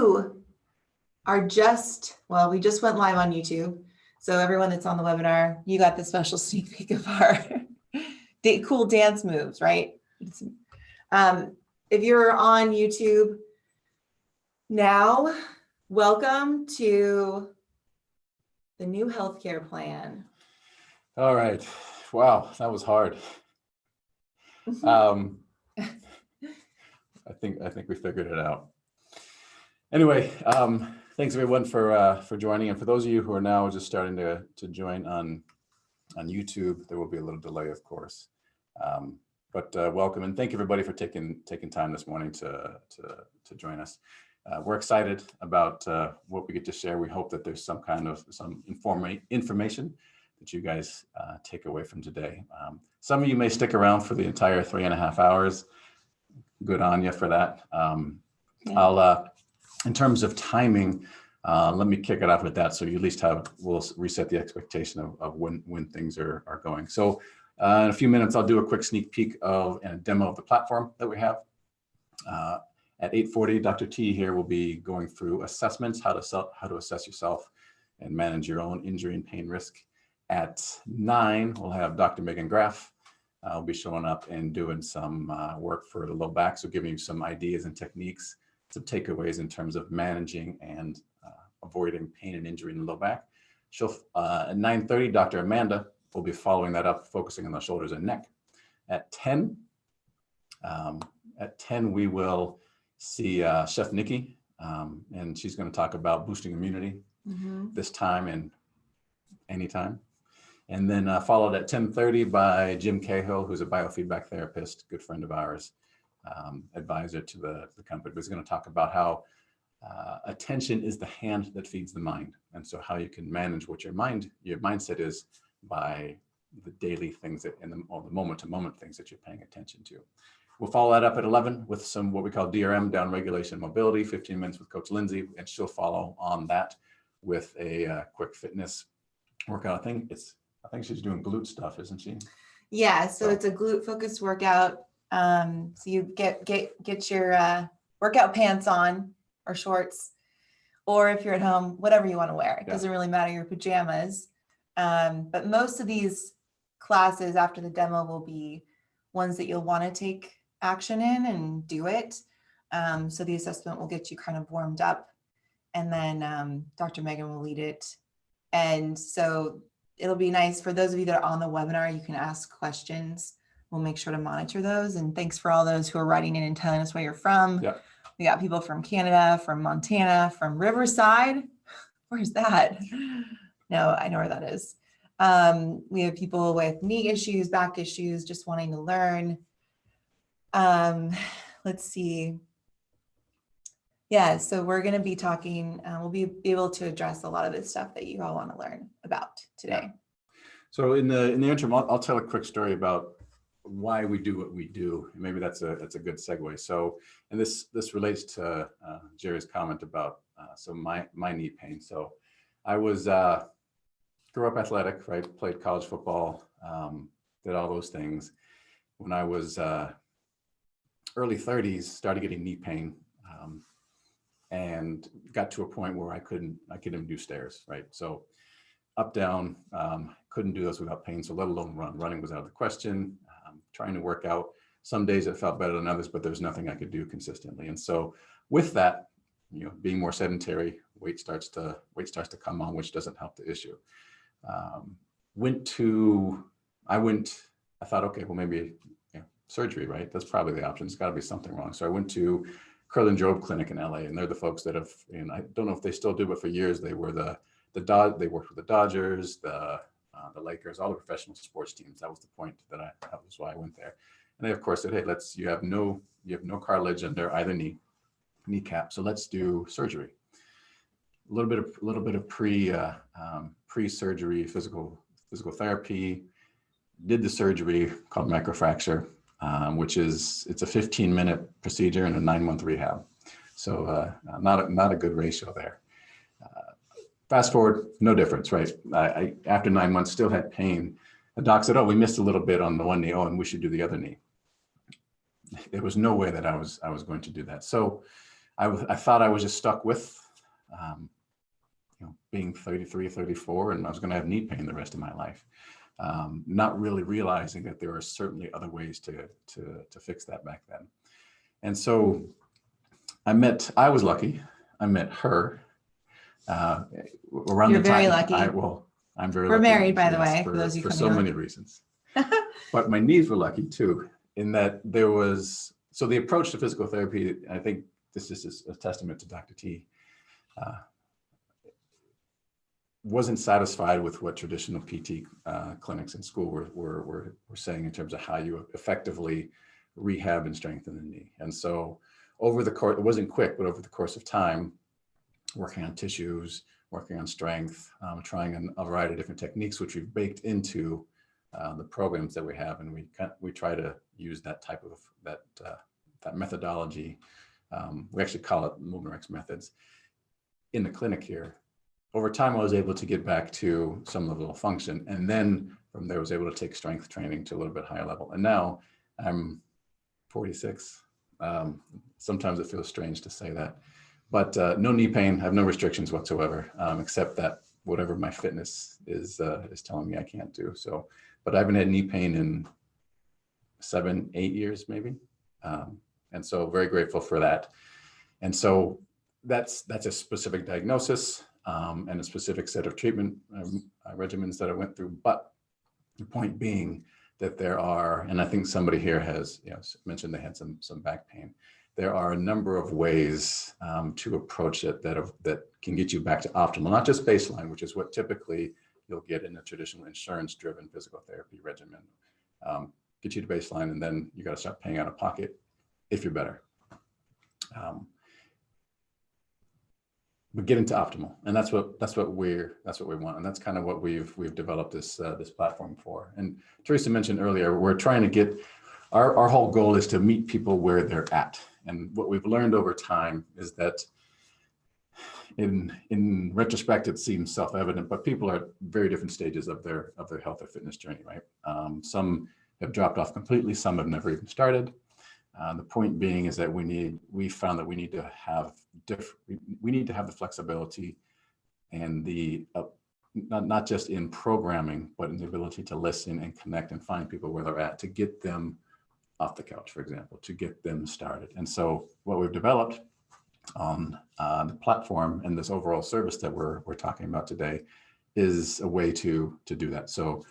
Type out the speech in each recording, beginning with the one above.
you are well, we just went live on YouTube. So everyone that's on the webinar, you got the special sneak peek of our cool dance moves, right? If you're on YouTube now, welcome to the new healthcare plan. All right. Wow, that was hard. I think we figured it out. Anyway, thanks everyone for joining, and for those of you who are now just starting to join on YouTube, there will be a little delay, of course. But welcome, and thank you everybody for taking time this morning to join us. We're excited about what we get to share. We hope that there's some information that you guys take away from today. Some of you may stick around for the entire 3.5 hours. Good on you for that. I'll, in terms of timing, let me kick it off with that. So you at least we'll reset the expectation of when things are going. So in a few minutes, I'll do a quick sneak peek of and a demo of the platform that we have. At 8:40, Dr. T here will be going through assessments, how to assess yourself and manage your own injury and pain risk. At 9, we'll have Dr. Megan Graff. I'll be showing up and doing some work for the low back, so giving you some ideas and techniques, some takeaways in terms of managing and avoiding pain and injury in the low back. At 9:30, Dr. Amanda will be following that up, focusing on the shoulders and neck. At 10, we will see Chef Nikki, and she's going to talk about boosting immunity this time and anytime. And then followed at 10:30 by Jim Cahill, who's a biofeedback therapist, good friend of ours, advisor to the company. He's going to talk about how attention is the hand that feeds the mind, and so how you can manage what your mindset is by the daily things or the moment-to-moment things that you're paying attention to. We'll follow that up at 11 with some what we call DRM, downregulation mobility, 15 minutes with Coach Lindsay, and she'll follow on that with a quick fitness workout. I think she's doing glute stuff, isn't she? Yeah, so it's a glute focused workout. So you get your workout pants on or shorts, or if you're at home, whatever you want to wear. It doesn't really matter, your pajamas. But most of these classes after the demo will be ones that you'll want to take action in and do it. So the assessment will get you kind of warmed up, and then Dr. Megan will lead it. And so it'll be nice for those of you that are on the webinar, you can ask questions. We'll make sure to monitor those. And thanks for all those who are writing in and telling us where you're from. Yeah. We got people from Canada, from Montana, from Riverside. Where's that? No, I know where that is. We have people with knee issues, back issues, just wanting to learn. Let's see. Yeah, so we're going to be talking, we'll be able to address a lot of this stuff that you all want to learn about today. Yeah. So in the interim, I'll tell a quick story about why we do what we do. And maybe that's a good segue. So, and this relates to Jerry's comment about my knee pain. So I grew up athletic, right? Played college football, did all those things. When I was early 30s, started getting knee pain. And got to a point where I couldn't even do stairs, right? So up, down, couldn't do those without pain. So let alone run. Running was out of the question. Trying to work out. Some days it felt better than others, but there's nothing I could do consistently. And so with that, being more sedentary, weight starts to come on, which doesn't help the issue. I thought, okay, well maybe surgery, right? That's probably the option. It's got to be something wrong. So I went to Curlin Jobe Clinic in LA, and they're the folks that have, and I don't know if they still do, but for years they were they worked with the Dodgers, the Lakers, all the professional sports teams. That was the point that was why I went there. And they of course said, hey, you have no cartilage under either kneecap, so let's do surgery. A little bit of pre-surgery physical therapy. Did the surgery called microfracture, which it's a 15-minute procedure and a 9-month rehab. So not a good ratio there. Fast forward, no difference, right? I after 9 months still had pain. The doc said, oh, we missed a little bit on the one knee. Oh, and we should do the other knee. There was no way that I was going to do that. So I thought I was just stuck with, being 33, 34, and I was going to have knee pain the rest of my life. Not really realizing that there are certainly other ways to fix that back then. And so I was lucky. I met her around You're the time. very lucky. I'm very We're lucky. married, by the Yes, way, for those of you for coming so on. many reasons. But my knees were lucky too, in that so the approach to physical therapy, I think this is a testament to Dr. T, wasn't satisfied with what traditional PT clinics in school were saying in terms of how you effectively rehab and strengthen the knee. And so over the course, it wasn't quick, but over the course of time, working on tissues, working on strength, trying a variety of different techniques, which we've baked into the programs that we have. And we try to use that type of, that methodology. We actually call it Movement methods in the clinic here. Over time, I was able to get back to some level of function. And then from there, I was able to take strength training to a little bit higher level. And now I'm 46. Sometimes it feels strange to say that, but no knee pain, I have no restrictions whatsoever, except that whatever my fitness is telling me I can't do. So, but I haven't had knee pain in 7, 8 years, maybe. And so very grateful for that. And so that's a specific diagnosis. And a specific set of treatment regimens that I went through. But the point being that there are, and I think somebody here has mentioned they had some back pain. There are a number of ways to approach it that can get you back to optimal, not just baseline, which is what typically you'll get in a traditional insurance-driven physical therapy regimen. Get you to baseline, and then you got to start paying out of pocket if you're better. But get into optimal, and that's what we want, and that's kind of what we've developed this platform for. And Teresa mentioned earlier, we're trying to get our whole goal is to meet people where they're at, and what we've learned over time is that in retrospect it seems self-evident, but people are at very different stages of their health or fitness journey, right? Some have dropped off completely, some have never even started. The point being is that we found that we need to have the flexibility and the not just in programming, but in the ability to listen and connect and find people where they're at to get them off the couch, for example, to get them started. And so what we've developed on the platform and this overall service that we're talking about today is a way to do that. So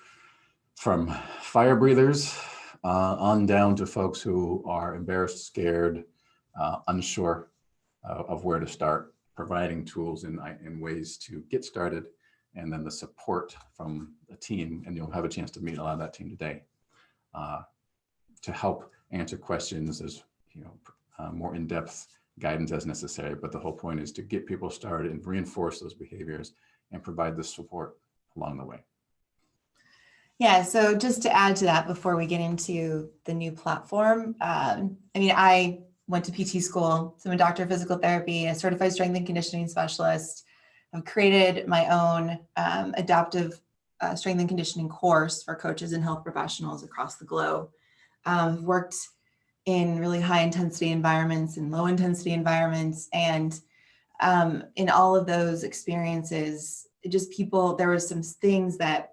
from fire breathers on down to folks who are embarrassed, scared, unsure of where to start, providing tools and ways to get started, and then the support from the team, and you'll have a chance to meet a lot of that team today, to help answer questions as more in-depth guidance as necessary. But the whole point is to get people started and reinforce those behaviors and provide the support along the way. Yeah, so just to add to that before we get into the new platform, I went to PT school, so I'm a doctor of physical therapy, a certified strength and conditioning specialist. I've created my own adaptive strength and conditioning course for coaches and health professionals across the globe. Worked in really high intensity environments and low intensity environments. And in all of those experiences, there were some things that,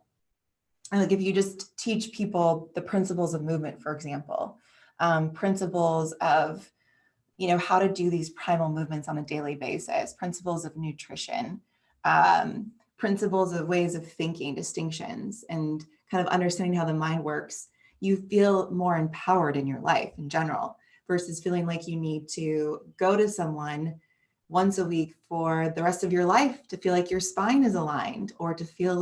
like if you just teach people the principles of movement, for example, principles of, how to do these primal movements on a daily basis, principles of nutrition, principles of ways of thinking, distinctions, and kind of understanding how the mind works, you feel more empowered in your life in general versus feeling like you need to go to someone once a week for the rest of your life to feel like your spine is aligned or to feel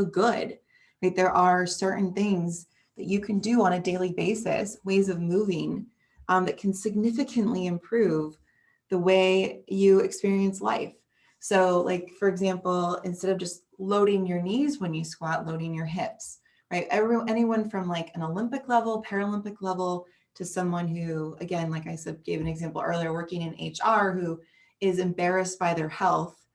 good. Right? There are certain things that you can do on a daily basis, ways of moving that can significantly improve the way you experience life. So like, for example, instead of just loading your knees when you squat, loading your hips, right? Anyone from like an Olympic level, Paralympic level, to someone who, again, like I said, gave an example earlier, working in HR, who is embarrassed by their health,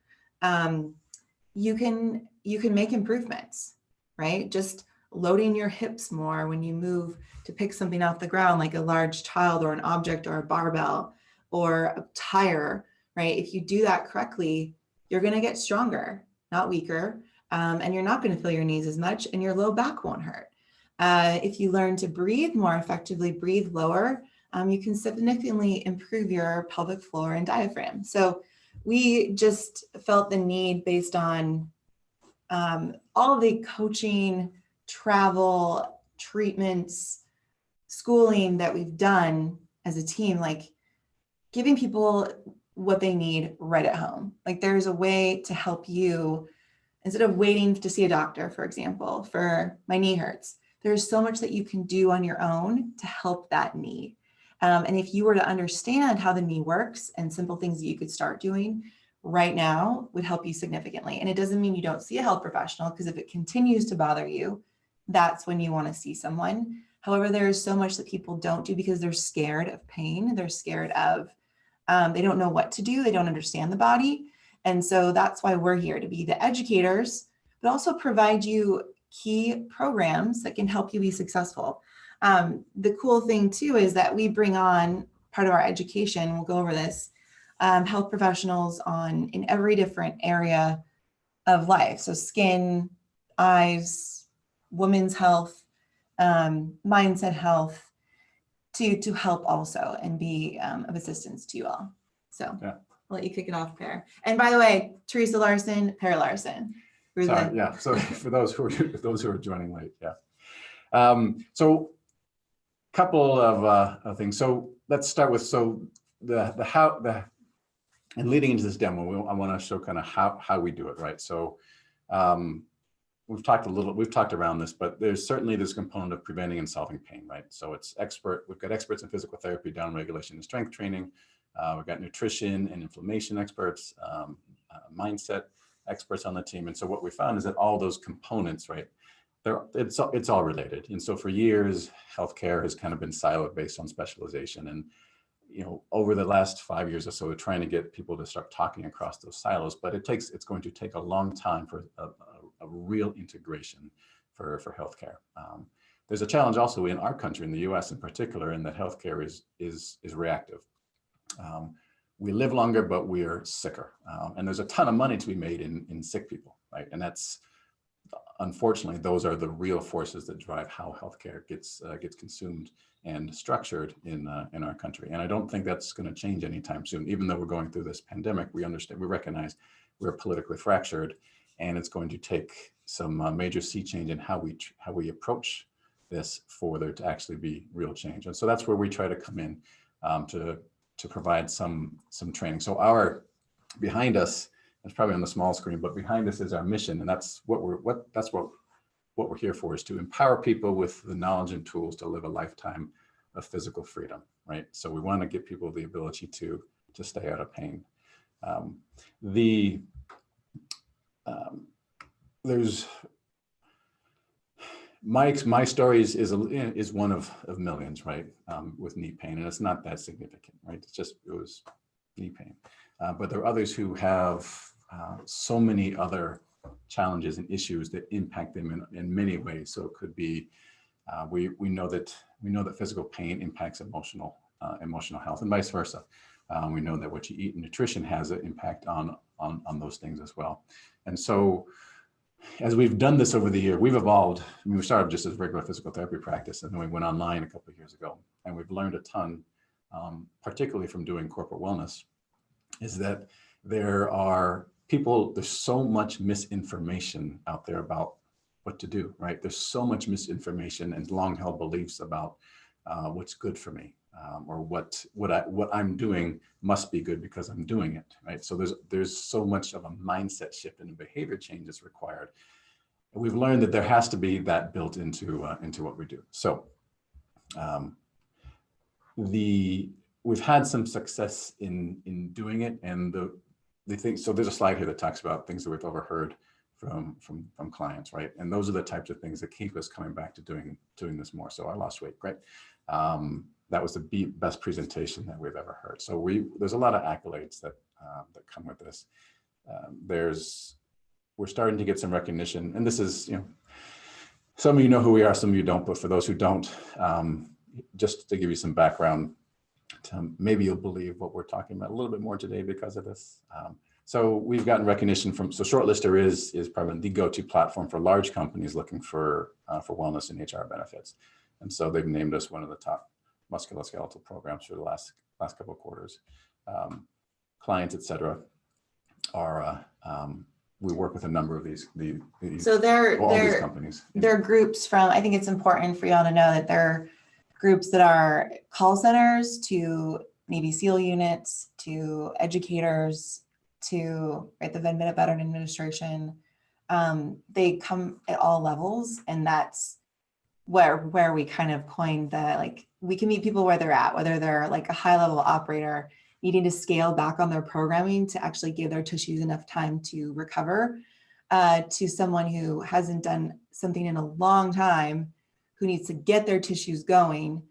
you can make improvements, right? Just loading your hips more when you move to pick something off the ground, like a large child or an object or a barbell, or a tire, right? If you do that correctly, you're going to get stronger, not weaker. And you're not going to feel your knees as much, and your low back won't hurt. If you learn to breathe more effectively, breathe lower, you can significantly improve your pelvic floor and diaphragm. So we just felt the need, based on all the coaching, travel, treatments, schooling that we've done as a team, like giving people what they need right at home. Like there's a way to help you instead of waiting to see a doctor, for example, for my knee hurts. There's so much that you can do on your own to help that knee. And if you were to understand how the knee works, and simple things that you could start doing right now would help you significantly. And it doesn't mean you don't see a health professional, because if it continues to bother you, that's when you want to see someone. However, there is so much that people don't do because they're scared of pain. They're scared of, they don't know what to do. They don't understand the body. And so that's why we're here, to be the educators, but also provide you key programs that can help you be successful. The cool thing too is that we bring on, part of our education, we'll go over this, health professionals in every different area of life. So skin, eyes, women's health, mindset health, to help also and be of assistance to you all. So yeah. I'll let you kick it off, Per. And by the way, Teresa Larson, Per Larson. Sorry, yeah. So for those who are joining late, yeah. So couple of things. So let's start with and leading into this demo, I want to show kind of how we do it, right? So we've talked around this, but there's certainly this component of preventing and solving pain, right? So we've got experts in physical therapy, downregulation and strength training. We've got nutrition and inflammation experts, mindset experts on the team. And so what we found is that all those components, right, it's all related. And so for years, healthcare has kind of been siloed based on specialization. And, over the last 5 years or so, we're trying to get people to start talking across those silos, but it's going to take a long time for a real integration for healthcare. There's a challenge also in our country, in the US in particular, in that healthcare is reactive. We live longer, but we are sicker. And there's a ton of money to be made in sick people, right? And that's, unfortunately, those are the real forces that drive how healthcare gets consumed and structured in our country. And I don't think that's going to change anytime soon. Even though we're going through this pandemic, we recognize we're politically fractured, and it's going to take some major sea change in how we approach this for there to actually be real change. And so that's where we try to come in to provide some training. So behind us, it's probably on the small screen, but behind us is our mission, and that's what we're here for, is to empower people with the knowledge and tools to live a lifetime of physical freedom, right? So we want to give people the ability to stay out of pain. There's my story is one of millions, right? With knee pain, and it's not that significant, right? It was knee pain, but there are others who have so many other challenges and issues that impact them in many ways. So it could be we know that physical pain impacts emotional health, and vice versa. We know that what you eat and nutrition has an impact on those things as well. And so as we've done this over the year, we've evolved. I mean, we started just as regular physical therapy practice, and then we went online a couple of years ago, and we've learned a ton, particularly from doing corporate wellness, is that there's so much misinformation out there about what to do, right? There's so much misinformation and long-held beliefs about what's good for me, or what I'm doing must be good because I'm doing it, right? So there's so much of a mindset shift and a behavior change that's required. And we've learned that there has to be that built into what we do. So we've had some success in doing it, and so there's a slide here that talks about things that we've overheard from clients, right? And those are the types of things that keep us coming back to doing this more. So I lost weight, great. That was the best presentation that we've ever heard. So there's a lot of accolades that come with this. We're starting to get some recognition, and this is, some of you know who we are, some of you don't, but for those who don't, just to give you some background, maybe you'll believe what we're talking about a little bit more today because of this. So we've gotten recognition from, so Shortlister is probably the go-to platform for large companies looking for wellness and HR benefits. And so they've named us one of the top musculoskeletal programs for the last couple of quarters. Clients, et cetera, are, we work with a number of these So all these companies. they're groups from, I think it's important for y'all to know that they're groups that are call centers to Navy SEAL units, to educators, to the Veteran Administration. They come at all levels, and that's where we kind of coined the, like, we can meet people where they're at, whether they're like a high level operator needing to scale back on their programming to actually give their tissues enough time to recover, to someone who hasn't done something in a long time, who needs to get their tissues going.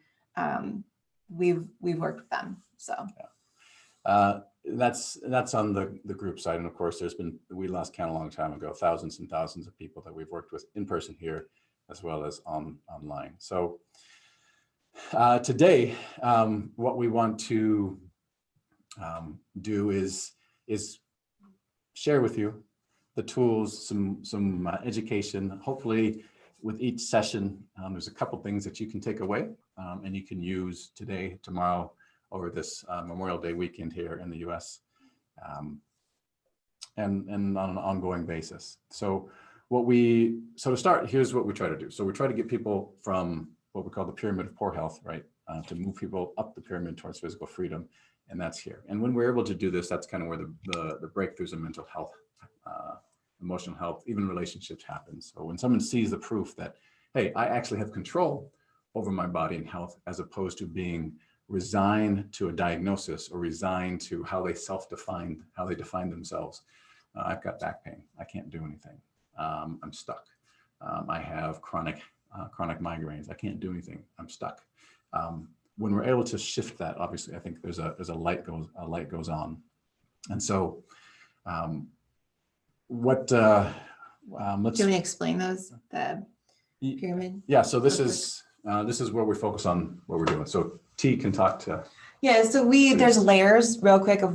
We've worked with them. So yeah. That's on the group side. And of course, we lost count a long time ago, thousands and thousands of people that we've worked with in person here, as well as online. So today, what we want to do is share with you the tools, some education. Hopefully with each session, there's a couple things that you can take away and you can use today, tomorrow, over this Memorial Day weekend here in the US, and on an ongoing basis. So to start, here's what we try to do. So we try to get people from what we call the pyramid of poor health, right? To move people up the pyramid towards physical freedom. And that's here. And when we're able to do this, that's kind of where the breakthroughs in mental health, emotional health, even relationships happen. So when someone sees the proof that, hey, I actually have control over my body and health, as opposed to being resigned to a diagnosis or resigned to how they define themselves. I've got back pain. I can't do anything. I'm stuck. I have chronic migraines. I can't do anything. I'm stuck. When we're able to shift that, obviously, I think there's a light goes on. And so, let's. Can we explain those, the pyramid? Yeah. So this is where we focus on what we're doing. So T can talk to. Yeah. So there's layers, real quick, of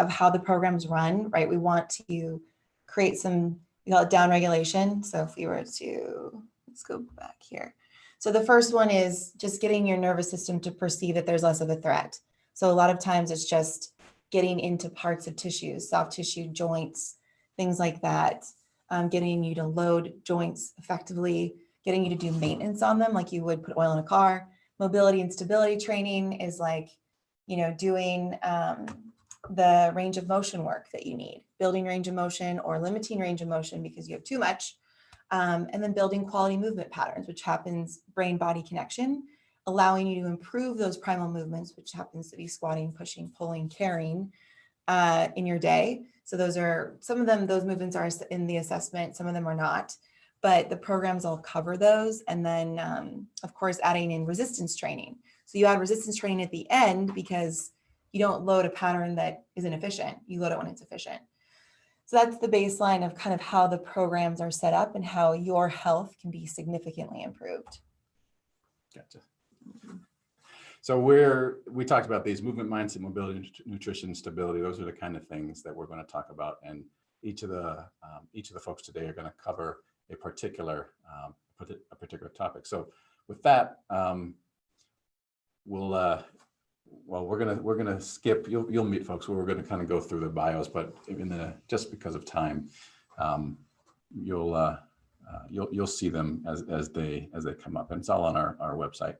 how the programs run. Right. We want to create some, we call it downregulation. So if we were to, let's go back here. So the first one is just getting your nervous system to perceive that there's less of a threat. So a lot of times it's just getting into parts of tissues, soft tissue, joints, things like that, getting you to load joints effectively, getting you to do maintenance on them like you would put oil in a car. Mobility and stability training is like, doing the range of motion work that you need, building range of motion or limiting range of motion because you have too much. And then building quality movement patterns, which happens brain-body connection, allowing you to improve those primal movements, which happens to be squatting, pushing, pulling, carrying in your day. So some of them, those movements are in the assessment, some of them are not, but the programs all cover those. And then, of course, adding in resistance training. So you add resistance training at the end because you don't load a pattern that isn't efficient. You load it when it's efficient. So that's the baseline of kind of how the programs are set up and how your health can be significantly improved. Gotcha. So we talked about these: movement, mindset, mobility, nutrition, stability. Those are the kind of things that we're going to talk about. And each of the folks today are going to cover a particular topic. So with that, we're gonna skip. You'll meet folks where we're going to kind of go through their bios, but just because of time, you'll see them as they come up, and it's all on our website.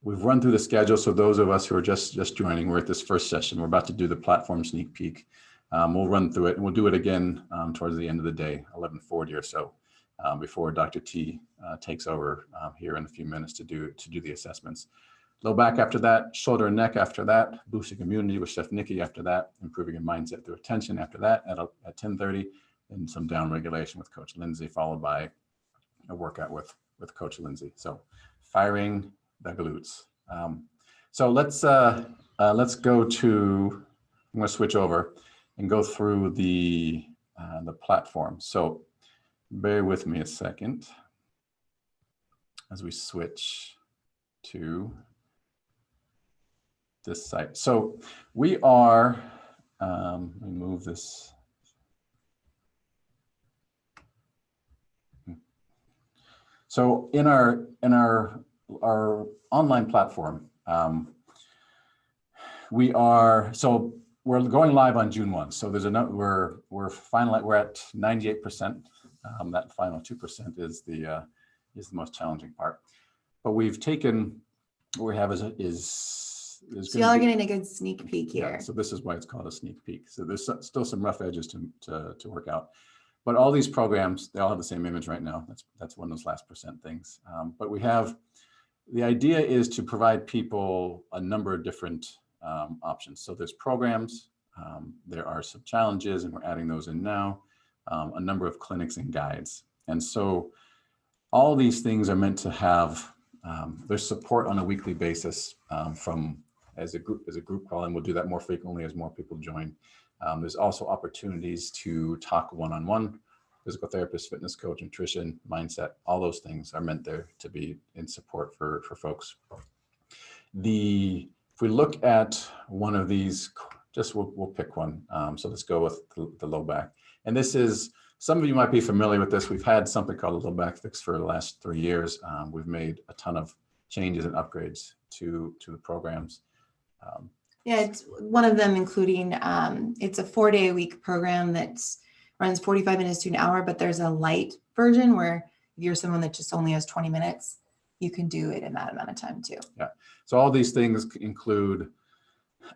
We've run through the schedule, so those of us who are just joining, we're at this first session. We're about to do the platform sneak peek. We'll run through it, and we'll do it again towards the end of the day, 11:40 or so, before Dr. T takes over here in a few minutes to do the assessments. Low back after that, shoulder and neck after that, boosting immunity with Chef Nikki after that, improving your mindset through attention after that at 10:30, and some down regulation with Coach Lindsay, followed by a workout with Coach Lindsay. So firing the glutes. So let's go to, I'm going to switch over and go through the platform. So bear with me a second as we switch to this site. So we are, let me move this. So in our online platform, we're going live on June 1. So there's we're at 98%. That final 2% is the most challenging part. But we've taken, what we have is So y'all are getting a good sneak peek here. Yeah, so this is why it's called a sneak peek. So there's still some rough edges to work out. But all these programs, they all have the same image right now. That's one of those last percent things. But the idea is to provide people a number of different options. So there's programs, there are some challenges, and we're adding those in now, a number of clinics and guides. And so all these things are meant to have, there's support on a weekly basis as a group call, and we'll do that more frequently as more people join. There's also opportunities to talk one-on-one, physical therapist, fitness coach, nutrition, mindset, all those things are meant there to be in support for folks. If we look at one of these, we'll pick one. So let's go with the low back. And this is, some of you might be familiar with this. We've had something called a low back fix for the last 3 years. We've made a ton of changes and upgrades to the programs. Yeah, it's one of them, including it's a 4-day-a-week program that runs 45 minutes to an hour, but there's a light version where if you're someone that just only has 20 minutes, you can do it in that amount of time too. Yeah. So all these things include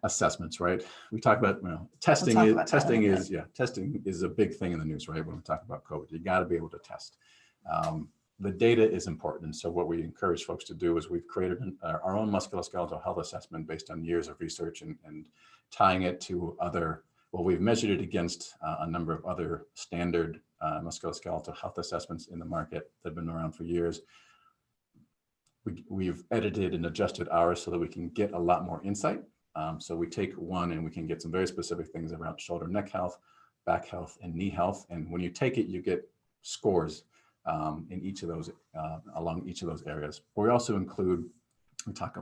assessments, right? We talk about, testing is a big thing in the news, right? When we talk about COVID, you got to be able to test. The data is important. So what we encourage folks to do is we've created our own musculoskeletal health assessment based on years of research and tying it to we've measured it against a number of other standard musculoskeletal health assessments in the market that have been around for years. We've edited and adjusted ours so that we can get a lot more insight. So we take one and we can get some very specific things around shoulder, neck health, back health, and knee health. And when you take it, you get scores in each of those, along each of those areas. But we also include,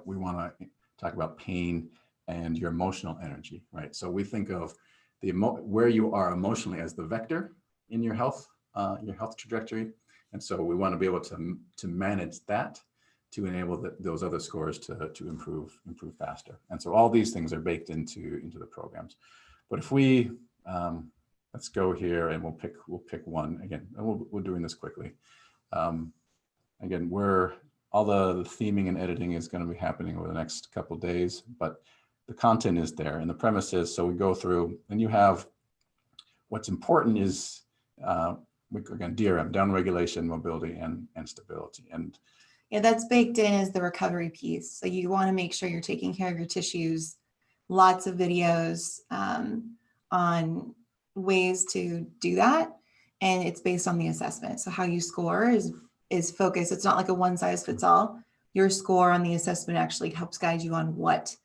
we want to talk about pain and your emotional energy, right? So we think of where you are emotionally as the vector in your health trajectory. And so we want to be able to manage that to enable those other scores to improve faster. And so all these things are baked into the programs. But if we, let's go here and we'll pick one again, and we're doing this quickly. Again, all the theming and editing is going to be happening over the next couple of days, but the content is there. And the premise is, so we go through and you have, what's important is, again, DRM, downregulation, mobility, and stability. And yeah, that's baked in as the recovery piece. So you want to make sure you're taking care of your tissues. Lots of videos on ways to do that. And it's based on the assessment. So how you score is focused. It's not like a one size fits all. Your score on the assessment actually helps guide you on what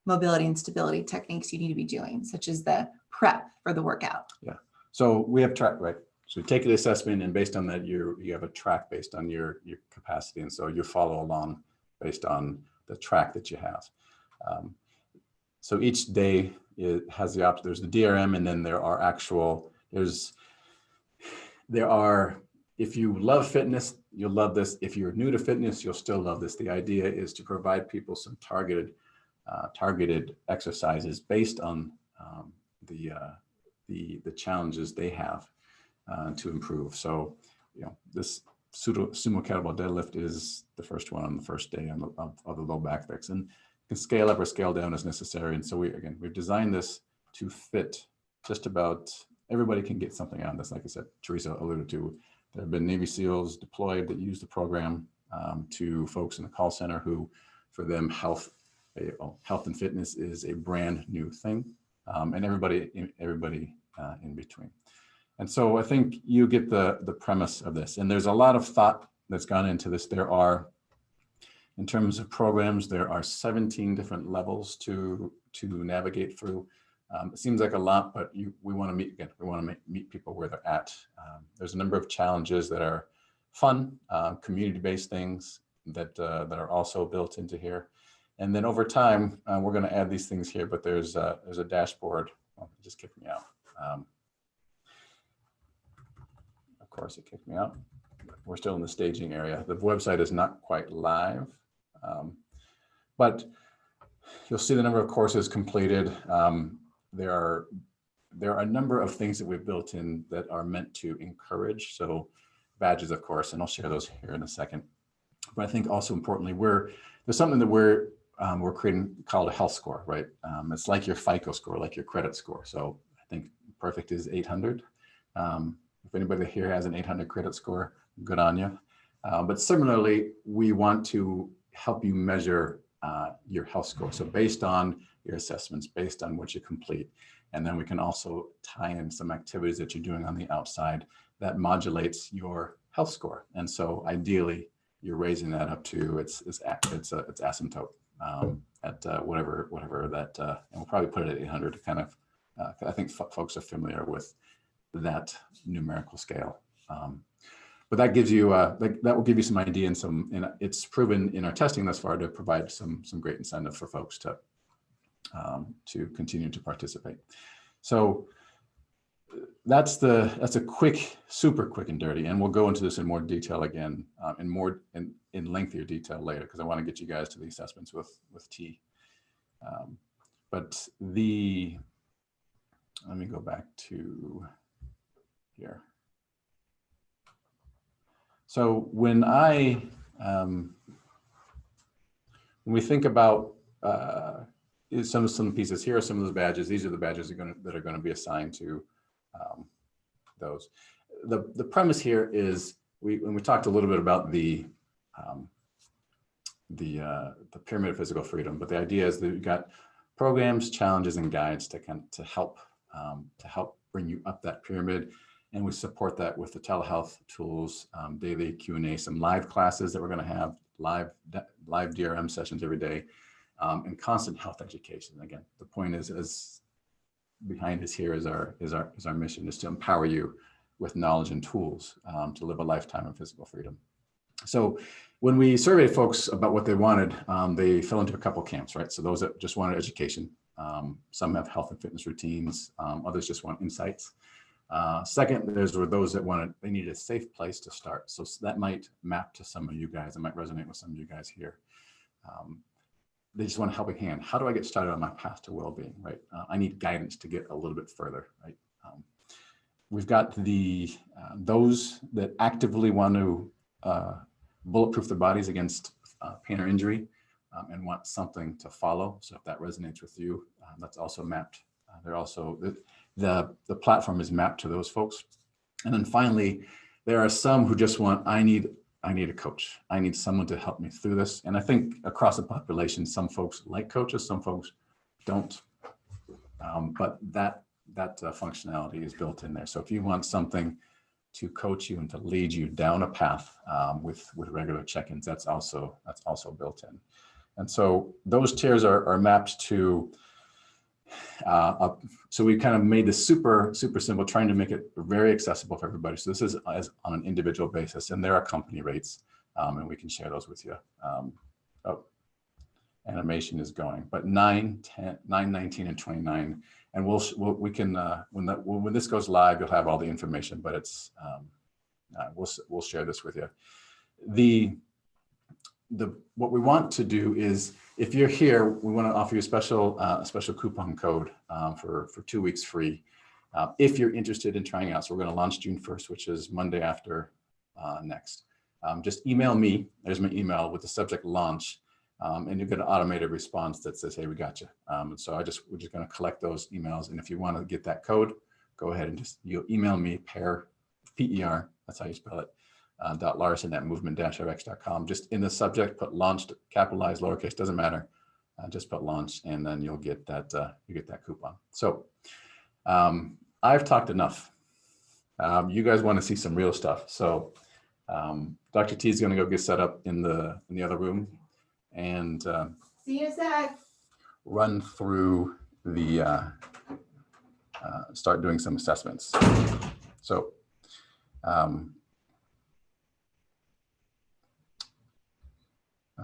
mobility and stability techniques you need to be doing, such as the prep for the workout. Yeah. So we have track, right? So you take the assessment, and based on that, you have a track based on your capacity. And so you follow along based on the track that you have. So each day it has the option. There's the DRM, and then if you love fitness, you'll love this. If you're new to fitness, you'll still love this. The idea is to provide people some targeted exercises based on the challenges they have to improve. So, this sumo kettlebell deadlift is the first one on the first day of the low back fix, and you can scale up or scale down as necessary. And so we've designed this to fit just about everybody can get something out of this. Like I said, Teresa alluded to, there have been Navy SEALs deployed that use the program, to folks in the call center who, for them, health and fitness is a brand new thing, and everybody in between. And so I think you get the premise of this. And there's a lot of thought that's gone into this. In terms of programs, there are 17 different levels to navigate through. It seems like a lot, but we want to meet people where they're at. There's a number of challenges that are fun, community-based things that are also built into here. And then over time, we're going to add these things here, but there's a dashboard. Oh, it just kicked me out. Of course, it kicked me out. We're still in the staging area. The website is not quite live, but you'll see the number of courses completed. There are a number of things that we've built in that are meant to encourage. So badges, of course, and I'll share those here in a second. But I think also importantly, there's something that we're creating called a health score, right? It's like your FICO score, like your credit score. So I think perfect is 800. If anybody here has an 800 credit score, good on you. But similarly, we want to help you measure your health score. So based on your assessments, based on what you complete, and then we can also tie in some activities that you're doing on the outside that modulates your health score. And so ideally, you're raising that up to its asymptote at whatever that, and we'll probably put it at 800 to kind of, I think folks are familiar with that numerical scale. But that gives you, that will give you some idea and it's proven in our testing thus far to provide some great incentive for folks to continue to participate. So that's a quick, super quick and dirty, and we'll go into this in more detail again, in lengthier detail later, because I want to get you guys to the assessments with T. But let me go back to here. So when we think about some pieces, here are some of those badges. These are the badges that are going to be assigned to those. The premise here is when we talked a little bit about the pyramid of physical freedom, but the idea is that we've got programs, challenges, and guides to help bring you up that pyramid. And we support that with the telehealth tools, daily Q&A, some live classes that we're going to have, live DRM sessions every day, and constant health education. Again, the point is behind us here is our mission is to empower you with knowledge and tools to live a lifetime of physical freedom. So when we surveyed folks about what they wanted, they fell into a couple camps, right? So those that just wanted education, some have health and fitness routines, others just want insights. Second, were those that they needed a safe place to start. So that might map to some of you guys. It might resonate with some of you guys here. They just want a helping hand. How do I get started on my path to well-being, right? I need guidance to get a little bit further, right? We've got those that actively want to bulletproof their bodies against pain or injury and want something to follow. So if that resonates with you, that's also mapped. They're also, the platform is mapped to those folks. And then finally, there are some who just want, I need a coach. I need someone to help me through this. And I think across the population, some folks like coaches, some folks don't. But that functionality is built in there. So if you want something to coach you and to lead you down a path with regular check-ins, that's also built in. And so those tiers are mapped to. So we kind of made this super simple, trying to make it very accessible for everybody. So this is on an individual basis, and there are company rates, and we can share those with you. Animation is going, but 9, 19, and 29, and we can when this goes live, you'll have all the information. But it's we'll share this with you. What we want to do is, if you're here, we want to offer you a special coupon code for 2 weeks free. If you're interested in trying out, so we're going to launch June 1st, which is Monday after next. Just email me. There's my email with the subject launch, and you'll get an automated response that says, "Hey, we got you." And so we're just going to collect those emails, and if you want to get that code, go ahead and you'll email me PER. That's how you spell it. .larson@movement-rx.com. Just in the subject, put launched, capitalized, lowercase, doesn't matter. Just put launch, and then you'll get that coupon. So I've talked enough. You guys want to see some real stuff. So Dr. T is going to go get set up in the other room and see you, Zach. Run through the start doing some assessments. So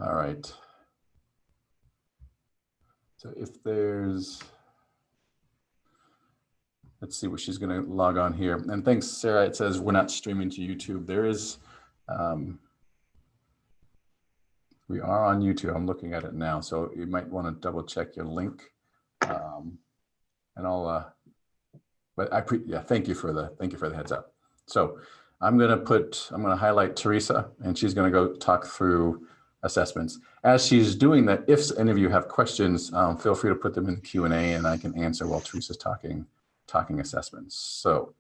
all right. So if there's, let's see what she's going to log on here. And thanks, Sarah. It says we're not streaming to YouTube. There is, we are on YouTube. I'm looking at it now. So you might want to double check your link. And I'll, but yeah, thank you for the heads up. So I'm going to highlight Teresa, and she's going to go talk through assessments. As she's doing that, if any of you have questions, feel free to put them in the Q&A and I can answer while Teresa's talking assessments. So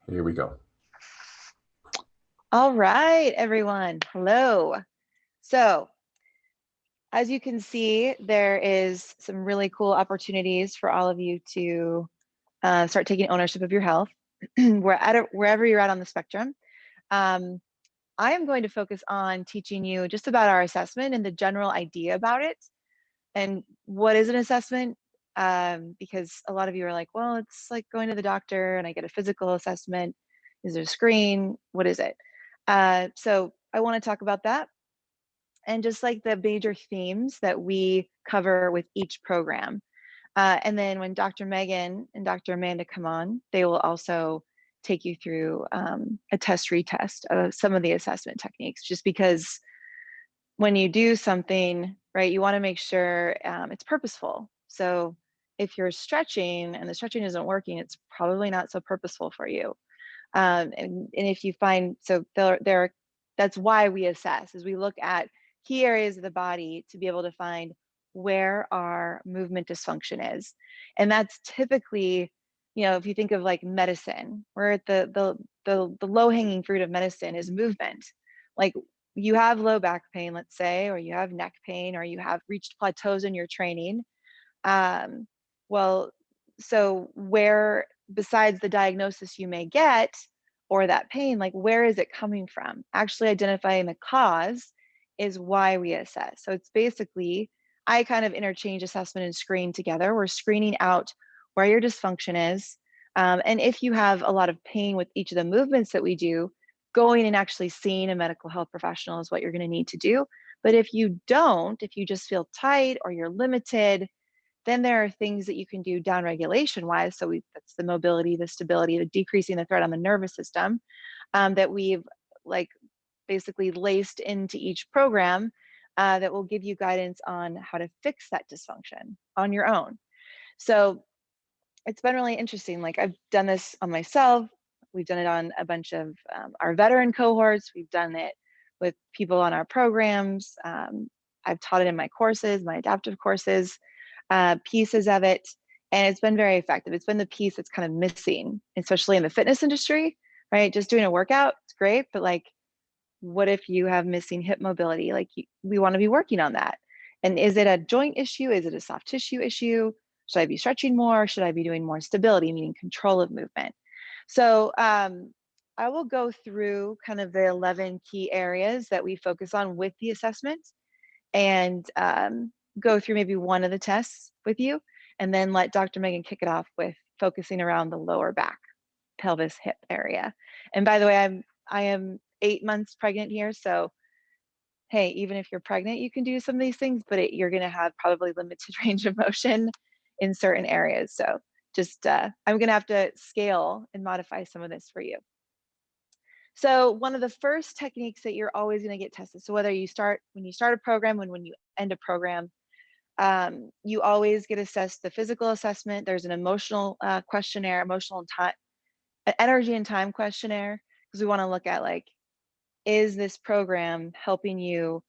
here we go. All right, everyone. Hello. So as you can see, there is some really cool opportunities for all of you to start taking ownership of your health wherever you're at on the spectrum. I am going to focus on teaching you just about our assessment and the general idea about it. And what is an assessment? Because a lot of you are like, well, it's like going to the doctor and I get a physical assessment. Is there a screen? What is it? So I want to talk about that and just like the major themes that we cover with each program. And then when Dr. Megan and Dr. Amanda come on, they will also take you through a test retest of some of the assessment techniques, just because when you do something, right, you want to make sure it's purposeful. So if you're stretching and the stretching isn't working, it's probably not so purposeful for you. And if you find, so that's why we assess, is we look at key areas of the body to be able to find where our movement dysfunction is. And that's typically, you know, if you think of like medicine, where the low hanging fruit of medicine is movement. Like you have low back pain, let's say, or you have neck pain, or you have reached plateaus in your training. Well, so where, besides the diagnosis you may get or that pain, like where is it coming from? Actually identifying the cause is why we assess. So it's basically, I kind of interchange assessment and screen together. We're screening out where your dysfunction is. And if you have a lot of pain with each of the movements that we do, going and actually seeing a medical health professional is what you're going to need to do. But if you don't, if you just feel tight or you're limited, then there are things that you can do downregulation wise. So that's the mobility, the stability, the decreasing the threat on the nervous system that we've like basically laced into each program that will give you guidance on how to fix that dysfunction on your own. So it's been really interesting. Like I've done this on myself. We've done it on a bunch of our veteran cohorts. We've done it with people on our programs. I've taught it in my courses, my adaptive courses, pieces of it, and it's been very effective. It's been the piece that's kind of missing, especially in the fitness industry, right? Just doing a workout, it's great, but like, what if you have missing hip mobility? Like we want to be working on that. And is it a joint issue? Is it a soft tissue issue? Should I be stretching more? Should I be doing more stability, meaning control of movement? So I will go through kind of the 11 key areas that we focus on with the assessment and go through maybe one of the tests with you, and then let Dr. Megan kick it off with focusing around the lower back, pelvis, hip area. And by the way, I am 8 months pregnant here. So, hey, even if you're pregnant, you can do some of these things, but you're going to have probably limited range of motion in certain areas. So just, I'm going to have to scale and modify some of this for you. So one of the first techniques that you're always going to get tested. So whether you start, when you start a program and when you end a program, you always get assessed the physical assessment. There's an emotional questionnaire, emotional and time, energy and time questionnaire, because we want to look at like, is this program helping you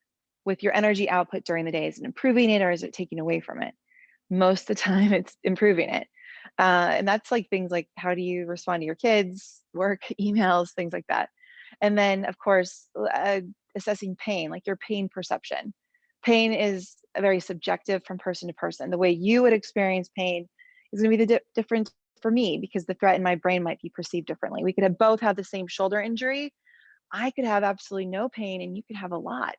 with your energy output during the day? Is it improving it or is it taking away from it? Most of the time it's improving it. And that's like things like, how do you respond to your kids, work, emails, things like that. And then of course, assessing pain, like your pain perception. Pain is very subjective from person to person. The way you would experience pain is going to be the different for me, because the threat in my brain might be perceived differently. We could have both have the same shoulder injury. I could have absolutely no pain and you could have a lot.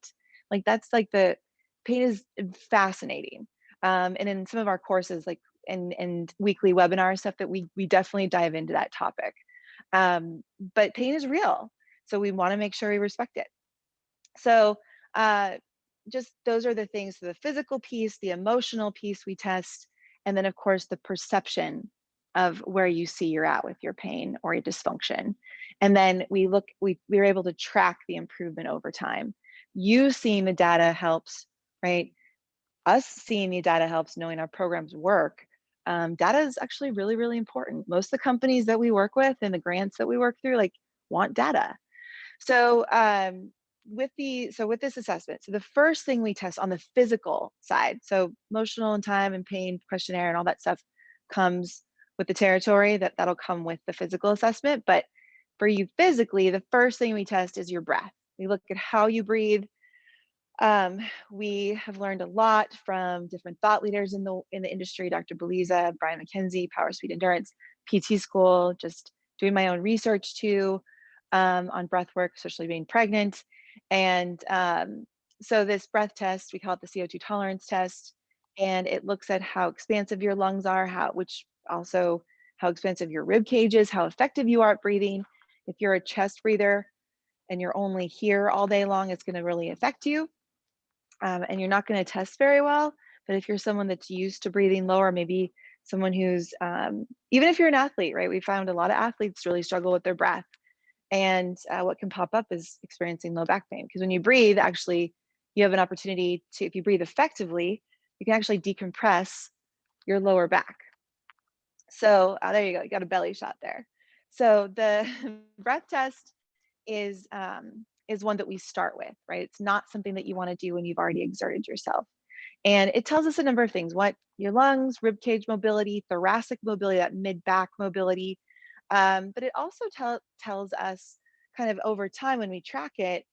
Like that's like the pain is fascinating. And in some of our courses, like and weekly webinar stuff, that we definitely dive into that topic. But pain is real. So we want to make sure we respect it. So just those are the things, so the physical piece, the emotional piece we test, and then of course the perception of where you see you're at with your pain or your dysfunction. And then we were able to track the improvement over time. You seeing the data helps, right? Us seeing the data helps, knowing our programs work. Data is actually really, really important. Most of the companies that we work with and the grants that we work through, like, want data. So with this assessment, so the first thing we test on the physical side, so emotional and time and pain questionnaire and all that stuff comes with the territory, that'll come with the physical assessment. But for you physically, the first thing we test is your breath. We look at how you breathe. We have learned a lot from different thought leaders in the industry, Dr. Beliza, Brian McKenzie, Power Speed Endurance, PT School, just doing my own research too, on breath work, especially being pregnant. And so this breath test, we call it the CO2 tolerance test, and it looks at how expansive your lungs are, which also how expansive your rib cage is, how effective you are at breathing. If you're a chest breather and you're only here all day long, it's going to really affect you. And you're not going to test very well. But if you're someone that's used to breathing lower, maybe someone who's, even if you're an athlete, right? We found a lot of athletes really struggle with their breath. And what can pop up is experiencing low back pain. Because when you breathe, actually, you have an opportunity to, if you breathe effectively, you can actually decompress your lower back. So there you go, you got a belly shot there. So the breath test is one that we start with, right? It's not something that you want to do when you've already exerted yourself. And it tells us a number of things: what your lungs, rib cage mobility, thoracic mobility, that mid-back mobility. But it also tells us kind of over time when we track it,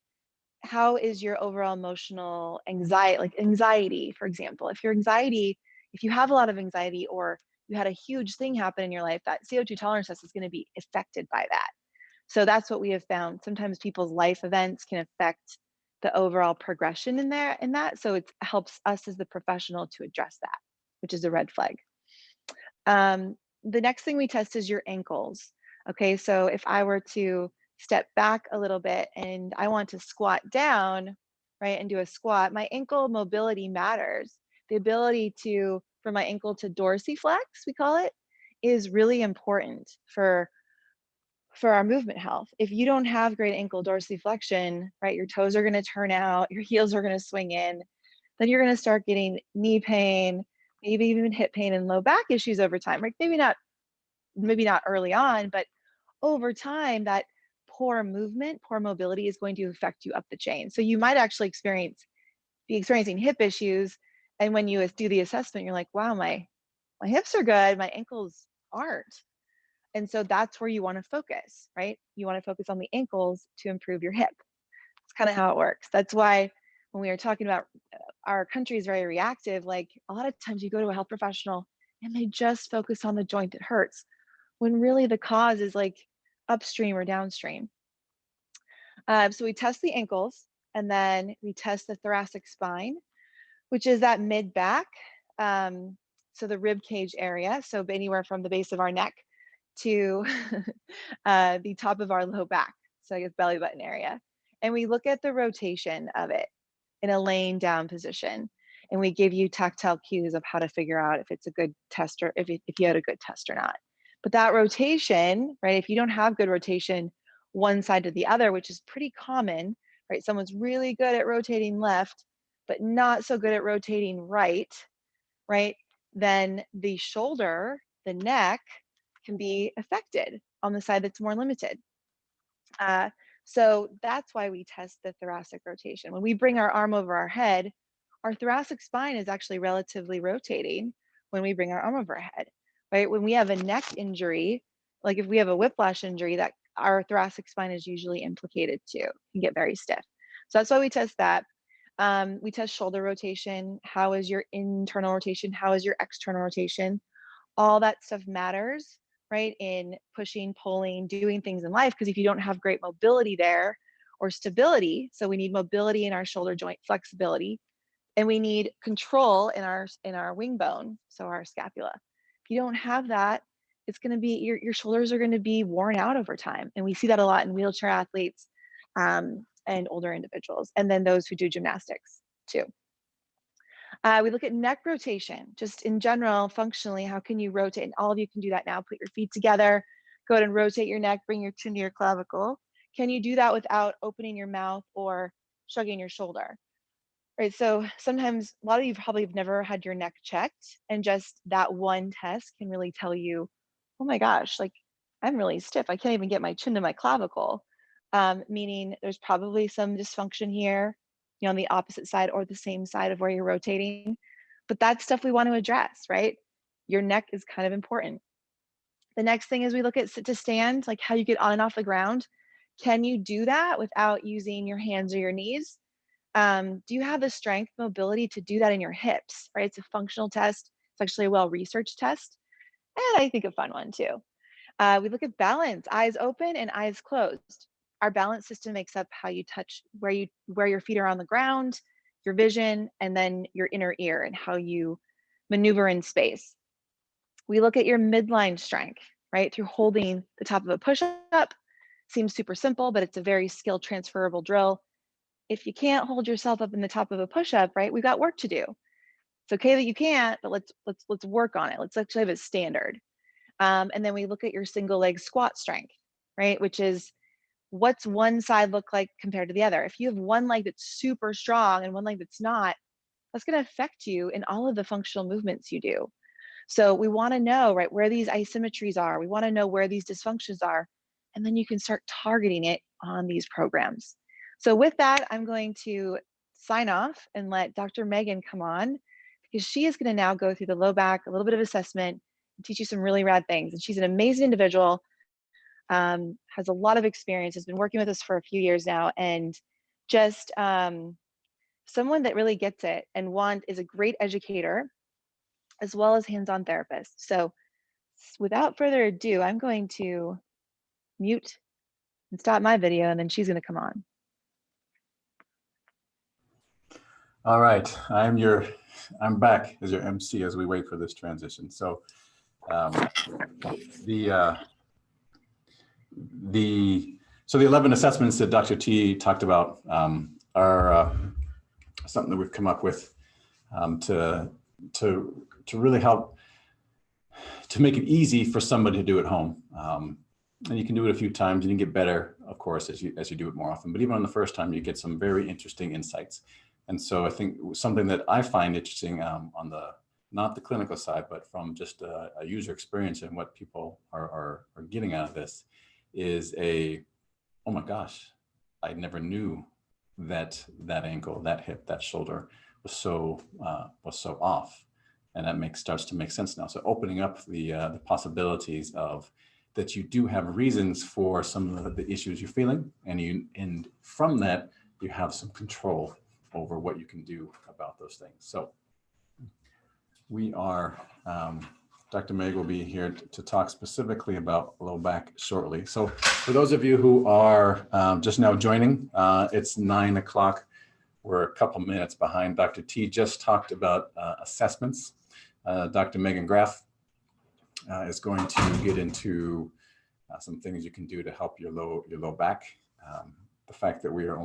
how is your overall emotional anxiety, like anxiety, for example. If you have a lot of anxiety or you had a huge thing happen in your life, that CO2 tolerance test is going to be affected by that. So that's what we have found. Sometimes people's life events can affect the overall progression in that. So it helps us as the professional to address that, which is a red flag. The next thing we test is your ankles. Okay, so if I were to step back a little bit and I want to squat down, right, and do a squat, my ankle mobility matters. The ability for my ankle to dorsiflex, we call it, is really important for our movement health. If you don't have great ankle dorsiflexion, right, your toes are going to turn out, your heels are going to swing in, then you're going to start getting knee pain, maybe even hip pain and low back issues over time, right? Maybe not early on, but over time, that poor movement, poor mobility is going to affect you up the chain. So you might actually be experiencing hip issues. And when you do the assessment, you're like, wow, my hips are good, my ankles aren't. And so that's where you want to focus, right? You want to focus on the ankles to improve your hip. It's kind of how it works. That's why when we were talking about our country is very reactive, like a lot of times you go to a health professional and they just focus on the joint that hurts, when really the cause is like upstream or downstream. So we test the ankles, and then we test the thoracic spine, which is that mid-back. So the rib cage area, so anywhere from the base of our neck to the top of our low back, so I guess belly button area. And we look at the rotation of it in a laying down position. And we give you tactile cues of how to figure out if it's a good test or if you had a good test or not. But that rotation, right, if you don't have good rotation one side to the other, which is pretty common, right? Someone's really good at rotating left, but not so good at rotating right? Then the shoulder, the neck can be affected on the side that's more limited. So that's why we test the thoracic rotation. When we bring our arm over our head, our thoracic spine is actually relatively rotating when we bring our arm over our head, right? When we have a neck injury, like if we have a whiplash injury, that our thoracic spine is usually implicated too, can get very stiff. So that's why we test that. We test shoulder rotation. How is your internal rotation? How is your external rotation? All that stuff matters, right? In pushing, pulling, doing things in life, because if you don't have great mobility there or stability, so we need mobility in our shoulder joint, flexibility, and we need control in our wing bone, so our scapula. If you don't have that, it's going to be your shoulders are going to be worn out over time, and we see that a lot in wheelchair athletes and older individuals, and then those who do gymnastics too. We look at neck rotation, just in general, functionally, how can you rotate? And all of you can do that now. Put your feet together, go ahead and rotate your neck, bring your chin to your clavicle. Can you do that without opening your mouth or shrugging your shoulder? Right, so sometimes a lot of you probably have never had your neck checked, and just that one test can really tell you, oh my gosh, like I'm really stiff. I can't even get my chin to my clavicle, meaning there's probably some dysfunction here, you know, on the opposite side or the same side of where you're rotating. But that's stuff we want to address, right? Your neck is kind of important. The next thing is we look at sit to stand, like how you get on and off the ground. Can you do that without using your hands or your knees? Do you have the strength, mobility to do that in your hips, right? It's a functional test. It's actually a well-researched test, and I think a fun one too. We look at balance, eyes open and eyes closed. Our balance system makes up how you touch, where your feet are on the ground, your vision, and then your inner ear and how you maneuver in space. We look at your midline strength, right? Through holding the top of a push-up. Seems super simple, but it's a very skill transferable drill. If you can't hold yourself up in the top of a push-up, right, we've got work to do. It's okay that you can't, but let's work on it. Let's actually have a standard. And then we look at your single leg squat strength, right, which is what's one side look like compared to the other. If you have one leg that's super strong and one leg that's not, that's going to affect you in all of the functional movements you do. So we want to know, right, where these asymmetries are. We want to know where these dysfunctions are, and then you can start targeting it on these programs. So with that, I'm going to sign off and let Dr. Megan come on, because she is going to now go through the low back, a little bit of assessment, and teach you some really rad things. And she's an amazing individual, has a lot of experience, has been working with us for a few years now, and just someone that really gets it and is a great educator as well as hands-on therapist. So without further ado, I'm going to mute and stop my video, and then she's going to come on. All right, I'm back as your MC as we wait for this transition. So the 11 assessments that Dr. T talked about are something that we've come up with to really help to make it easy for somebody to do at home. And you can do it a few times, and you can get better, of course, as you do it more often. But even on the first time, you get some very interesting insights. And so I think something that I find interesting on not the clinical side, but from just a user experience and what people are getting out of this is oh my gosh, I never knew that ankle, that hip, that shoulder was so off. And that starts to make sense now. So opening up the possibilities of that you do have reasons for some of the issues you're feeling, and from that you have some control over what you can do about those things. So we are, Dr. Meg will be here to talk specifically about low back shortly. So for those of you who are just now joining, it's 9 o'clock. We're a couple minutes behind. Dr. T just talked about assessments. Dr. Megan Graff is going to get into some things you can do to help your low back. The fact that we'll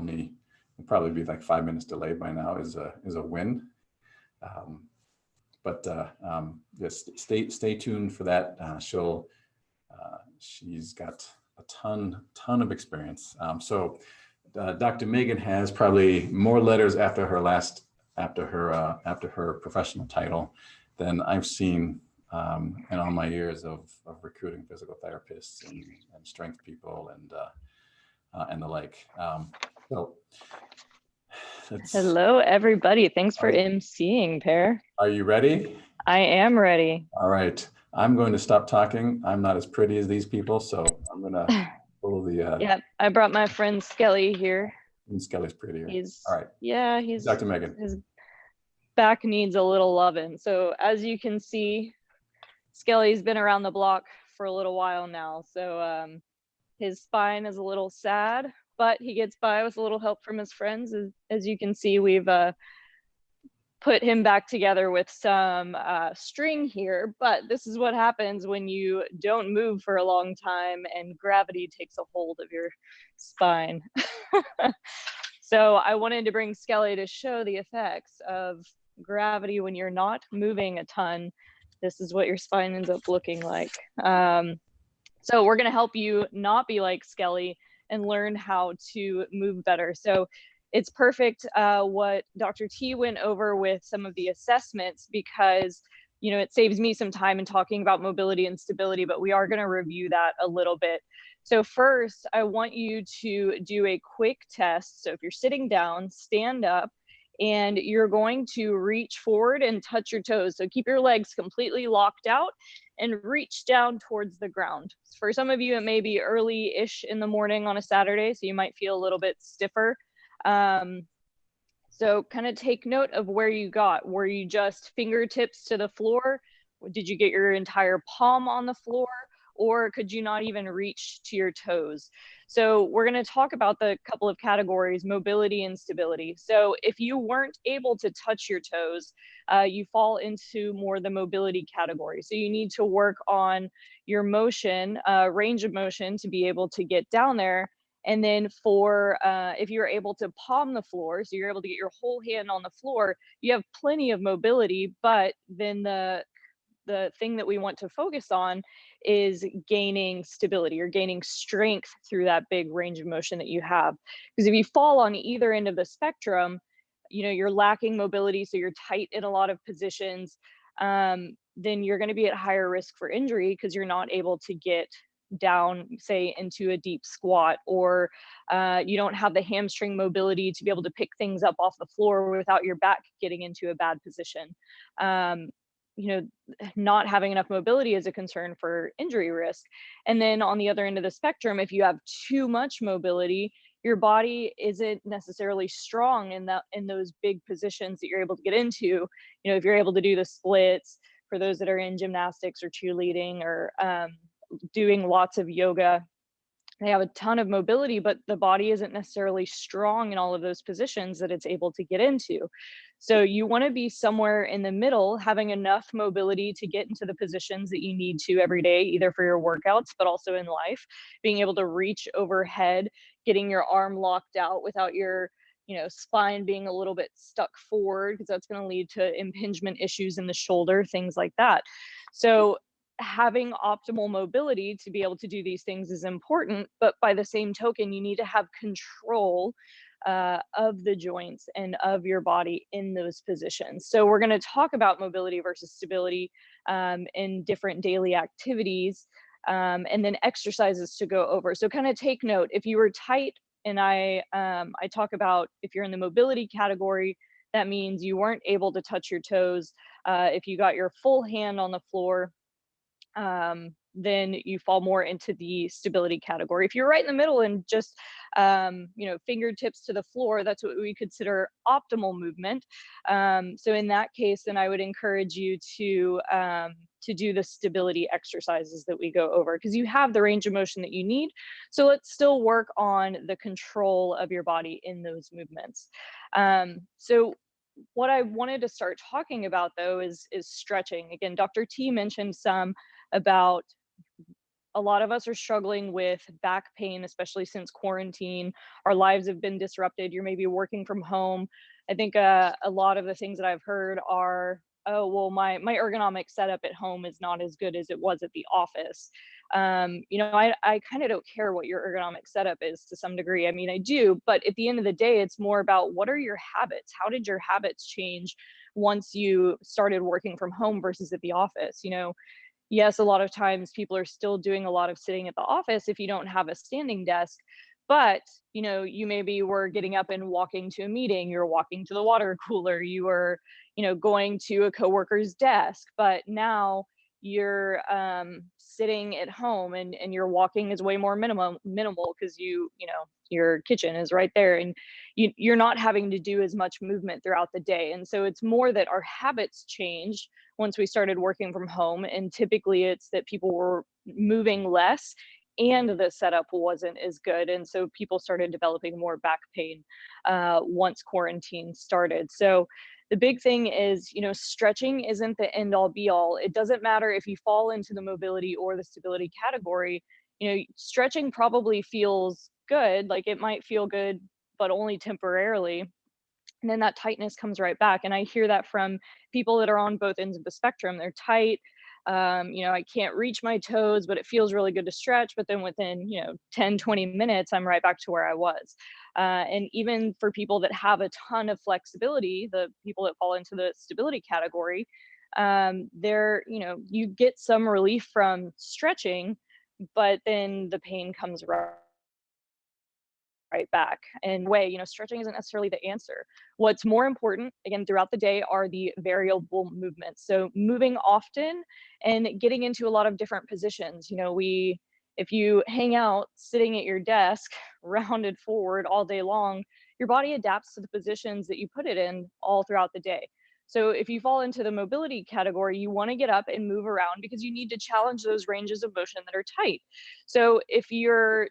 probably be like 5 minutes delayed by now is a win. Just stay tuned for that. She's got a ton of experience. So Dr. Megan has probably more letters after her professional title than I've seen in all my years of recruiting physical therapists and strength people and the like. Hello, everybody. Thanks for emceeing, Per. Are you ready? I am ready. All right. I'm going to stop talking. I'm not as pretty as these people, so I'm going to pull the... Yeah, I brought my friend Skelly here. And Skelly's prettier. All right. Yeah, Dr. Megan. His back needs a little loving. So as you can see, Skelly's been around the block for a little while now. So his spine is a little sad, but he gets by with a little help from his friends. As you can see, we've put him back together with some string here, but this is what happens when you don't move for a long time and gravity takes a hold of your spine. So I wanted to bring Skelly to show the effects of gravity when you're not moving a ton. This is what your spine ends up looking like. So we're going to help you not be like Skelly and learn how to move better. So it's perfect what Dr. T went over with some of the assessments, because it saves me some time in talking about mobility and stability, but we are going to review that a little bit. So first, I want you to do a quick test. So if you're sitting down, stand up, and you're going to reach forward and touch your toes. So keep your legs completely locked out and reach down towards the ground. For some of you, it may be early-ish in the morning on a Saturday, so you might feel a little bit stiffer. So kind of take note of where you got. Were you just fingertips to the floor? Did you get your entire palm on the floor? Or could you not even reach to your toes? So we're going to talk about the couple of categories, mobility and stability. So if you weren't able to touch your toes, you fall into more the mobility category. So you need to work on your motion, range of motion, to be able to get down there. And then for, if you're able to palm the floor, so you're able to get your whole hand on the floor, you have plenty of mobility, but then the thing that we want to focus on is gaining stability or gaining strength through that big range of motion that you have. Because if you fall on either end of the spectrum, you're lacking mobility, so you're tight in a lot of positions, then you're going to be at higher risk for injury because you're not able to get down, say, into a deep squat, or you don't have the hamstring mobility to be able to pick things up off the floor without your back getting into a bad position. Not having enough mobility is a concern for injury risk. And then on the other end of the spectrum, if you have too much mobility, your body isn't necessarily strong in those big positions that you're able to get into. If you're able to do the splits, for those that are in gymnastics or cheerleading or doing lots of yoga, they have a ton of mobility, but the body isn't necessarily strong in all of those positions that it's able to get into. So you want to be somewhere in the middle, having enough mobility to get into the positions that you need to every day, either for your workouts, but also in life, being able to reach overhead, getting your arm locked out without your spine being a little bit stuck forward, because that's going to lead to impingement issues in the shoulder, things like that. So having optimal mobility to be able to do these things is important, but by the same token, you need to have control of the joints and of your body in those positions. So we're going to talk about mobility versus stability in different daily activities, and then exercises to go over. So kind of take note, if you were tight, and I talk about if you're in the mobility category, that means you weren't able to touch your toes. If you got your full hand on the floor, then you fall more into the stability category. If you're right in the middle and just, fingertips to the floor, that's what we consider optimal movement. So in that case, then I would encourage you to do the stability exercises that we go over, because you have the range of motion that you need. So let's still work on the control of your body in those movements. So what I wanted to start talking about, though, is stretching. Again, Dr. T mentioned some about a lot of us are struggling with back pain, especially since quarantine. Our lives have been disrupted. You're maybe working from home. I think a lot of the things that I've heard are, oh, well, my ergonomic setup at home is not as good as it was at the office. I kind of don't care what your ergonomic setup is to some degree. I mean, I do, but at the end of the day, it's more about what are your habits? How did your habits change once you started working from home versus at the office? Yes, a lot of times people are still doing a lot of sitting at the office if you don't have a standing desk, but you maybe were getting up and walking to a meeting, you're walking to the water cooler, you were, going to a coworker's desk, but now you're sitting at home and your walking is way more minimal because your kitchen is right there, and you're not having to do as much movement throughout the day. And so it's more that our habits changed once we started working from home, and typically it's that people were moving less and the setup wasn't as good, and so people started developing more back pain once quarantine started. So the big thing is, stretching isn't the end all be all. It doesn't matter if you fall into the mobility or the stability category. Stretching probably feels good. Like, it might feel good but only temporarily. And then that tightness comes right back. And I hear that from people that are on both ends of the spectrum. They're tight. I can't reach my toes, but it feels really good to stretch. But then within, 10, 20 minutes, I'm right back to where I was. And even for people that have a ton of flexibility, the people that fall into the stability category, you get some relief from stretching, but then the pain comes right back. And stretching isn't necessarily the answer. What's more important, again, throughout the day are the variable movements. So moving often and getting into a lot of different positions. If you hang out sitting at your desk, rounded forward all day long, your body adapts to the positions that you put it in all throughout the day. So if you fall into the mobility category, you want to get up and move around because you need to challenge those ranges of motion that are tight. So if you're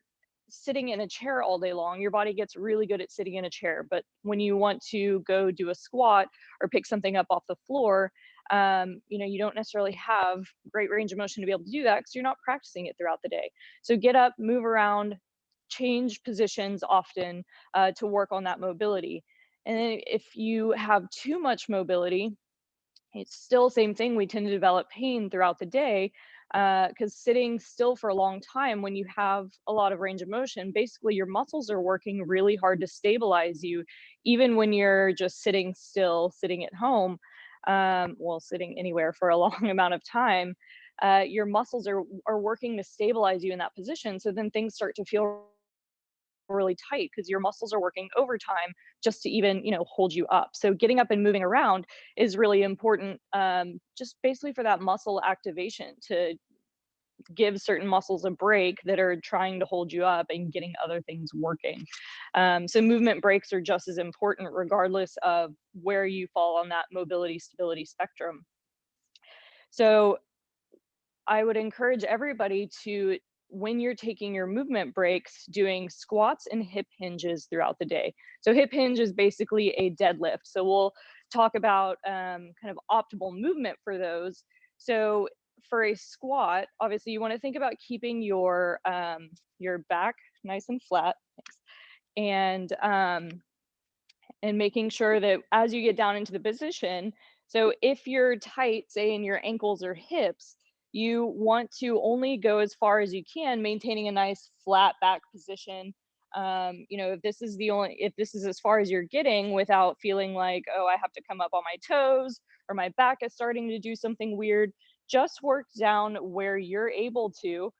sitting in a chair all day long, your body gets really good at sitting in a chair. But when you want to go do a squat or pick something up off the floor, you don't necessarily have great range of motion to be able to do that because you're not practicing it throughout the day. So get up, move around, change positions often to work on that mobility. And then if you have too much mobility, it's still same thing. We tend to develop pain throughout the day because sitting still for a long time, when you have a lot of range of motion, basically your muscles are working really hard to stabilize you, even when you're just sitting still, sitting at home, sitting anywhere for a long amount of time. Your muscles are working to stabilize you in that position. So then things start to feel really tight because your muscles are working overtime just to even hold you up. So getting up and moving around is really important, just basically for that muscle activation, to give certain muscles a break that are trying to hold you up and getting other things working. So movement breaks are just as important regardless of where you fall on that mobility stability spectrum. So I would encourage everybody to, when you're taking your movement breaks, doing squats and hip hinges throughout the day. So hip hinge is basically a deadlift. So we'll talk about kind of optimal movement for those. So for a squat, obviously you want to think about keeping your back nice and flat, and making sure that as you get down into the position, so if you're tight, say in your ankles or hips, you want to only go as far as you can, maintaining a nice flat back position. If this is as far as you're getting without feeling like, oh, I have to come up on my toes or my back is starting to do something weird, just work down where you're able to,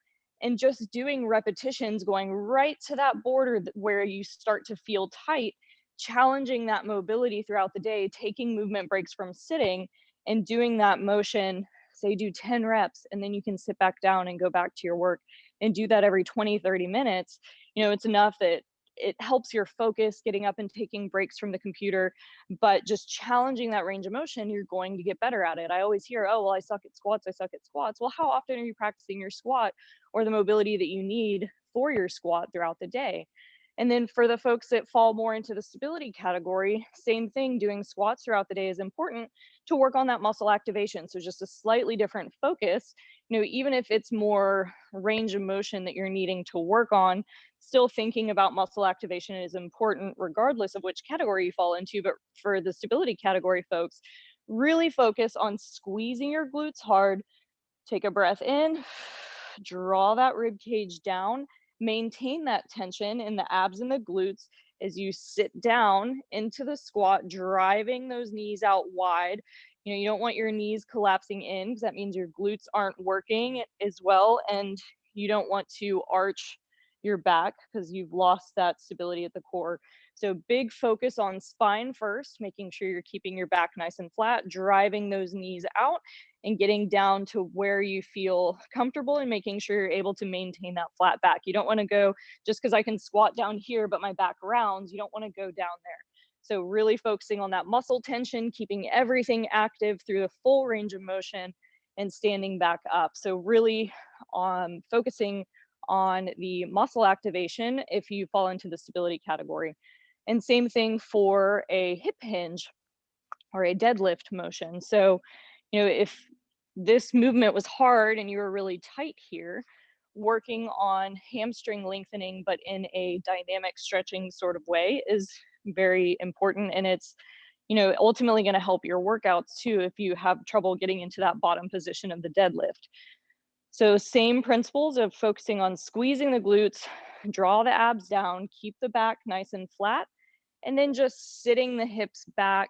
and just doing repetitions going right to that border where you start to feel tight, challenging that mobility throughout the day, taking movement breaks from sitting and doing that motion. Say do 10 reps, and then you can sit back down and go back to your work, and do that every 20, 30 minutes. It's enough that it helps your focus getting up and taking breaks from the computer, but just challenging that range of motion, you're going to get better at it. I always hear, oh, well, I suck at squats. Well, how often are you practicing your squat or the mobility that you need for your squat throughout the day? And then for the folks that fall more into the stability category, same thing, doing squats throughout the day is important to work on that muscle activation. So just a slightly different focus, even if it's more range of motion that you're needing to work on, still thinking about muscle activation is important regardless of which category you fall into. But for the stability category folks, really focus on squeezing your glutes hard. Take a breath in, draw that rib cage down, maintain that tension in the abs and the glutes as you sit down into the squat, driving those knees out wide. You don't want your knees collapsing in because that means your glutes aren't working as well. And you don't want to arch your back because you've lost that stability at the core. So big focus on spine first, making sure you're keeping your back nice and flat, driving those knees out and getting down to where you feel comfortable, and making sure you're able to maintain that flat back. You don't want to go just because I can squat down here, but my back rounds. You don't want to go down there. So really focusing on that muscle tension, keeping everything active through the full range of motion, and standing back up. So really focusing on the muscle activation if you fall into the stability category. And same thing for a hip hinge or a deadlift motion. So, if this movement was hard and you were really tight here, working on hamstring lengthening, but in a dynamic stretching sort of way is very important. And it's, ultimately going to help your workouts too if you have trouble getting into that bottom position of the deadlift. So same principles of focusing on squeezing the glutes, draw the abs down, keep the back nice and flat, and then just sitting the hips back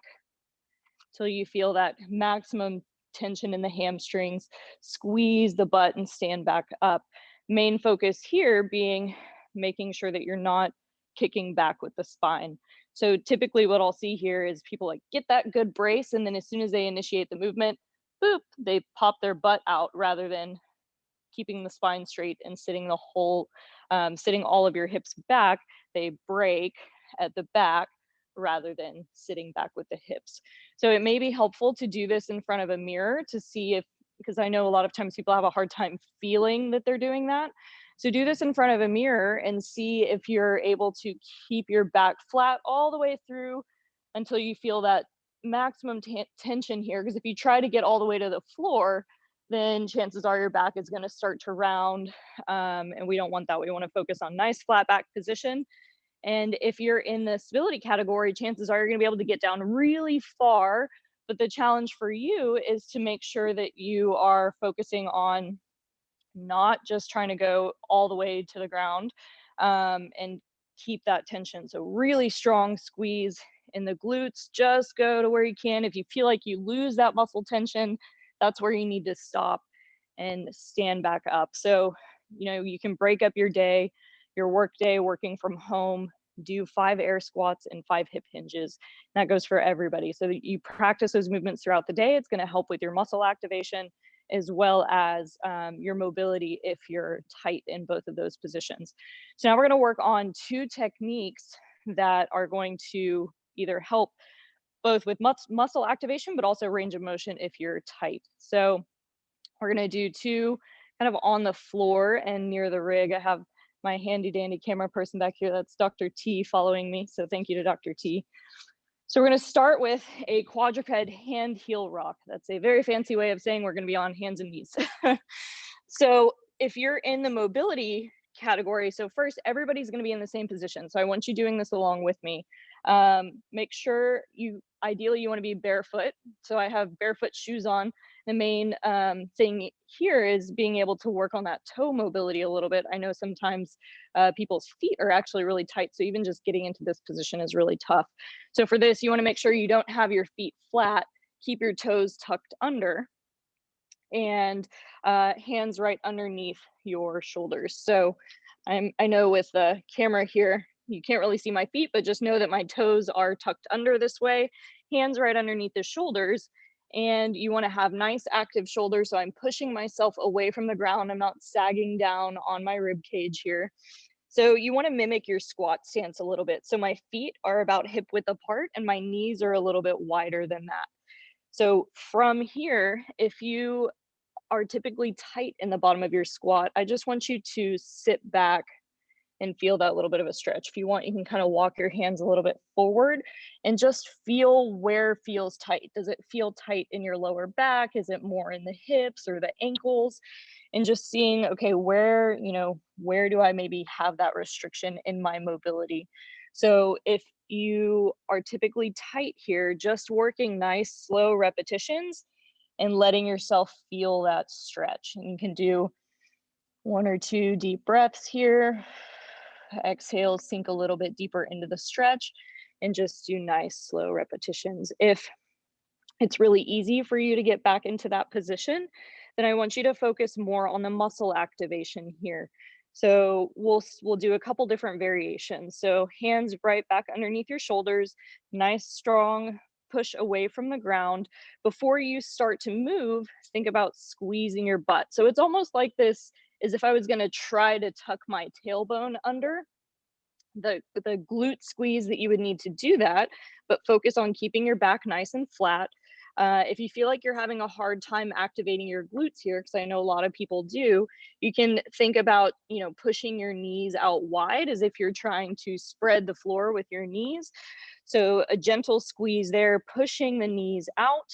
till you feel that maximum tension in the hamstrings, squeeze the butt and stand back up. Main focus here being making sure that you're not kicking back with the spine. So typically what I'll see here is people like get that good brace, and then as soon as they initiate the movement, boop, they pop their butt out rather than keeping the spine straight and sitting sitting all of your hips back. They break at the back rather than sitting back with the hips. So it may be helpful to do this in front of a mirror to see if, because I know a lot of times people have a hard time feeling that they're doing that. So do this in front of a mirror and see if you're able to keep your back flat all the way through until you feel that maximum tension here. Because if you try to get all the way to the floor, then chances are your back is going to start to round, and we don't want that. We want to focus on nice flat back position. And if you're in the stability category, chances are you're going to be able to get down really far. But the challenge for you is to make sure that you are focusing on not just trying to go all the way to the ground, and keep that tension. So really strong squeeze in the glutes. Just go to where you can. If you feel like you lose that muscle tension, that's where you need to stop and stand back up. So, you can break up your day, your work day, working from home, do 5 air squats and 5 hip hinges. That goes for everybody. So that you practice those movements throughout the day. It's going to help with your muscle activation as well as your mobility if you're tight in both of those positions. So now we're going to work on 2 techniques that are going to either help both with muscle activation, but also range of motion if you're tight. So we're going to do 2 kind of on the floor and near the rig. I have my handy dandy camera person back here. That's Dr. T following me. So thank you to Dr. T. So we're going to start with a quadruped hand heel rock. That's a very fancy way of saying we're going to be on hands and knees. So if you're in the mobility category, so first everybody's going to be in the same position. So I want you doing this along with me. Make sure ideally you want to be barefoot. So I have barefoot shoes on. The main thing here is being able to work on that toe mobility a little bit. I know sometimes people's feet are actually really tight, so even just getting into this position is really tough. So for this, you want to make sure you don't have your feet flat, keep your toes tucked under, and hands right underneath your shoulders. So I know with the camera here, you can't really see my feet, but just know that my toes are tucked under this way, hands right underneath the shoulders. And you want to have nice active shoulders. So I'm pushing myself away from the ground. I'm not sagging down on my rib cage here. So you want to mimic your squat stance a little bit. So my feet are about hip width apart and my knees are a little bit wider than that. So from here, if you are typically tight in the bottom of your squat, I just want you to sit back and feel that little bit of a stretch. If you want, you can kind of walk your hands a little bit forward and just feel where feels tight. Does it feel tight in your lower back? Is it more in the hips or the ankles? And just seeing, okay, where do I maybe have that restriction in my mobility? So if you are typically tight here, just working nice, slow repetitions and letting yourself feel that stretch. And you can do 1 or 2 deep breaths here. Exhale, sink a little bit deeper into the stretch and just do nice, slow repetitions. If it's really easy for you to get back into that position, then I want you to focus more on the muscle activation here. So we'll do a couple different variations. So hands right back underneath your shoulders, nice, strong push away from the ground. Before you start to move, think about squeezing your butt. So it's almost like this is if I was going to try to tuck my tailbone under, the glute squeeze that you would need to do that, but focus on keeping your back nice and flat. If you feel like you're having a hard time activating your glutes here, because I know a lot of people do, you can think about, pushing your knees out wide as if you're trying to spread the floor with your knees. So a gentle squeeze there, pushing the knees out.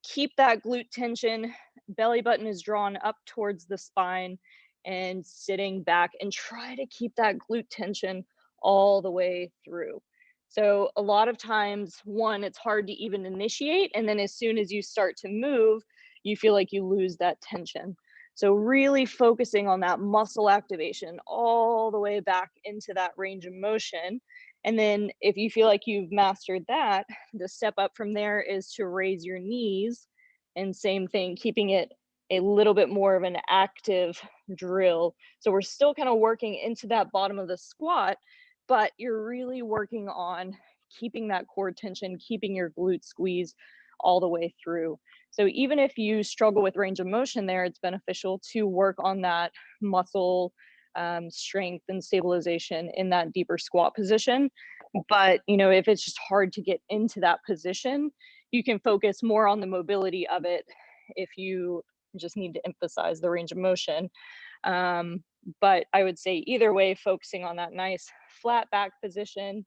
Keep that glute tension. Belly button is drawn up towards the spine. and sitting back, and try to keep that glute tension all the way through. So a lot of times, one, it's hard to even initiate, and then as soon as you start to move, you feel like you lose that tension. So really focusing on that muscle activation all the way back into that range of motion. And then if you feel like you've mastered that, the step up from there is to raise your knees, and same thing, keeping it a little bit more of an active drill. So we're still kind of working into that bottom of the squat, but you're really working on keeping that core tension, keeping your glute squeeze all the way through. So even if you struggle with range of motion there, it's beneficial to work on that muscle strength and stabilization in that deeper squat position. But, you know, if it's just hard to get into that position, you can focus more on the mobility of it if you just need to emphasize the range of motion. But I would say either way, focusing on that nice flat back position.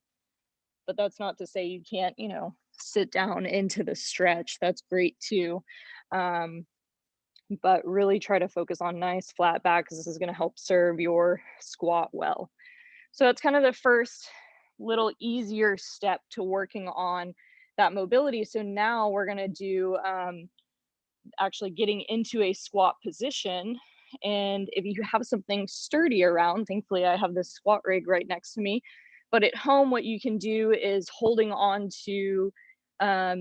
But that's not to say you can't, you know, sit down into the stretch. That's great too. But really try to focus on nice flat back, because this is going to help serve your squat well. So that's kind of the first little easier step to working on that mobility. So now we're going to do actually getting into a squat position. And if you have something sturdy around, thankfully I have this squat rig right next to me, but at home what you can do is holding on to,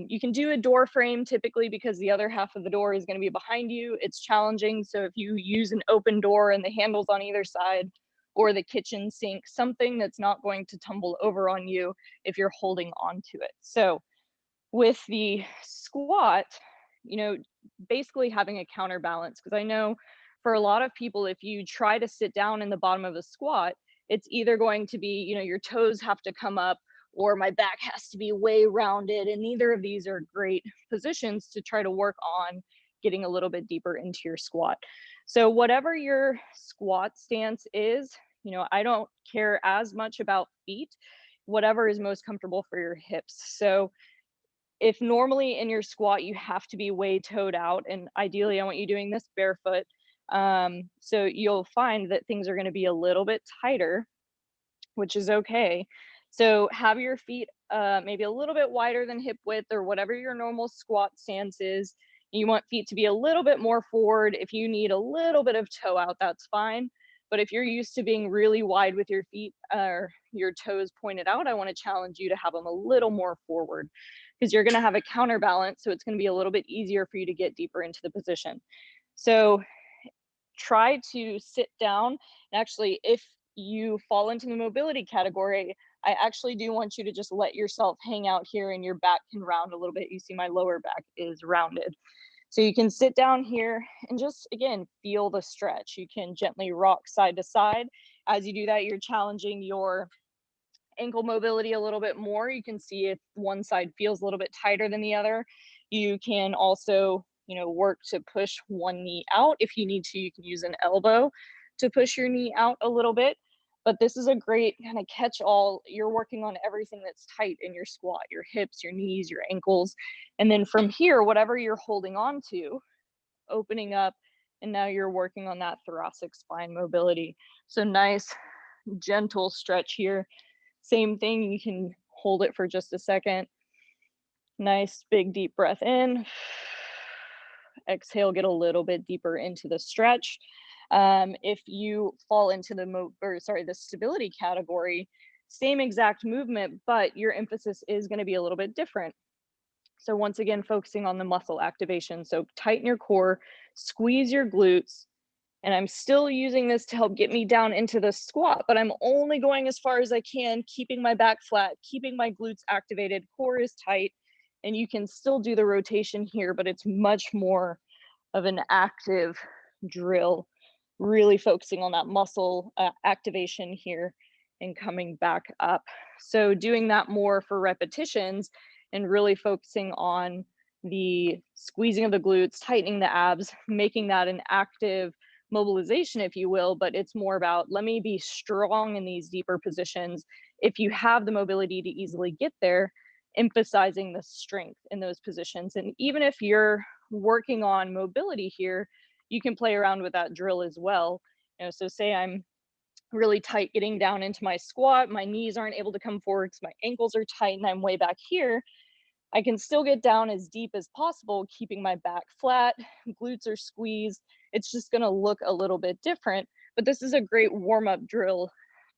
you can do a door frame typically, because the other half of the door is going to be behind you. It's challenging. So if you use an open door and the handles on either side, or the kitchen sink, something that's not going to tumble over on you if you're holding on to it. So with the squat, you know, basically having a counterbalance, because I know for a lot of people, if you try to sit down in the bottom of a squat, it's either going to be, you know, your toes have to come up, or my back has to be way rounded, and neither of these are great positions to try to work on getting a little bit deeper into your squat. So whatever your squat stance is, you know, I don't care as much about feet, whatever is most comfortable for your hips. So if normally in your squat you have to be way toed out, and ideally I want you doing this barefoot, so you'll find that things are going to be a little bit tighter, which is okay. So have your feet maybe a little bit wider than hip width, or whatever your normal squat stance is. You want feet to be a little bit more forward. If you need a little bit of toe out, that's fine. But if you're used to being really wide with your feet or your toes pointed out, I want to challenge you to have them a little more forward, because you're going to have a counterbalance. So it's going to be a little bit easier for you to get deeper into the position. So try to sit down. And actually, if you fall into the mobility category, I actually do want you to just let yourself hang out here, and your back can round a little bit. You see my lower back is rounded. So you can sit down here and just, again, feel the stretch. You can gently rock side to side. As you do that, you're challenging your ankle mobility a little bit more. You can see if one side feels a little bit tighter than the other. You can also, you know, work to push one knee out. If you need to, you can use an elbow to push your knee out a little bit. But this is a great kind of catch-all. You're working on everything that's tight in your squat, your hips, your knees, your ankles. And then from here, whatever you're holding on to, opening up, and now you're working on that thoracic spine mobility. So nice, gentle stretch here. Same thing, you can hold it for just a second. Nice, big, deep breath in. Exhale, get a little bit deeper into the stretch. If you fall into the stability category, same exact movement, but your emphasis is going to be a little bit different. So once again, focusing on the muscle activation. So tighten your core, squeeze your glutes, and I'm still using this to help get me down into the squat, but I'm only going as far as I can, keeping my back flat, keeping my glutes activated, core is tight, and you can still do the rotation here, but it's much more of an active drill, really focusing on that muscle activation here and coming back up. So doing that more for repetitions and really focusing on the squeezing of the glutes, tightening the abs, making that an active mobilization, if you will, but it's more about, let me be strong in these deeper positions. If you have the mobility to easily get there, emphasizing the strength in those positions. And even if you're working on mobility here, you can play around with that drill as well. You know, so say I'm really tight getting down into my squat, my knees aren't able to come forward because my ankles are tight and I'm way back here. I can still get down as deep as possible, keeping my back flat, glutes are squeezed. It's just gonna look a little bit different, but this is a great warm-up drill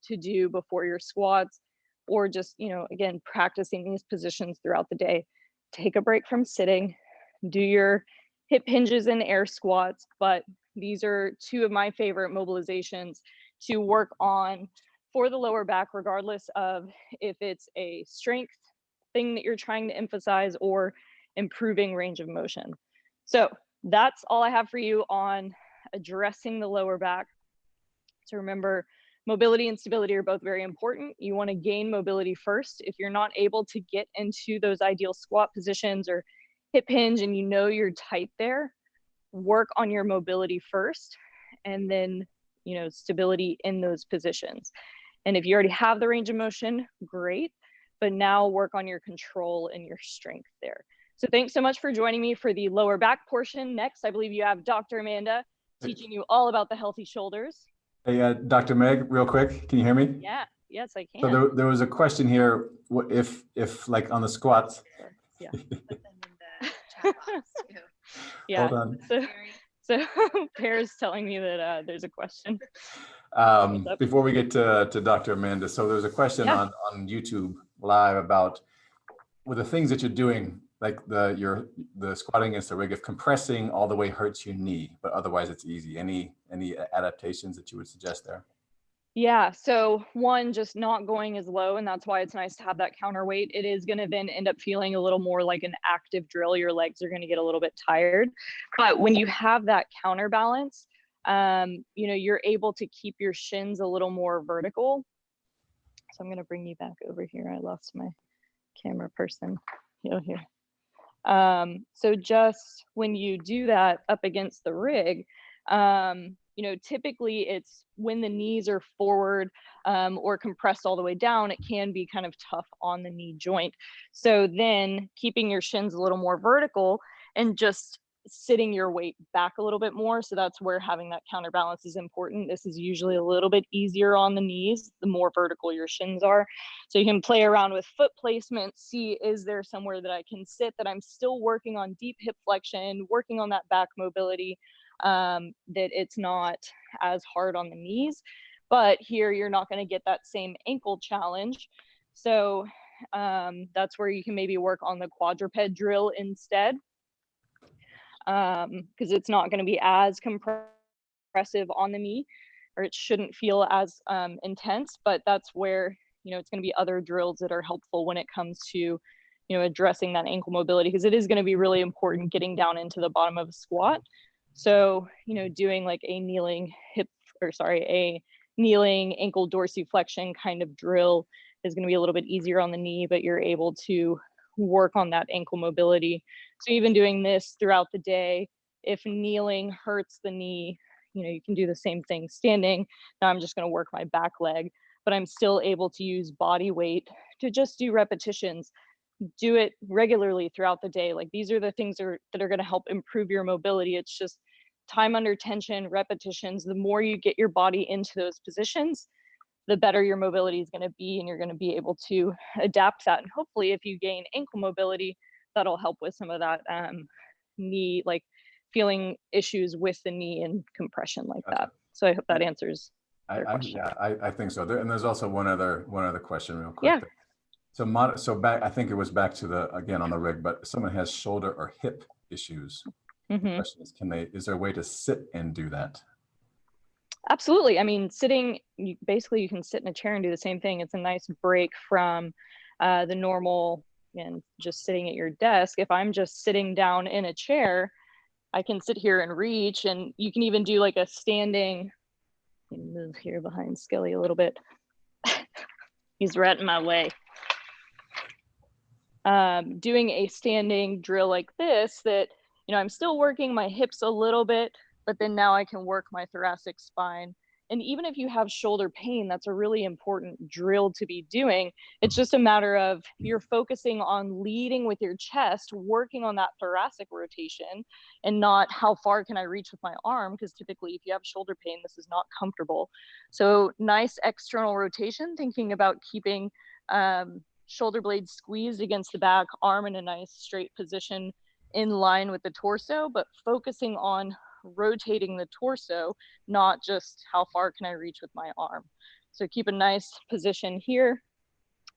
to do before your squats, or just, you know, again, practicing these positions throughout the day. Take a break from sitting, do your hip hinges and air squats, but these are two of my favorite mobilizations to work on for the lower back, regardless of if it's a strength thing that you're trying to emphasize or improving range of motion. So that's all I have for you on addressing the lower back. So remember, mobility and stability are both very important. You want to gain mobility first. If you're not able to get into those ideal squat positions or hip hinge and you know you're tight there, work on your mobility first, and then, you know, stability in those positions. And if you already have the range of motion, great, but now work on your control and your strength there. So thanks so much for joining me for the lower back portion. Next, I believe you have Dr. Amanda teaching you all about the healthy shoulders. Hey, Dr. Meg, real quick, can you hear me? Yeah, yes, I can. So there was a question here, what if like on the squats? Yeah. Put them in the chat box too. Yeah. Hold on. So Pear's telling me that there's a question. Before we get to Dr. Amanda, so there's a question on YouTube Live about with the things that you're doing, like the squatting against the rig, if compressing all the way hurts your knee, but otherwise it's easy. Any adaptations that you would suggest there? Yeah, so one, just not going as low, and that's why it's nice to have that counterweight. It is going to then end up feeling a little more like an active drill. Your legs are going to get a little bit tired. But when you have that counterbalance, you know, you're able to keep your shins a little more vertical. So I'm going to bring you back over here. I lost my camera person here. So just when you do that up against the rig, you know, typically it's when the knees are forward or compressed all the way down, it can be kind of tough on the knee joint. So then keeping your shins a little more vertical and just sitting your weight back a little bit more. So that's where having that counterbalance is important. This is usually a little bit easier on the knees, the more vertical your shins are. So you can play around with foot placement, see, is there somewhere that I can sit that I'm still working on deep hip flexion, working on that back mobility, that it's not as hard on the knees. But here you're not going to get that same ankle challenge. So that's where you can maybe work on the quadruped drill instead. Because it's not going to be as compressive on the knee, or it shouldn't feel as intense, but that's where, you know, it's going to be other drills that are helpful when it comes to, you know, addressing that ankle mobility, because it is going to be really important getting down into the bottom of a squat. So, you know, doing like a kneeling ankle dorsiflexion kind of drill is going to be a little bit easier on the knee, but you're able to work on that ankle mobility. So even doing this throughout the day, if kneeling hurts the knee, you know, you can do the same thing standing. Now I'm just going to work my back leg, but I'm still able to use body weight to just do repetitions. Do it regularly throughout the day. Like, these are the things that are going to help improve your mobility. It's just time under tension, repetitions. The more you get your body into those positions, the better your mobility is going to be, and you're going to be able to adapt that. And hopefully if you gain ankle mobility, that'll help with some of that knee, like feeling issues with the knee and compression like that. So I hope that answers their question. I think so. And there's also one other question real quick. Yeah. So back, I think it was back to again on the rig, but someone has shoulder or hip issues. The question is, is there a way to sit and do that? Absolutely. I mean, sitting, you can sit in a chair and do the same thing. It's a nice break from the normal and just sitting at your desk. If I'm just sitting down in a chair, I can sit here and reach, and you can even do like a standing, move here behind Skelly a little bit. He's right in my way. Doing a standing drill like this, that, you know, I'm still working my hips a little bit, but then now I can work my thoracic spine And even if you have shoulder pain, that's a really important drill to be doing. It's just a matter of you're focusing on leading with your chest, working on that thoracic rotation, and not how far can I reach with my arm, because typically if you have shoulder pain, this is not comfortable. So nice external rotation, thinking about keeping shoulder blades squeezed against the back, arm in a nice straight position in line with the torso, but focusing on rotating the torso, not just how far can I reach with my arm. So keep a nice position here.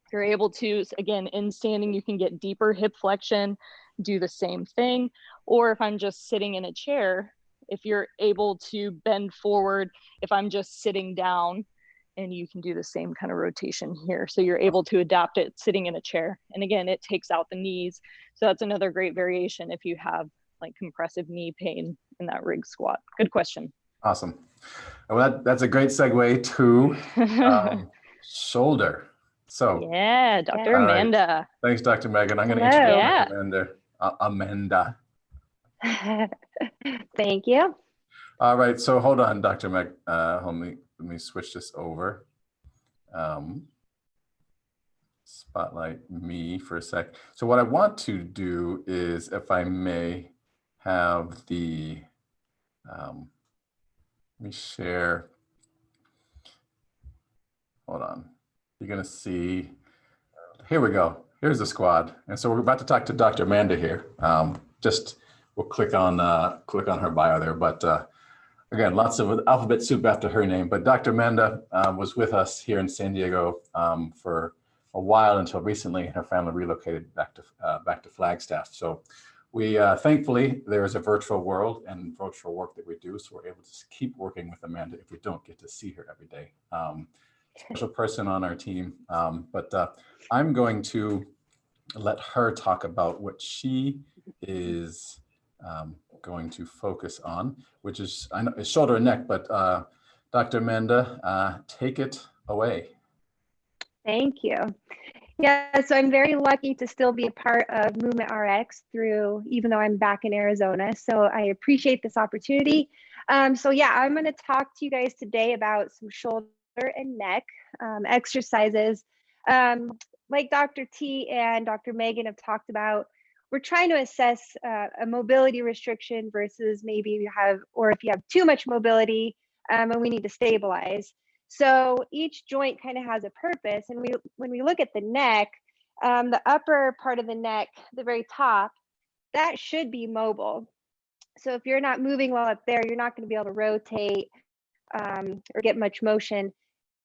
If you're able to, again, in standing, you can get deeper hip flexion, do the same thing. Or if I'm just sitting in a chair, if you're able to bend forward, if I'm just sitting down, and you can do the same kind of rotation here. So you're able to adapt it sitting in a chair. And again, it takes out the knees. So that's another great variation if you have like compressive knee pain in that rig squat. Good question. Awesome. Well, that's a great segue to shoulder. So yeah, Dr. All right. Amanda. Thanks, Dr. Megan. I'm going to Hello. introduce Yeah. Dr. Amanda. Thank you. All right. So hold on, Dr. Meg. Let me switch this over. Spotlight me for a sec. So what I want to do is, if I may, have the, let me share. Hold on. You're going to see, here we go. Here's the squad. And so we're about to talk to Dr. Amanda here. We'll click on her bio there, but again, lots of alphabet soup after her name, but Dr. Amanda was with us here in San Diego for a while until recently. Her family relocated back to Flagstaff. So we thankfully there is a virtual world and virtual work that we do, so we're able to keep working with Amanda if we don't get to see her every day. Special person on our team, but I'm going to let her talk about what she is going to focus on, which is, I know, is shoulder and neck, but Dr. Amanda, take it away. Thank you. Yeah, so I'm very lucky to still be a part of Movement RX through, even though I'm back in Arizona. So I appreciate this opportunity. So yeah, I'm going to talk to you guys today about some shoulder and neck exercises. Like Dr. T and Dr. Megan have talked about, we're trying to assess a mobility restriction versus maybe you have, or if you have too much mobility and we need to stabilize. So each joint kind of has a purpose. And when we look at the neck, the upper part of the neck, the very top, that should be mobile. So if you're not moving well up there, you're not going to be able to rotate or get much motion.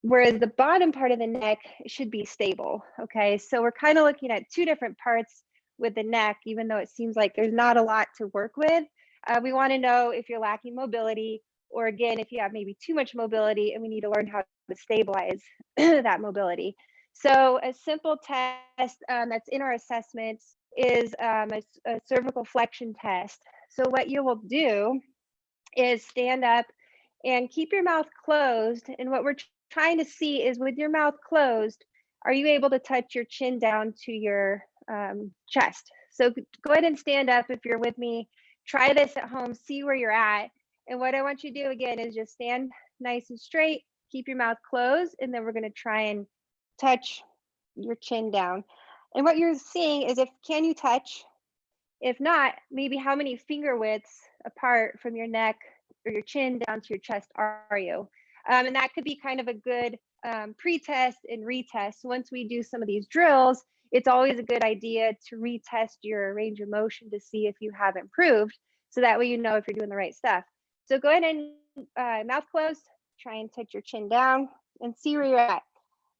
Whereas the bottom part of the neck should be stable. Okay, so we're kind of looking at two different parts with the neck, even though it seems like there's not a lot to work with. We want to know if you're lacking mobility, or again, if you have maybe too much mobility and we need to learn how to stabilize that mobility. So a simple test that's in our assessments is a cervical flexion test. So what you will do is stand up and keep your mouth closed. And what we're trying to see is, with your mouth closed, are you able to touch your chin down to your chest? So go ahead and stand up if you're with me. Try this at home, see where you're at. And what I want you to do again is just stand nice and straight, keep your mouth closed, and then we're going to try and touch your chin down. And what you're seeing is, can you touch? If not, maybe how many finger widths apart from your neck or your chin down to your chest are you? And that could be kind of a good pre-test and retest. Once we do some of these drills, it's always a good idea to retest your range of motion to see if you have improved. So that way you know if you're doing the right stuff. So go ahead and mouth closed, try and touch your chin down and see where you're at.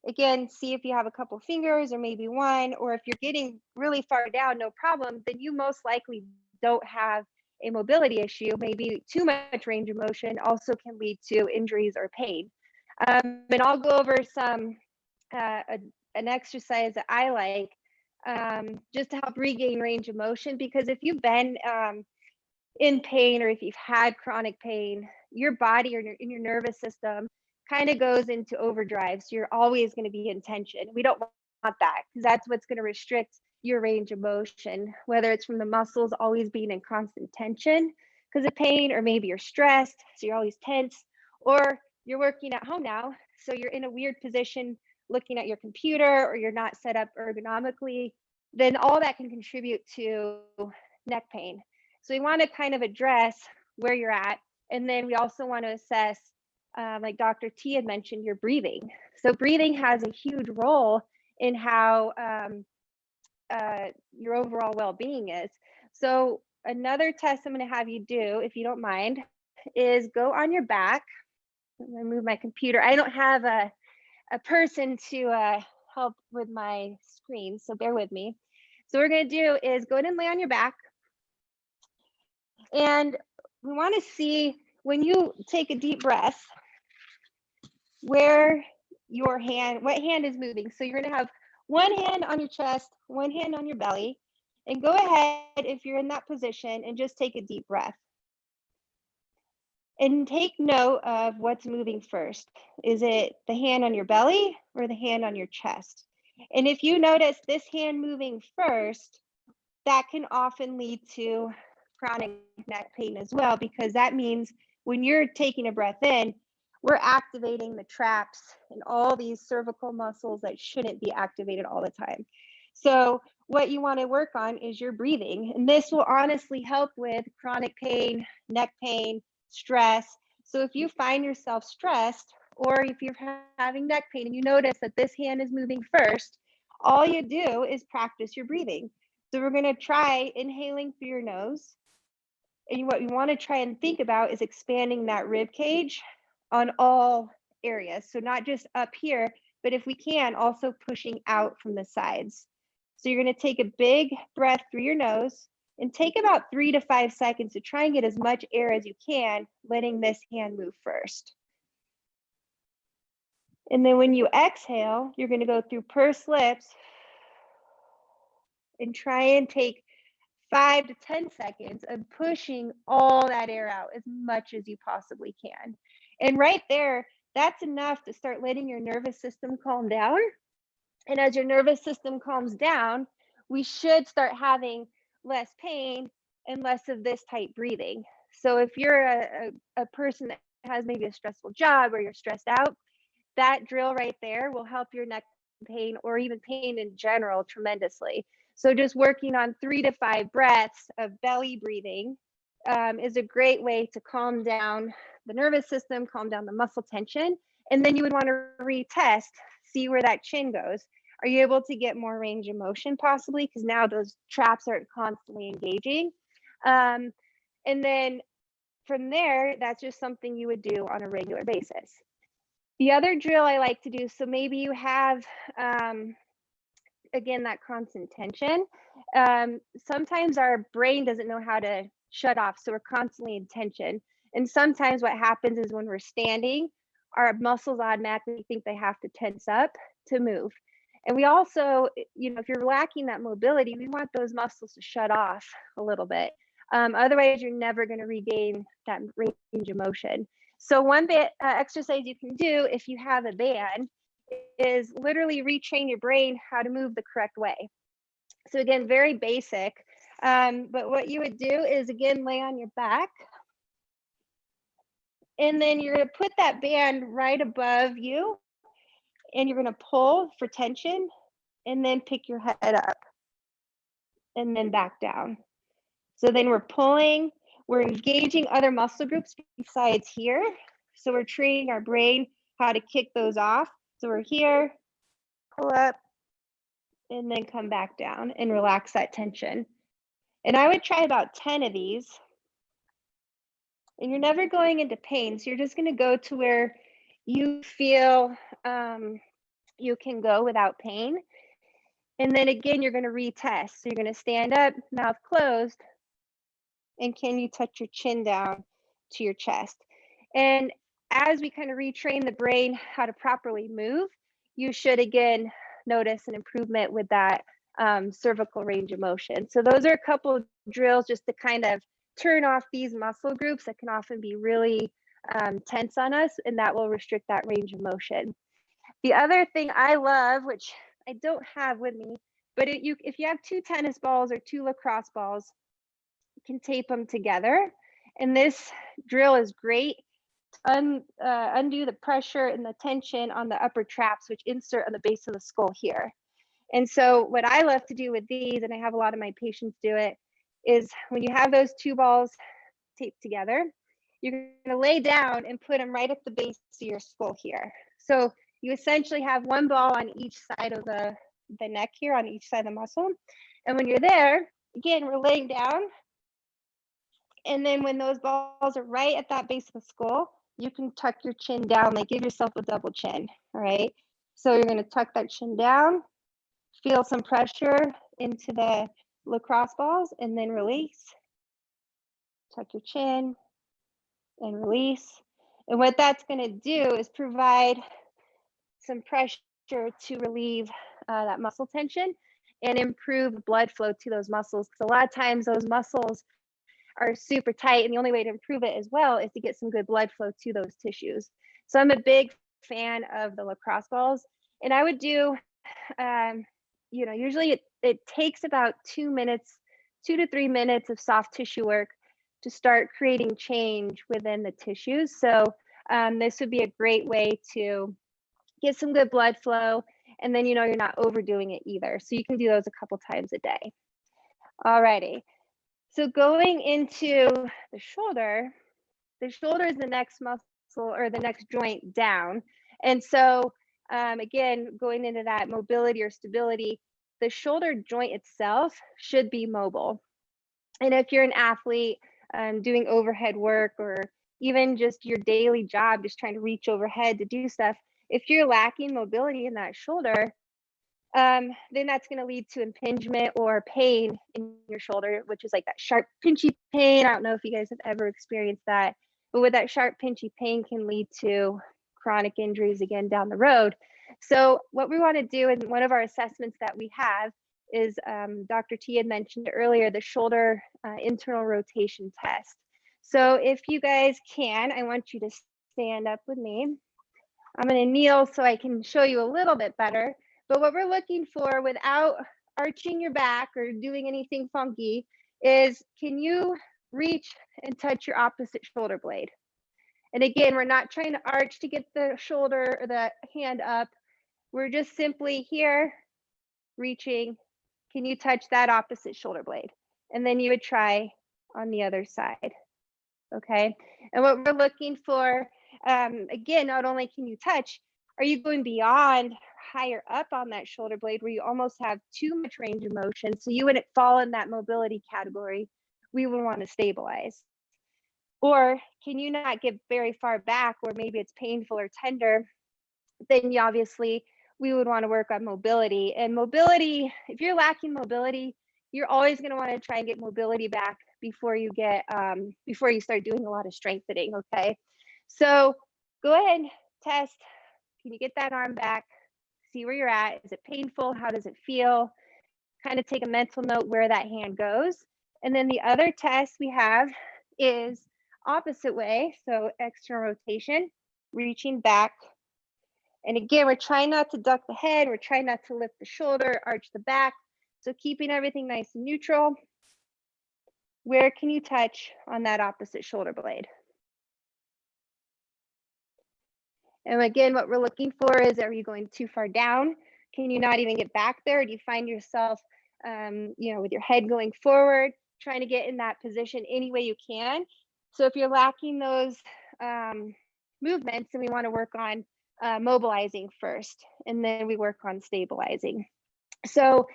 Again, see if you have a couple fingers or maybe one, or if you're getting really far down, no problem, then you most likely don't have a mobility issue. Maybe too much range of motion also can lead to injuries or pain. And I'll go over some an exercise that I like just to help regain range of motion, because if you've been in pain, or if you've had chronic pain, your body or your nervous system kind of goes into overdrive. So you're always going to be in tension. We don't want that, because that's what's going to restrict your range of motion, whether it's from the muscles always being in constant tension because of pain, or maybe you're stressed, so you're always tense, or you're working at home now, so you're in a weird position looking at your computer, or you're not set up ergonomically, then all that can contribute to neck pain. So we want to kind of address where you're at. And then we also want to assess, like Dr. T had mentioned, your breathing. So breathing has a huge role in how your overall well-being is. So another test I'm going to have you do, if you don't mind, is go on your back. I'm going to move my computer. I don't have a person to help with my screen, so bear with me. So what we're going to do is go ahead and lay on your back. And we want to see, when you take a deep breath, where your hand, what hand is moving. So you're going to have one hand on your chest, one hand on your belly, and go ahead, if you're in that position, and just take a deep breath. And take note of what's moving first. Is it the hand on your belly or the hand on your chest? And if you notice this hand moving first, that can often lead to chronic neck pain as well, because that means when you're taking a breath in, we're activating the traps and all these cervical muscles that shouldn't be activated all the time. So what you want to work on is your breathing. And this will honestly help with chronic pain, neck pain, stress. So if you find yourself stressed, or if you're having neck pain and you notice that this hand is moving first, all you do is practice your breathing. So we're going to try inhaling through your nose. And what you want to try and think about is expanding that rib cage on all areas. So not just up here, but if we can, also pushing out from the sides. So you're going to take a big breath through your nose and take about 3 to 5 seconds to try and get as much air as you can, letting this hand move first. And then when you exhale, you're going to go through pursed lips and try and take 5 to 10 seconds of pushing all that air out as much as you possibly can. And right there, that's enough to start letting your nervous system calm down. And as your nervous system calms down, we should start having less pain and less of this tight breathing. So if you're a person that has maybe a stressful job or you're stressed out, that drill right there will help your neck pain, or even pain in general, tremendously. So just working on 3 to 5 breaths of belly breathing is a great way to calm down the nervous system, calm down the muscle tension. And then you would want to retest, see where that chin goes. Are you able to get more range of motion possibly? Because now those traps aren't constantly engaging. And then from there, that's just something you would do on a regular basis. The other drill I like to do, so maybe you have, again, that constant tension. Sometimes our brain doesn't know how to shut off, so we're constantly in tension. And sometimes what happens is when we're standing, our muscles automatically think they have to tense up to move. And we also, if you're lacking that mobility, we want those muscles to shut off a little bit. Otherwise, you're never going to regain that range of motion. So one exercise you can do if you have a band is literally retrain your brain how to move the correct way. So again, very basic. But what you would do is, again, lay on your back. And then you're going to put that band right above you. And you're going to pull for tension. And then pick your head up. And then back down. So then we're pulling. We're engaging other muscle groups besides here. So we're training our brain how to kick those off. So we're here, pull up, and then come back down and relax that tension. And I would try about 10 of these. And you're never going into pain. So you're just going to go to where you feel you can go without pain. And then again, you're going to retest. So you're going to stand up, mouth closed. And can you touch your chin down to your chest? And as we kind of retrain the brain how to properly move, you should again notice an improvement with that cervical range of motion. So those are a couple of drills just to kind of turn off these muscle groups that can often be really tense on us, and that will restrict that range of motion. The other thing I love, which I don't have with me, but if you have 2 tennis balls or 2 lacrosse balls, you can tape them together. And this drill is great undo the pressure and the tension on the upper traps, which insert on the base of the skull here. And so what I love to do with these, and I have a lot of my patients do it, is when you have those two balls taped together, you're going to lay down and put them right at the base of your skull here. So you essentially have one ball on each side of the neck here, on each side of the muscle. And when you're there, again, we're laying down. And then when those balls are right at that base of the skull, you can tuck your chin down, like give yourself a double chin, all right? So you're going to tuck that chin down, feel some pressure into the lacrosse balls, and then release. Tuck your chin and release. And what that's going to do is provide some pressure to relieve that muscle tension and improve blood flow to those muscles. Because a lot of times those muscles are super tight, and the only way to improve it as well is to get some good blood flow to those tissues. So I'm a big fan of the lacrosse balls, and I would do, you know, usually it takes about 2 to 3 minutes of soft tissue work to start creating change within the tissues. So this would be a great way to get some good blood flow, and then, you know, you're not overdoing it either. So you can do those a couple times a day. Alrighty. So going into the shoulder is the next muscle or the next joint down. And so again, going into that mobility or stability, the shoulder joint itself should be mobile. And if you're an athlete doing overhead work, or even just your daily job, just trying to reach overhead to do stuff, if you're lacking mobility in that shoulder, then that's going to lead to impingement or pain in your shoulder, which is like that sharp, pinchy pain. I don't know if you guys have ever experienced that, but with that sharp, pinchy pain can lead to chronic injuries again down the road. So what we want to do in one of our assessments that we have is, Dr. T had mentioned earlier, the shoulder internal rotation test. So if you guys can, I want you to stand up with me. I'm going to kneel so I can show you a little bit better. But what we're looking for, without arching your back or doing anything funky, is can you reach and touch your opposite shoulder blade? And again, we're not trying to arch to get the shoulder or the hand up. We're just simply here, reaching. Can you touch that opposite shoulder blade? And then you would try on the other side. Okay. And what we're looking for, again, not only can you touch, are you going beyond, higher up on that shoulder blade where you almost have too much range of motion? So you wouldn't fall in that mobility category. We would want to stabilize. Or can you not get very far back where maybe it's painful or tender? Then you obviously, we would want to work on mobility. And mobility, if you're lacking mobility, you're always going to want to try and get mobility back before you get, before you start doing a lot of strengthening. Okay. So go ahead and test. Can you get that arm back? See where you're at. Is it painful? How does it feel? Kind of take a mental note where that hand goes. And then the other test we have is opposite way. So external rotation, reaching back. And again, we're trying not to duck the head. We're trying not to lift the shoulder, arch the back. So keeping everything nice and neutral. Where can you touch on that opposite shoulder blade? And again, what we're looking for is, are you going too far down? Can you not even get back there? Or do you find yourself, you know, with your head going forward, trying to get in that position any way you can? So if you're lacking those movements, then we want to work on mobilizing first, and then we work on stabilizing. So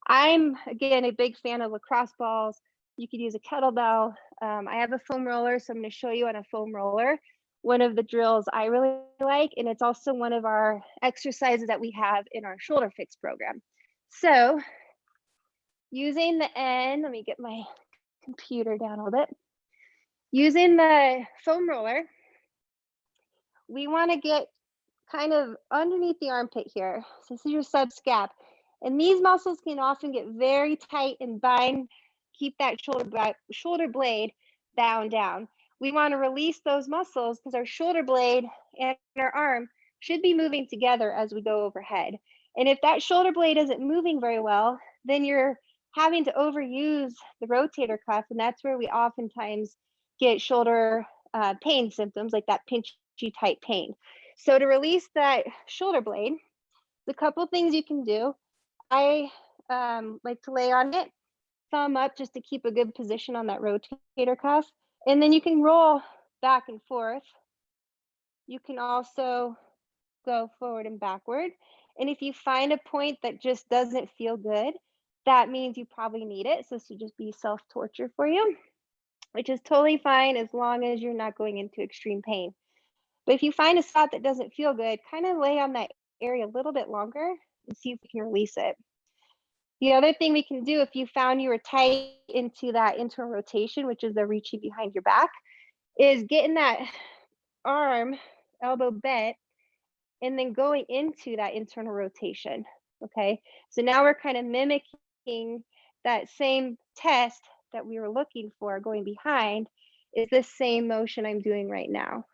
I'm, again, a big fan of lacrosse balls. You could use a kettlebell. I have a foam roller, so I'm going to show you on a foam roller one of the drills I really like, and it's also one of our exercises that we have in our shoulder fix program. So using the end, let me get my computer down a little bit. Using the foam roller, we want to get kind of underneath the armpit here. So this is your subscap. And these muscles can often get very tight and bind, keep that shoulder blade bound down. We want to release those muscles because our shoulder blade and our arm should be moving together as we go overhead. And if that shoulder blade isn't moving very well, then you're having to overuse the rotator cuff. And that's where we oftentimes get shoulder pain symptoms, like that pinchy tight pain. So to release that shoulder blade, the couple things you can do, I like to lay on it, thumb up just to keep a good position on that rotator cuff. And then you can roll back and forth. You can also go forward and backward. And if you find a point that just doesn't feel good, that means you probably need it. So this would just be self-torture for you, which is totally fine as long as you're not going into extreme pain. But if you find a spot that doesn't feel good, kind of lay on that area a little bit longer and see if we can release it. The other thing we can do, if you found you were tight into that internal rotation, which is the reaching behind your back, is getting that arm, elbow bent, and then going into that internal rotation. Okay, so now we're kind of mimicking that same test that we were looking for going behind, is the same motion I'm doing right now.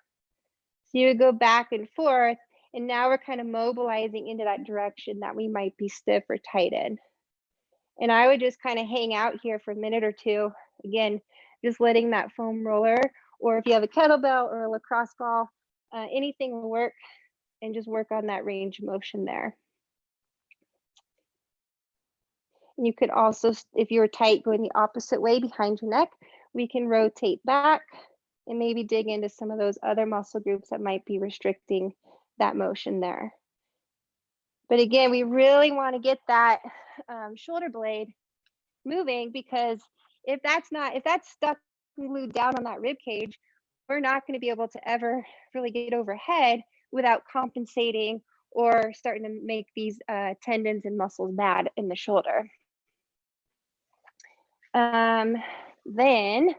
So you would go back and forth, and now we're kind of mobilizing into that direction that we might be stiff or tight in. And I would just kind of hang out here for a minute or two. Again, just letting that foam roller, or if you have a kettlebell or a lacrosse ball, anything will work, and just work on that range of motion there. And you could also, if you're tight, going the opposite way behind your neck, we can rotate back and maybe dig into some of those other muscle groups that might be restricting that motion there. But again, we really want to get that shoulder blade moving, because if that's stuck and glued down on that rib cage, we're not going to be able to ever really get overhead without compensating or starting to make these tendons and muscles bad in the shoulder. Then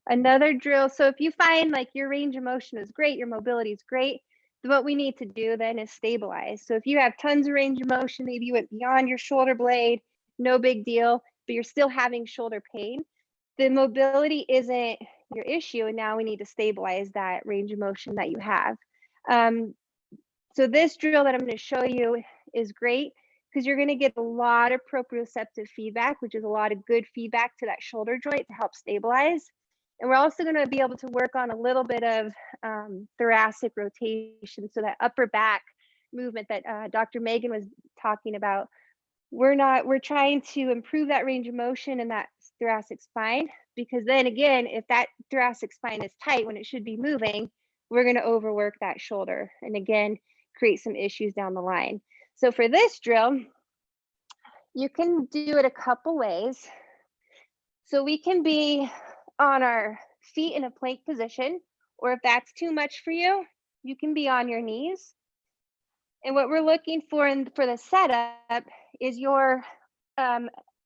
another drill. So if you find like your range of motion is great, your mobility is great, what we need to do then is stabilize. So if you have tons of range of motion, maybe you went beyond your shoulder blade, no big deal, but you're still having shoulder pain, the mobility isn't your issue, and now we need to stabilize that range of motion that you have. So this drill that I'm going to show you is great, because you're going to get a lot of proprioceptive feedback, which is a lot of good feedback to that shoulder joint to help stabilize. And we're also going to be able to work on a little bit of thoracic rotation, so that upper back movement that Dr. Megan was talking about. We're trying to improve that range of motion in that thoracic spine, because then again, if that thoracic spine is tight when it should be moving, we're going to overwork that shoulder and again create some issues down the line. So for this drill, you can do it a couple ways. So we can be on our feet in a plank position, or if that's too much for you, you can be on your knees. And what we're looking for for the setup is your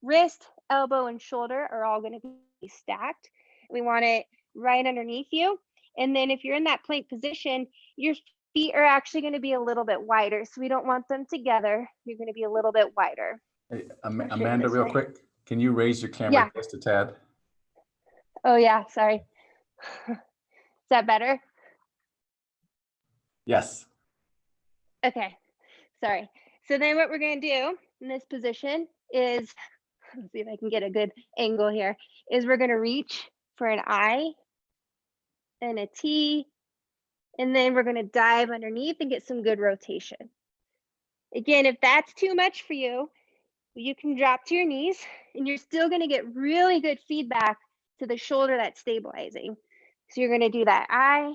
wrist, elbow, and shoulder are all going to be stacked. We want it right underneath you. And then if you're in that plank position, your feet are actually going to be a little bit wider. So we don't want them together. You're going to be a little bit wider. Hey, Amanda, real quick, can you raise your camera just a tad? Oh yeah, sorry. Is that better? Yes. Okay, sorry. So then what we're going to do in this position is, let's see if I can get a good angle here, is we're going to reach for an I and a T, and then we're going to dive underneath and get some good rotation. Again, if that's too much for you, you can drop to your knees, and you're still going to get really good feedback to the shoulder that's stabilizing. So you're going to do that I,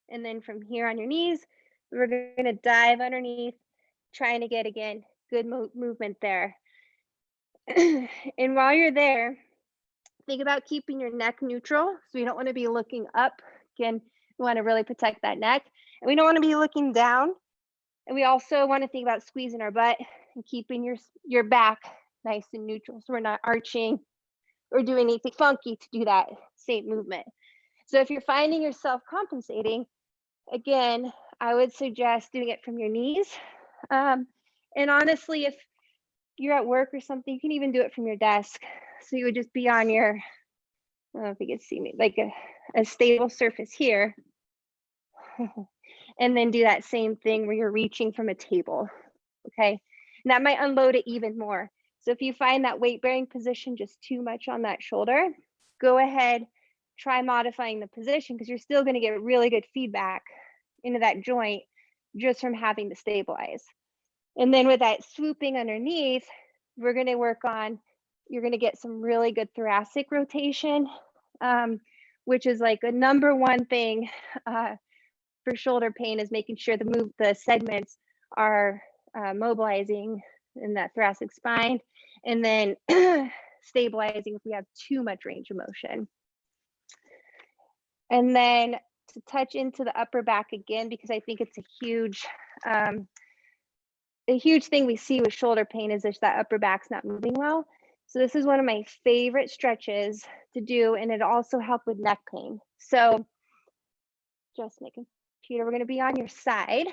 and then from here on your knees, we're going to dive underneath, trying to get, again, good movement there. And while you're there, think about keeping your neck neutral. So you don't want to be looking up. Again, we want to really protect that neck. And we don't want to be looking down. And we also want to think about squeezing our butt and keeping your back nice and neutral, so we're not arching or doing anything funky to do that same movement. So if you're finding yourself compensating, again, I would suggest doing it from your knees. And honestly, if you're at work or something, you can even do it from your desk. So you would just be on your, I don't know if you can see me, like a stable surface here. And then do that same thing where you're reaching from a table, okay? And that might unload it even more. So if you find that weight bearing position just too much on that shoulder, go ahead, try modifying the position, because you're still going to get really good feedback into that joint just from having to stabilize. And then with that swooping underneath, we're going to work on, you're going to get some really good thoracic rotation, which is like a number one thing for shoulder pain, is making sure the segments are mobilizing in that thoracic spine, and then stabilizing if we have too much range of motion. And then to touch into the upper back again, because I think it's a huge thing we see with shoulder pain is that upper back's not moving well. So this is one of my favorite stretches to do, and it also helps with neck pain. So just making computer, we're going to be on your side.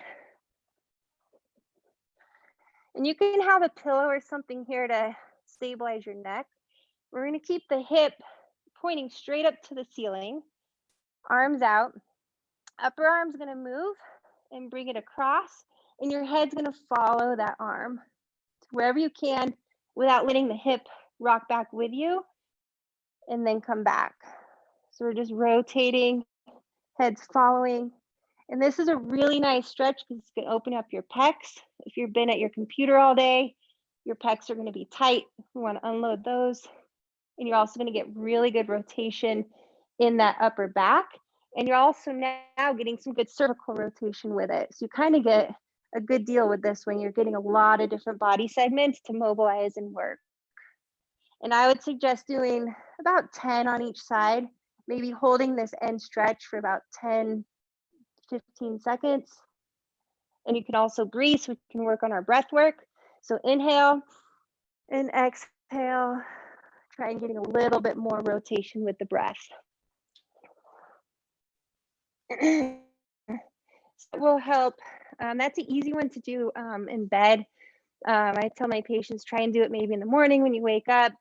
And you can have a pillow or something here to stabilize your neck. We're going to keep the hip pointing straight up to the ceiling, arms out. Upper arm's going to move and bring it across, and your head's going to follow that arm to wherever you can without letting the hip rock back with you, and then come back. So we're just rotating, head's following. And this is a really nice stretch because it's going to open up your pecs. If you've been at your computer all day, your pecs are going to be tight. We want to unload those. And you're also going to get really good rotation in that upper back. And you're also now getting some good cervical rotation with it. So you kind of get a good deal with this when you're getting a lot of different body segments to mobilize and work. And I would suggest doing about 10 on each side, maybe holding this end stretch for about 10, 15 seconds. And you can also breathe, so we can work on our breath work. So inhale and exhale, try and getting a little bit more rotation with the breath. So it will help. That's an easy one to do in bed. I tell my patients, try and do it maybe in the morning when you wake up,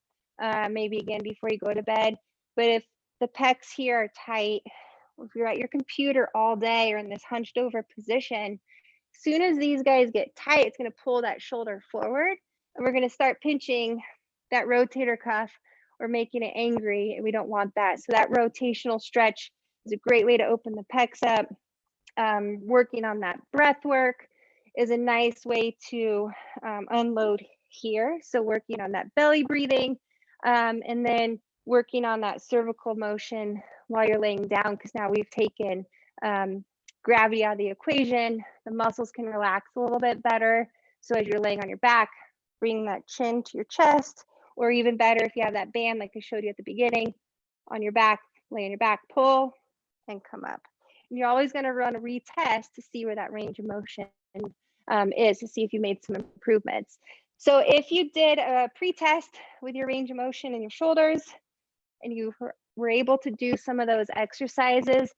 maybe again before you go to bed. But if the pecs here are tight, if you're at your computer all day or in this hunched over position, as soon as these guys get tight, it's going to pull that shoulder forward, and we're going to start pinching that rotator cuff or making it angry, and we don't want that. So that rotational stretch is a great way to open the pecs up. Working on that breath work is a nice way to unload here. So working on that belly breathing, and then working on that cervical motion while you're laying down, because now we've taken gravity out of the equation. The muscles can relax a little bit better. So as you're laying on your back, bring that chin to your chest, or even better if you have that band like I showed you at the beginning, on your back, lay on your back, pull, and come up. And you're always going to run a retest to see where that range of motion is, to see if you made some improvements. So if you did a pre-test with your range of motion in your shoulders, and you were able to do some of those exercises,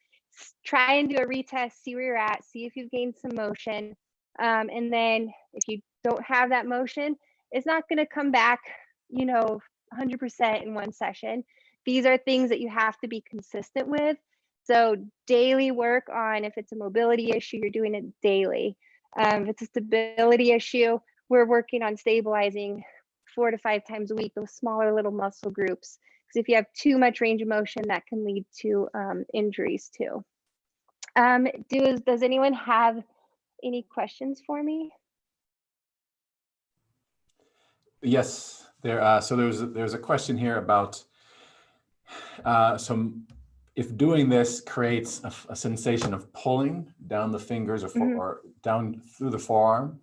try and do a retest, see where you're at, see if you've gained some motion. And then if you don't have that motion, it's not going to come back, 100% in one session. These are things that you have to be consistent with. So daily work on, if it's a mobility issue, you're doing it daily. If it's a stability issue, we're working on stabilizing 4 to 5 times a week, those smaller little muscle groups. Because if you have too much range of motion, that can lead to injuries too. Does anyone have any questions for me? Yes, so there's a question here about if doing this creates a sensation of pulling down the fingers or down through the forearm,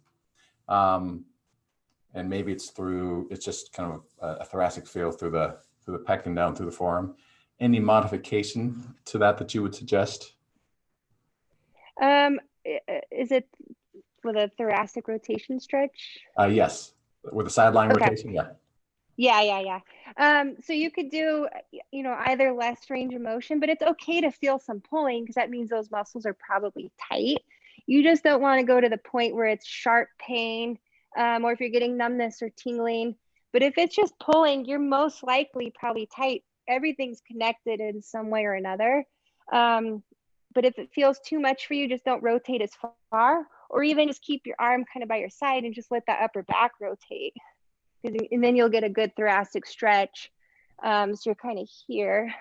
and maybe it's just kind of a thoracic feel through the pec and down through the forearm. Any modification to that you would suggest? Is it with a thoracic rotation stretch? Yes, with a sideline rotation, yeah. Yeah. So you could do, either less range of motion, but it's okay to feel some pulling, because that means those muscles are probably tight. You just don't want to go to the point where it's sharp pain, or if you're getting numbness or tingling. But if it's just pulling, you're most likely probably tight. Everything's connected in some way or another. But if it feels too much for you, just don't rotate as far, or even just keep your arm kind of by your side and just let that upper back rotate. And then you'll get a good thoracic stretch. So you're kind of here.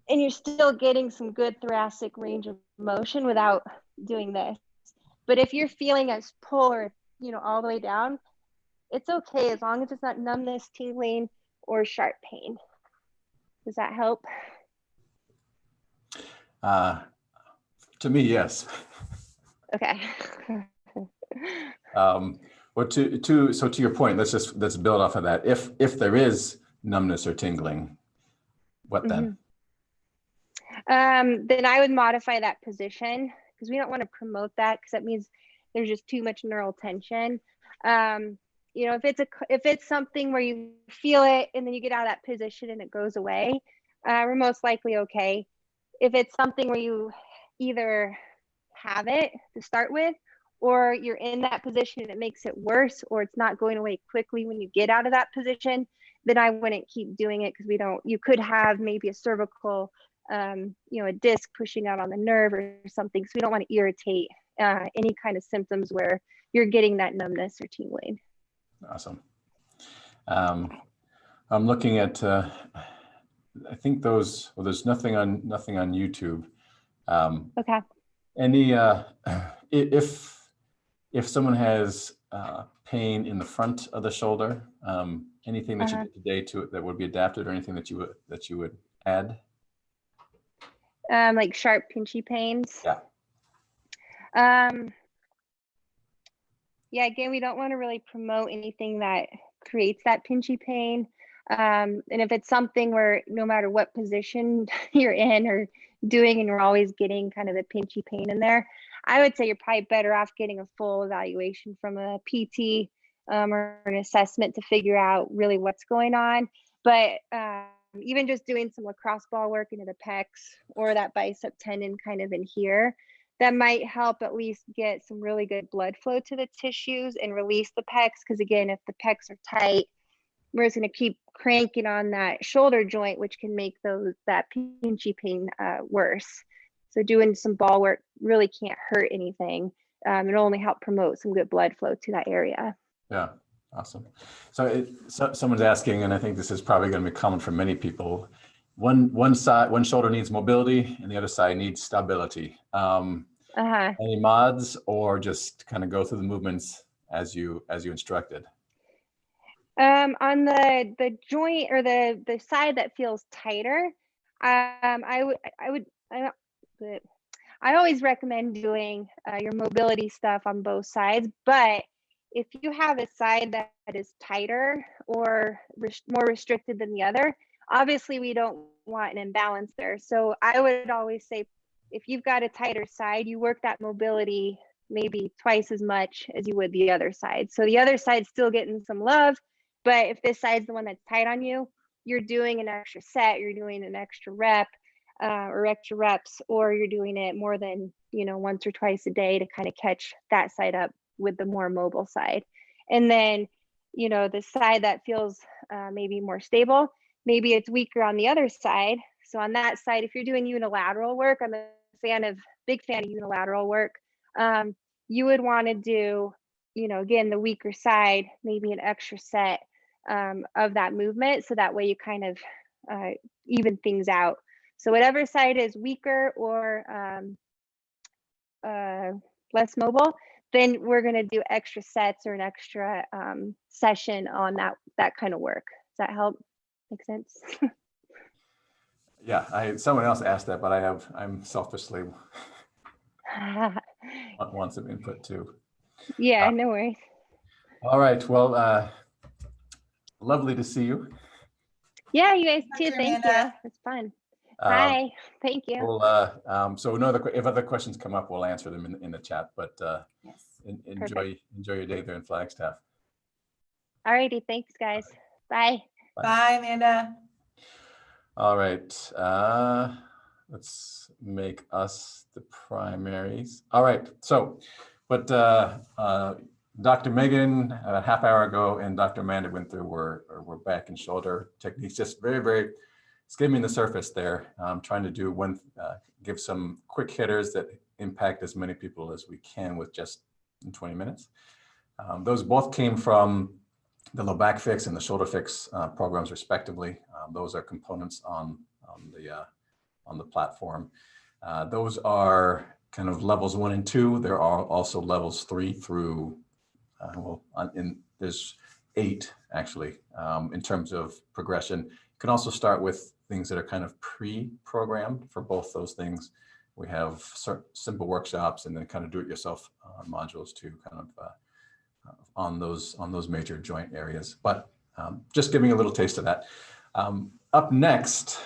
And you're still getting some good thoracic range of motion without doing this. But if you're feeling a pull or, you know, all the way down, it's okay as long as it's not numbness, tingling, or sharp pain. Does that help? To me, yes. Okay. Well, so to your point, let's build off of that. If there is numbness or tingling, what then? Then I would modify that position because we don't want to promote that because that means there's just too much neural tension. You know, if it's something where you feel it and then you get out of that position and it goes away, we're most likely okay. If it's something where you either have it to start with, or you're in that position and it makes it worse, or it's not going away quickly when you get out of that position, then I wouldn't keep doing it because you could have maybe a cervical, you know, a disc pushing out on the nerve or something. So we don't want to irritate any kind of symptoms where you're getting that numbness or tingling. Awesome. I'm looking at, I think there's nothing on YouTube. Okay. Any, if someone has pain in the front of the shoulder, anything that you did today that would be adapted, or anything that you would add? Like sharp, pinchy pains. Yeah. Yeah, again, we don't want to really promote anything that creates that pinchy pain. And if it's something where no matter what position you're in or doing and you're always getting kind of a pinchy pain in there, I would say you're probably better off getting a full evaluation from a PT or an assessment to figure out really what's going on. But even just doing some lacrosse ball work into the pecs or that bicep tendon kind of in here, that might help at least get some really good blood flow to the tissues and release the pecs. Because again, if the pecs are tight, we're just going to keep cranking on that shoulder joint, which can make that pinchy pain worse. So doing some ball work really can't hurt anything. It'll only help promote some good blood flow to that area. Yeah, awesome. So someone's asking, and I think this is probably going to be common for many people. One shoulder needs mobility, and the other side needs stability. Any mods, or just kind of go through the movements as you instructed? On the joint or the side that feels tighter, I always recommend doing your mobility stuff on both sides. But if you have a side that is tighter or more restricted than the other, obviously we don't want an imbalance there. So I would always say, if you've got a tighter side, you work that mobility maybe twice as much as you would the other side. So the other side's still getting some love, but if this side's the one that's tight on you, you're doing an extra set, you're doing an extra rep or extra reps, or you're doing it more than, you know, once or twice a day to kind of catch that side up with the more mobile side. And then, you know, the side that feels maybe more stable, maybe it's weaker on the other side. So on that side, if you're doing unilateral work, I'm a big fan of unilateral work. You would want to do, you know, again, the weaker side, maybe an extra set of that movement. So that way you kind of even things out. So whatever side is weaker or less mobile, then we're going to do extra sets or an extra session on that kind of work. Does that help? Make sense? Yeah, someone else asked that, but I'm selfishly want some input too. Yeah, no worries. All right, well, lovely to see you. Yeah, you guys too. Dr. Thank Amanda. you. It's fun. Bye. Thank you. Well, so if other questions come up, we'll answer them in the chat. But Yes. enjoy your day there in Flagstaff. Alrighty, thanks guys. Bye. Bye, Amanda. All right, let's make us the primaries. All right, so, but Dr. Megan a half hour ago and Dr. Amanda went through were back and shoulder techniques, just very, very skimming the surface there. I'm trying to give some quick hitters that impact as many people as we can with just in 20 minutes. Those both came from the low back fix and the shoulder fix programs, respectively. Those are components on the platform. Those are kind of levels 1 and 2. There are also levels 3 through, there's 8 actually, in terms of progression. You can also start with things that are kind of pre-programmed for both those things. We have simple workshops and then kind of do-it-yourself modules too, kind of on those major joint areas. But just giving a little taste of that. Up next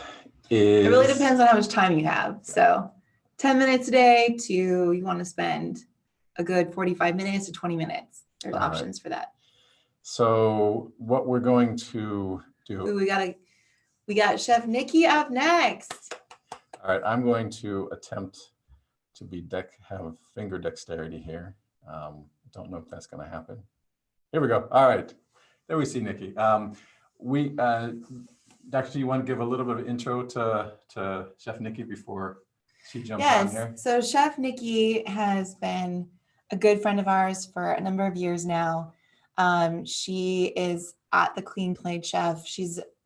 is... It really depends on how much time you have. So 10 minutes a day to you want to spend a good 45 minutes to 20 minutes. There's options for that. So what we're going to do... Ooh, we got Chef Nikki up next. All right, I'm going to attempt to have finger dexterity here. Don't know if that's going to happen. Here we go. All right, there we see Nikki. Dr. G, you want to give a little bit of intro to Chef Nikki before she jumps on here? Yes, so Chef Nikki has been a good friend of ours for a number of years now. She is at the Clean Plate Chef.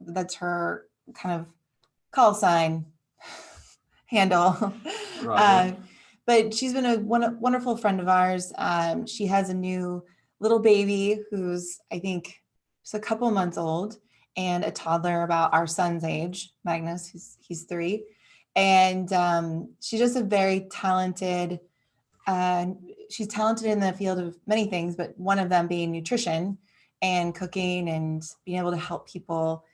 That's her kind of call sign handle. Right. But she's been a wonderful friend of ours. She has a new little baby who's, I think, just a couple months old, and a toddler about our son's age, Magnus, he's 3. And she's just a very talented, she's talented in the field of many things, but one of them being nutrition and cooking and being able to help people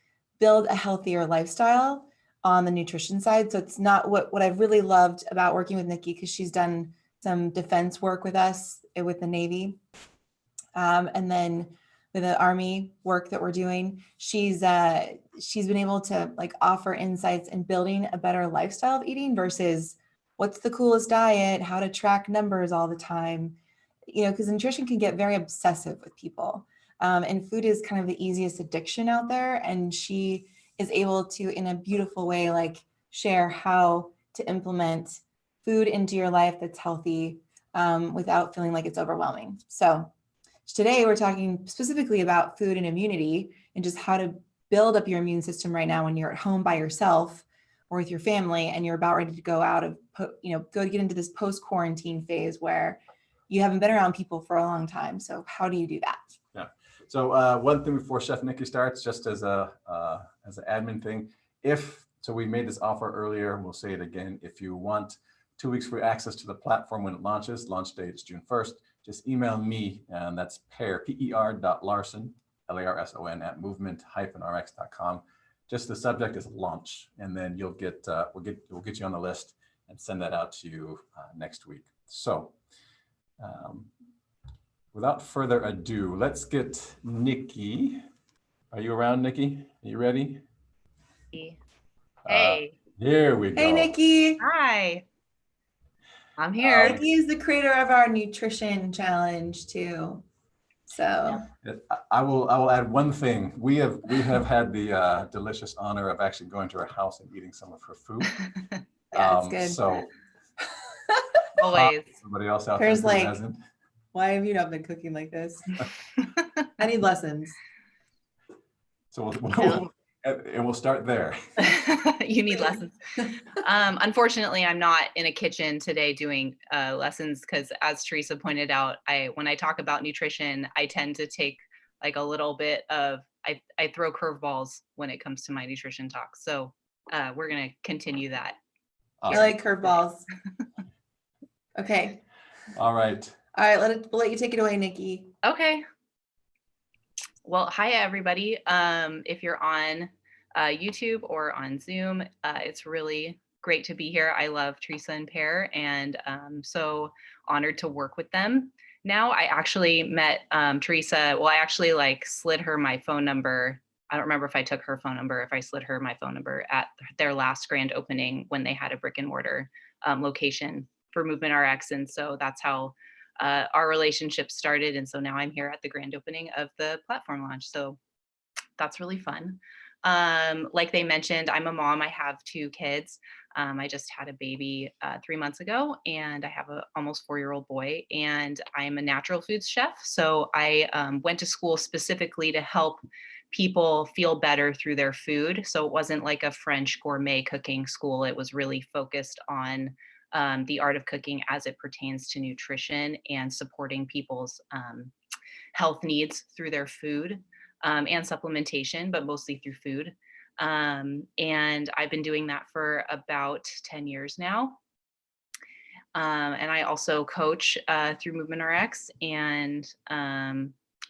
build a healthier lifestyle on the nutrition side. So it's not what I've really loved about working with Nikki, because she's done some defense work with us with the Navy. And then with the Army work that we're doing, she's been able to like offer insights in building a better lifestyle of eating versus what's the coolest diet, how to track numbers all the time, because nutrition can get very obsessive with people. And food is kind of the easiest addiction out there. And she is able to, in a beautiful way, like share how to implement food into your life that's healthy without feeling like it's overwhelming. So today we're talking specifically about food and immunity and just how to build up your immune system right now when you're at home by yourself or with your family and you're about ready to go out of, go to get into this post-quarantine phase where you haven't been around people for a long time. So how do you do that? Yeah. So one thing before Chef Nikki starts, just as an admin thing, so we made this offer earlier, we'll say it again. If you want 2 weeks free access to the platform when it launches, launch date is June 1st. Just email me, and that's per.larson, Larson, at movement-rx.com. Just the subject is launch, and then you'll get we'll get you on the list and send that out to you next week. So without further ado, let's get Nikki. Are you around, Nikki? Are you ready? Hey. Here we go. Hey, Nikki. Hi. I'm here. Nikki is the creator of our nutrition challenge too. So I will add one thing. We have had the delicious honor of actually going to her house and eating some of her food. yeah, it's good. So Always. Somebody else out There's there who like, hasn't. why have you not been cooking like this? I need lessons. So we'll start there. You need lessons. Unfortunately, I'm not in a kitchen today doing lessons because, as Teresa pointed out, when I talk about nutrition, I tend to take like a little bit of, I throw curveballs when it comes to my nutrition talk. So we're going to continue that. Awesome. I like curveballs. Okay. All right. All right. We'll let you take it away, Nikki. Okay. Well, hi, everybody. If you're on YouTube or on Zoom, it's really great to be here. I love Teresa and Per, and so honored to work with them. Now, I actually met Teresa. Well, I actually slid her my phone number. I don't remember if I took her phone number, if I slid her my phone number at their last grand opening when they had a brick and mortar location for Movement RX. And so that's how our relationship started. And so now I'm here at the grand opening of the platform launch. So that's really fun. Like they mentioned, I'm a mom. I have 2 kids. I just had a baby 3 months ago, and I have a almost 4-year-old boy, and I'm a natural foods chef. So I went to school specifically to help people feel better through their food. So it wasn't like a French gourmet cooking school. It was really focused on the art of cooking as it pertains to nutrition and supporting people's health needs through their food and supplementation, but mostly through food. And I've been doing that for about 10 years now. And I also coach through Movement RX and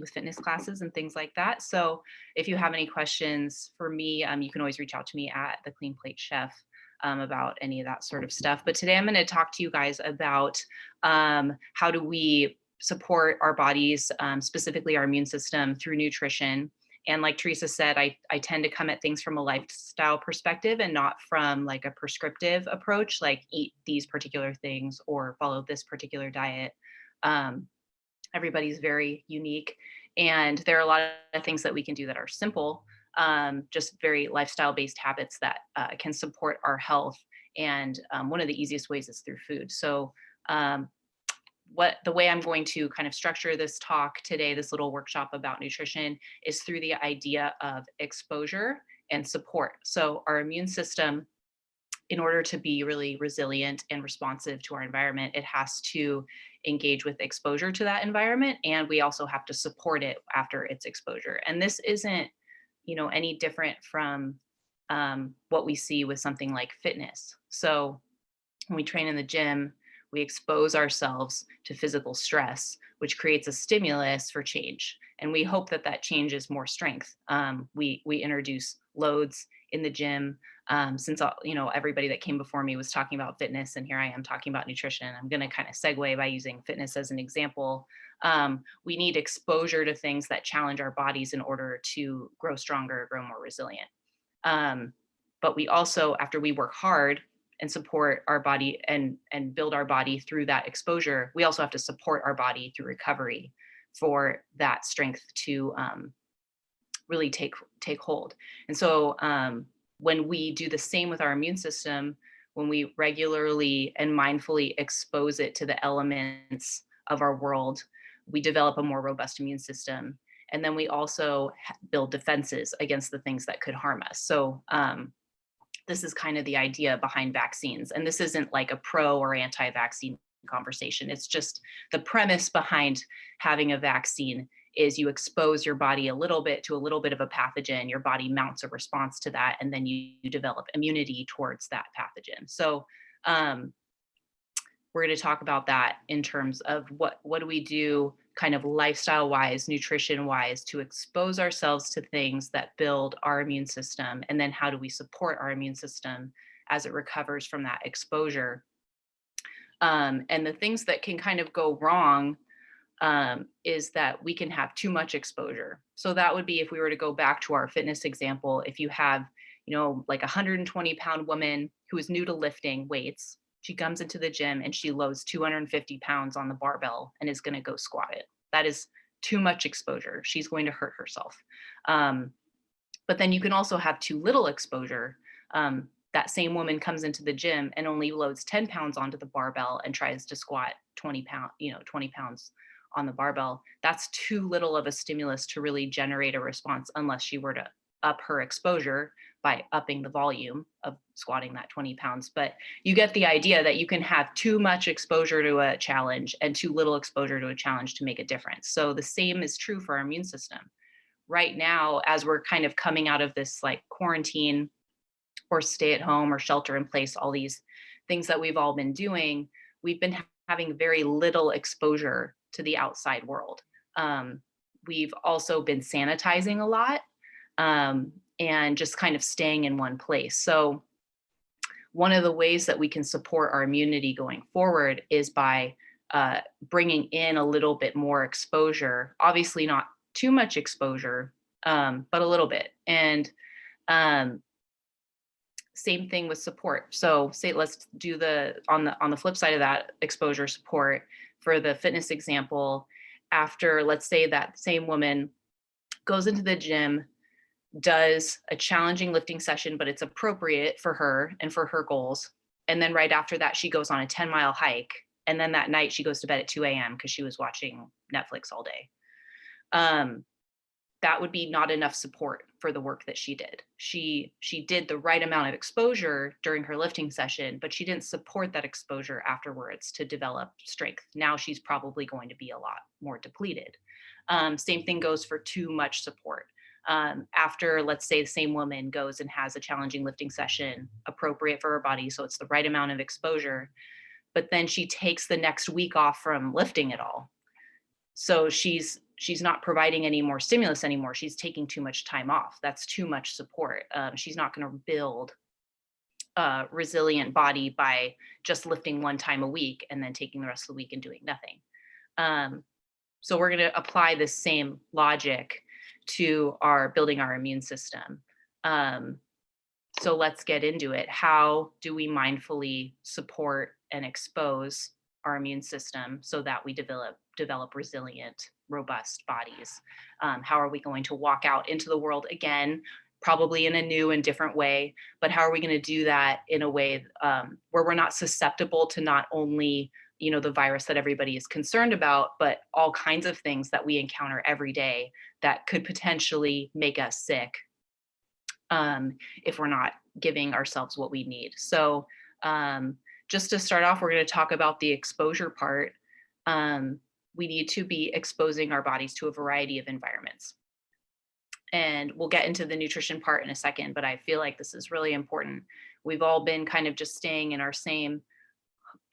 with fitness classes and things like that. So if you have any questions for me, you can always reach out to me at the Clean Plate Chef about any of that sort of stuff. But today I'm going to talk to you guys about how do we support our bodies, specifically our immune system, through nutrition. And like Teresa said, I tend to come at things from a lifestyle perspective and not from like a prescriptive approach, like eat these particular things or follow this particular diet. Everybody's very unique. And there are a lot of things that we can do that are simple, just very lifestyle based habits that can support our health. And one of the easiest ways is through food. So the way I'm going to kind of structure this talk today, this little workshop about nutrition, is through the idea of exposure and support. So our immune system, in order to be really resilient and responsive to our environment, it has to engage with exposure to that environment, and we also have to support it after its exposure. And this isn't, any different from what we see with something like fitness. So when we train in the gym, we expose ourselves to physical stress, which creates a stimulus for change. And we hope that that change is more strength. We introduce loads in the gym. Since everybody that came before me was talking about fitness, and here I am talking about nutrition, I'm going to kind of segue by using fitness as an example. We need exposure to things that challenge our bodies in order to grow stronger, grow more resilient. But we also, after we work hard and support our body and build our body through that exposure, we also have to support our body through recovery for that strength to really take hold. And so when we do the same with our immune system, when we regularly and mindfully expose it to the elements of our world, we develop a more robust immune system. And then we also build defenses against the things that could harm us. So this is kind of the idea behind vaccines. And this isn't like a pro or anti-vaccine conversation. It's just the premise behind having a vaccine is you expose your body a little bit to a little bit of a pathogen, your body mounts a response to that, and then you develop immunity towards that pathogen. So we're going to talk about that in terms of what do we do kind of lifestyle wise, nutrition wise, to expose ourselves to things that build our immune system, and then how do we support our immune system as it recovers from that exposure. And the things that can kind of go wrong is that we can have too much exposure. So that would be, if we were to go back to our fitness example, if you have, like 120-pound woman who is new to lifting weights, she comes into the gym and she loads 250 pounds on the barbell and is going to go squat it. That is too much exposure. She's going to hurt herself. But then you can also have too little exposure. That same woman comes into the gym and only loads 10 pounds onto the barbell and tries to squat 20 pounds on the barbell. That's too little of a stimulus to really generate a response unless she were to up her exposure by upping the volume of squatting that 20 pounds. But you get the idea that you can have too much exposure to a challenge and too little exposure to a challenge to make a difference. So the same is true for our immune system. Right now, as we're kind of coming out of this like quarantine or stay at home or shelter in place, all these things that we've all been doing, we've been having very little exposure to the outside world. We've also been sanitizing a lot and just kind of staying in one place. So one of the ways that we can support our immunity going forward is by bringing in a little bit more exposure, obviously not too much exposure, but a little bit. And same thing with support. So say, let's do on the flip side of that, exposure support for the fitness example. After, let's say that same woman goes into the gym, does a challenging lifting session, but it's appropriate for her and for her goals. And then right after that, she goes on a 10-mile hike. And then that night she goes to bed at 2 a.m. because she was watching Netflix all day. That would be not enough support for the work that she did. She did the right amount of exposure during her lifting session, but she didn't support that exposure afterwards to develop strength. Now she's probably going to be a lot more depleted. Same thing goes for too much support. After, let's say, the same woman goes and has a challenging lifting session appropriate for her body, so it's the right amount of exposure, but then she takes the next week off from lifting at all. So she's not providing any more stimulus anymore. She's taking too much time off. That's too much support. She's not going to build a resilient body by just lifting one time a week and then taking the rest of the week and doing nothing. So we're going to apply this same logic to building our immune system. So let's get into it. How do we mindfully support and expose our immune system so that we develop resilient, robust bodies? How are we going to walk out into the world again, probably in a new and different way, but how are we going to do that in a way where we're not susceptible to not only, the virus that everybody is concerned about, but all kinds of things that we encounter every day that could potentially make us sick if we're not giving ourselves what we need. So just to start off, we're going to talk about the exposure part. We need to be exposing our bodies to a variety of environments. And we'll get into the nutrition part in a second, but I feel like this is really important. We've all been kind of just staying in our same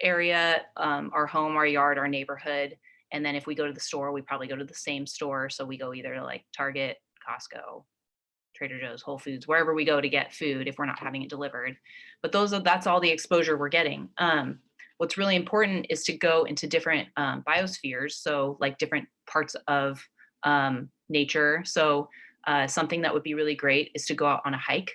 area, our home, our yard, our neighborhood. And then if we go to the store, we probably go to the same store. So we go either to like Target, Costco, Trader Joe's, Whole Foods, wherever we go to get food if we're not having it delivered. But that's all the exposure we're getting. What's really important is to go into different biospheres. So like different parts of nature. So something that would be really great is to go out on a hike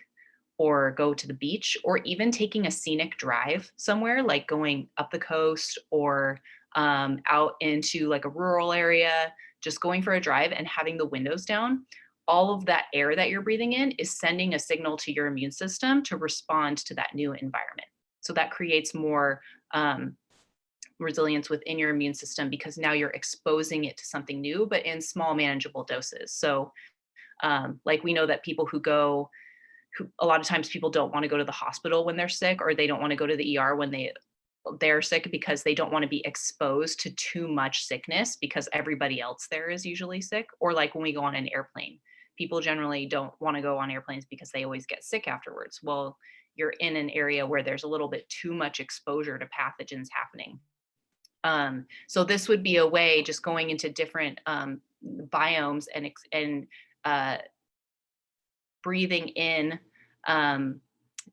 or go to the beach, or even taking a scenic drive somewhere, like going up the coast or out into like a rural area, just going for a drive and having the windows down. All of that air that you're breathing in is sending a signal to your immune system to respond to that new environment. So that creates more resilience within your immune system because now you're exposing it to something new, but in small manageable doses. So like we know that people a lot of times people don't want to go to the hospital when they're sick, or they don't want to go to the ER when they're sick because they don't want to be exposed to too much sickness because everybody else there is usually sick. Or like when we go on an airplane, people generally don't want to go on airplanes because they always get sick afterwards. Well, you're in an area where there's a little bit too much exposure to pathogens happening. So this would be a way, just going into different biomes and breathing in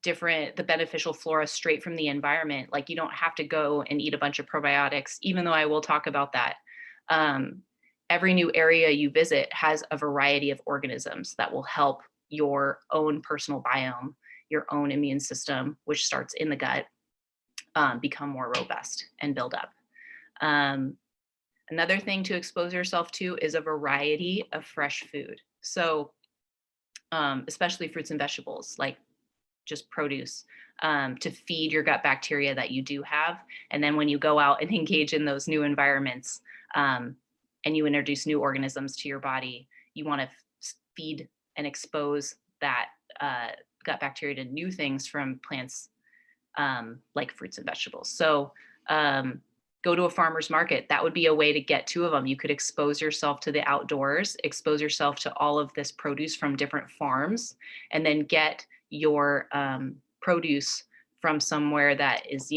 the beneficial flora straight from the environment. Like you don't have to go and eat a bunch of probiotics, even though I will talk about that. Every new area you visit has a variety of organisms that will help your own personal biome, your own immune system, which starts in the gut, become more robust and build up. Another thing to expose yourself to is a variety of fresh food. So especially fruits and vegetables, like just produce, to feed your gut bacteria that you do have. And then when you go out and engage in those new environments and you introduce new organisms to your body, you want to feed and expose that gut bacteria to new things from plants like fruits and vegetables. So go to a farmer's market. That would be a way to get two of them. You could expose yourself to the outdoors, expose yourself to all of this produce from different farms, and then get your produce from somewhere that is,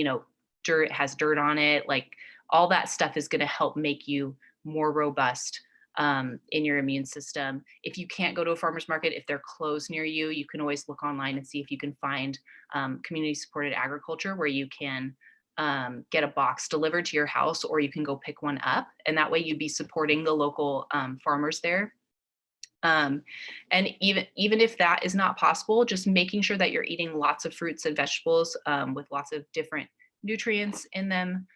has dirt on it. Like all that stuff is going to help make you more robust in your immune system. If you can't go to a farmer's market, if they're closed near you, you can always look online and see if you can find community supported agriculture where you can get a box delivered to your house, or you can go pick one up. And that way you'd be supporting the local farmers there. And even if that is not possible, just making sure that you're eating lots of fruits and vegetables with lots of different nutrients in them.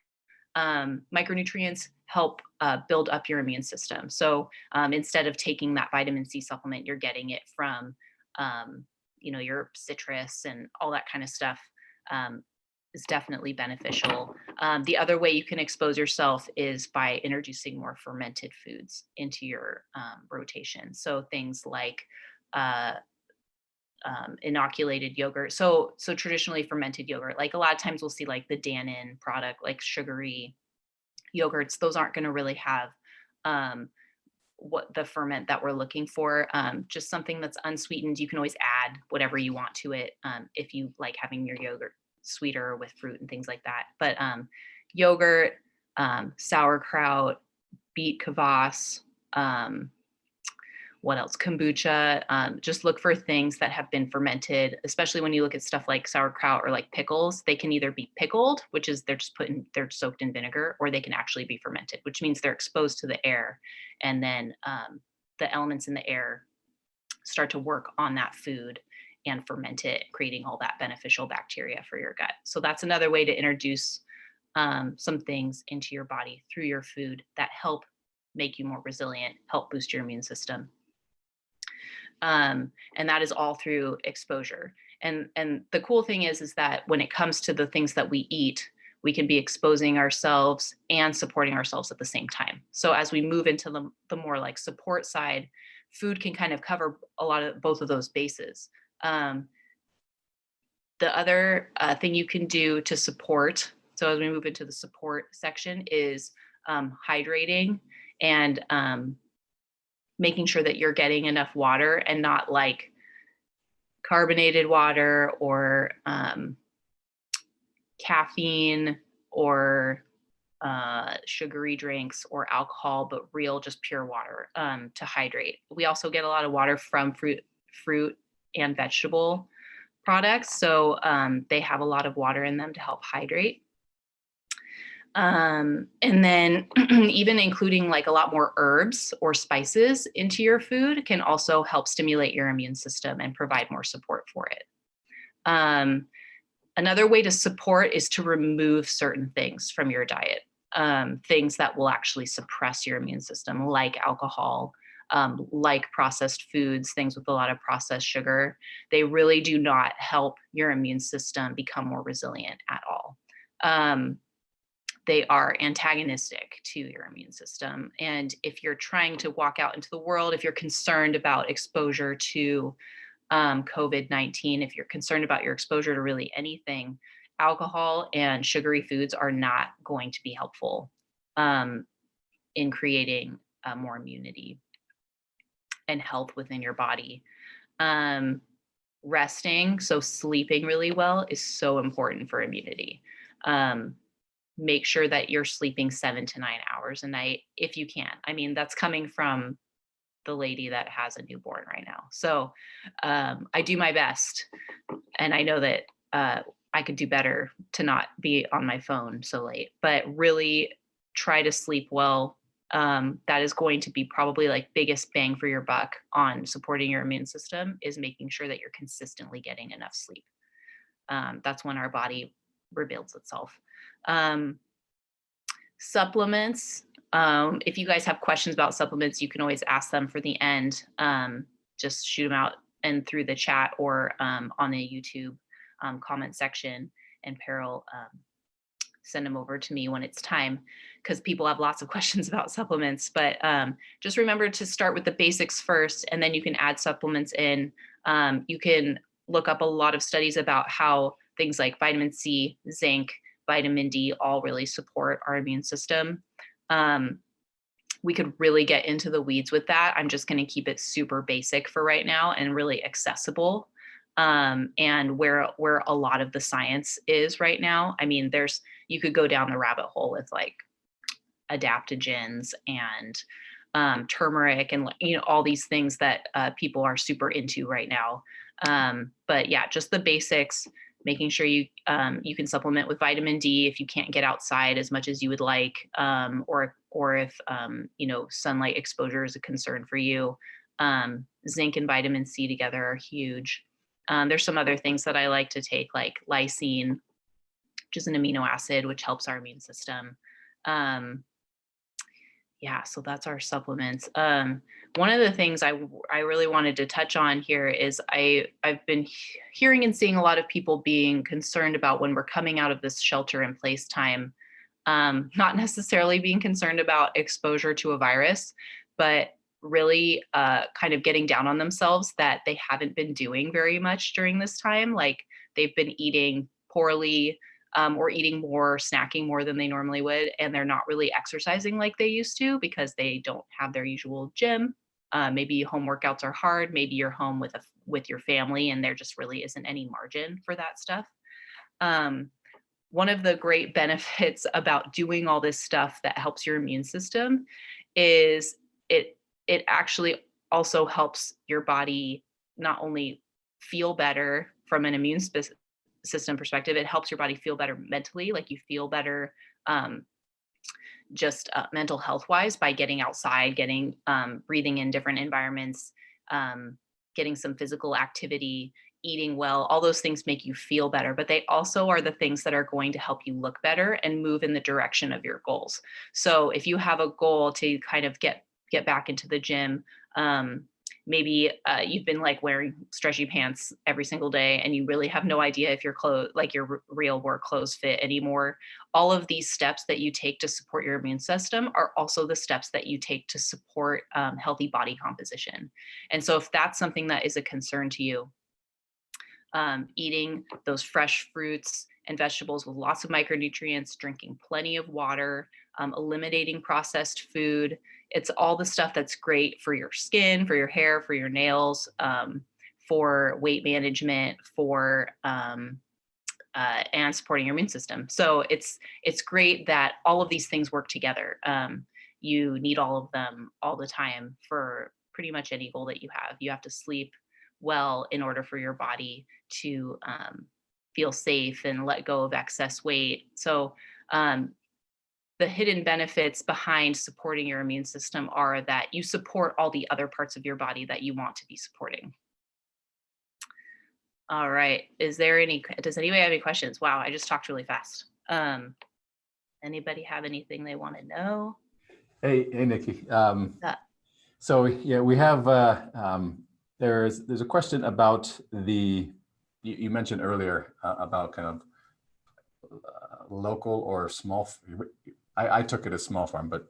Micronutrients help build up your immune system. So instead of taking that vitamin C supplement, you're getting it from, your citrus and all that kind of stuff. is definitely beneficial. The other way you can expose yourself is by introducing more fermented foods into your rotation. So things like inoculated yogurt. So traditionally fermented yogurt, like a lot of times we'll see like the Dannon product, like sugary yogurts. Those aren't going to really have what the ferment that we're looking for. Just something that's unsweetened. You can always add whatever you want to it if you like having your yogurt sweeter with fruit and things like that. But yogurt, sauerkraut, beet kvass, what else? Kombucha. Just look for things that have been fermented, especially when you look at stuff like sauerkraut or like pickles. They can either be pickled, which is they're soaked in vinegar, or they can actually be fermented, which means they're exposed to the air. And then the elements in the air start to work on that food and ferment it, creating all that beneficial bacteria for your gut. So that's another way to introduce some things into your body through your food that help make you more resilient, help boost your immune system. And that is all through exposure. And the cool thing is that when it comes to the things that we eat, we can be exposing ourselves and supporting ourselves at the same time. So as we move into the more like support side, food can kind of cover a lot of both of those bases. The other thing you can do to support, so as we move into the support section, is hydrating and making sure that you're getting enough water and not like carbonated water or caffeine or sugary drinks or alcohol, but real just pure water to hydrate. We also get a lot of water from fruit and vegetable products. So they have a lot of water in them to help hydrate. And then even including like a lot more herbs or spices into your food can also help stimulate your immune system and provide more support for it. Another way to support is to remove certain things from your diet, things that will actually suppress your immune system, like alcohol, like processed foods, things with a lot of processed sugar. They really do not help your immune system become more resilient at all. They are antagonistic to your immune system. And if you're trying to walk out into the world, if you're concerned about exposure to COVID-19, if you're concerned about your exposure to really anything, alcohol and sugary foods are not going to be helpful in creating more immunity and health within your body. Resting, so sleeping really well, is so important for immunity. Make sure that you're sleeping 7 to 9 hours a night if you can. I mean, that's coming from the lady that has a newborn right now. So I do my best. And I know that I could do better to not be on my phone so late, but really try to sleep well. That is going to be probably like biggest bang for your buck on supporting your immune system, is making sure that you're consistently getting enough sleep. That's when our body rebuilds itself. Supplements. If you guys have questions about supplements, you can always ask them for the end. Just shoot them out and through the chat or on the YouTube comment section, and Peril send them over to me when it's time, because people have lots of questions about supplements. But just remember to start with the basics first, and then you can add supplements in. You can look up a lot of studies about how things like vitamin C, zinc, vitamin D all really support our immune system. We could really get into the weeds with that. I'm just going to keep it super basic for right now and really accessible. And where a lot of the science is right now. I mean, you could go down the rabbit hole with like adaptogens and turmeric and all these things that people are super into right now. But yeah, just the basics. Making sure you can supplement with vitamin D if you can't get outside as much as you would like, or if sunlight exposure is a concern for you. Zinc and vitamin C together are huge. There's some other things that I like to take, like lysine, which is an amino acid which helps our immune system. yeah, so that's our supplements. One of the things I really wanted to touch on here is I've been hearing and seeing a lot of people being concerned about when we're coming out of this shelter in place time, not necessarily being concerned about exposure to a virus, but really kind of getting down on themselves that they haven't been doing very much during this time. Like they've been eating poorly, or eating more, snacking more than they normally would, and they're not really exercising like they used to because they don't have their usual gym. Maybe home workouts are hard. Maybe you're home with your family, and there just really isn't any margin for that stuff. One of the great benefits about doing all this stuff that helps your immune system is it actually also helps your body not only feel better from an immune system perspective, it helps your body feel better mentally, like you feel better just mental health wise by getting outside, getting breathing in different environments, getting some physical activity, eating well. All those things make you feel better, but they also are the things that are going to help you look better and move in the direction of your goals. So if you have a goal to kind of get back into the gym, maybe you've been like wearing stretchy pants every single day and you really have no idea if your clothes, like your real work clothes, fit anymore. All of these steps that you take to support your immune system are also the steps that you take to support healthy body composition. And so if that's something that is a concern to you, eating those fresh fruits and vegetables with lots of micronutrients, drinking plenty of water, eliminating processed food. It's all the stuff that's great for your skin, for your hair, for your nails, for weight management, for and supporting your immune system. So it's great that all of these things work together. You need all of them all the time for pretty much any goal that you have. You have to sleep well in order for your body to feel safe and let go of excess weight. So the hidden benefits behind supporting your immune system are that you support all the other parts of your body that you want to be supporting. All right. Does anybody have any questions? Wow, I just talked really fast. Anybody have anything they want to know? Hey, Nikki. So yeah, we have, there's a question about you mentioned earlier about kind of local or small, I took it as small farm, but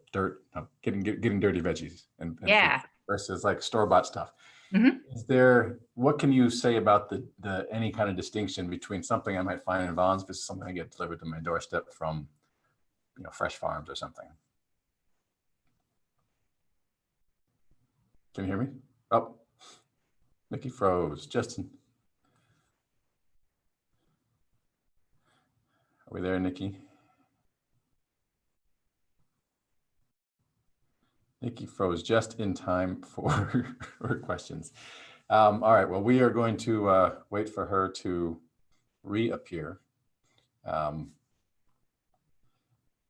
getting dirty veggies and Yeah. versus like store-bought stuff. Mm-hmm. What can you say about the any kind of distinction between something I might find in Vaughn's versus something I get delivered to my doorstep from, Fresh Farms or something? Can you hear me? Oh, Nikki froze. Justin. Are we there, Nikki? Nikki froze just in time for her questions. All right, well, we are going to wait for her to reappear.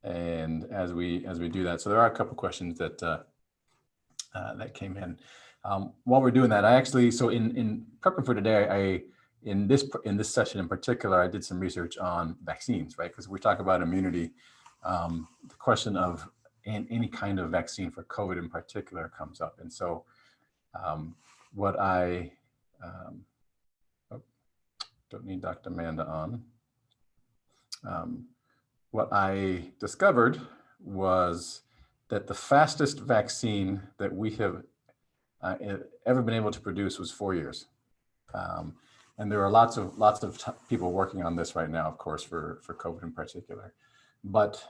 And as we do that, so there are a couple questions that that came in. While we're doing that, I actually, so in prepping for today, in this session in particular, I did some research on vaccines, right? Because we talk about immunity. The question of any kind of vaccine for COVID in particular comes up. And so what I, don't need Dr. Amanda on. What I discovered was that the fastest vaccine that we have ever been able to produce was 4 years. And there are lots of people working on this right now, of course, for COVID in particular. But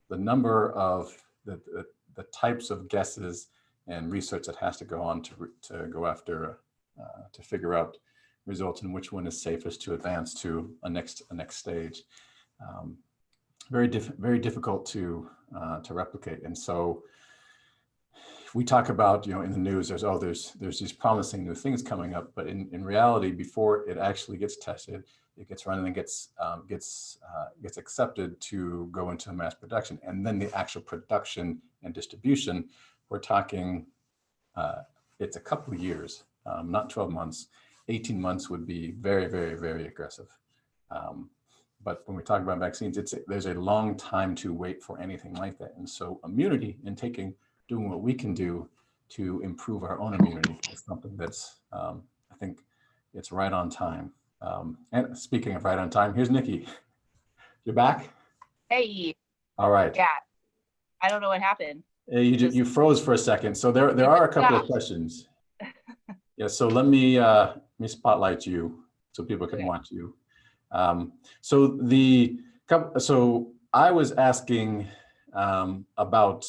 the number of the types of guesses and research that has to go on to go after to figure out results and which one is safest to advance to a next stage. Very difficult to replicate. And so we talk about, in the news, there's these promising new things coming up, but in reality, before it actually gets tested, it gets run and then gets accepted to go into mass production, and then the actual production and distribution, we're talking, it's a couple of years, not 12 months. 18 months would be very, very, very aggressive. but when we talk about vaccines, there's a long time to wait for anything like that. And so immunity and doing what we can do to improve our own immunity is something that's, I think it's right on time. And speaking of right on time, here's Nikki. You're back? Hey, All right. yeah, I don't know what happened. You froze for a second. So there are a couple of questions. Yeah, so let me spotlight you so people can watch you. So I was asking about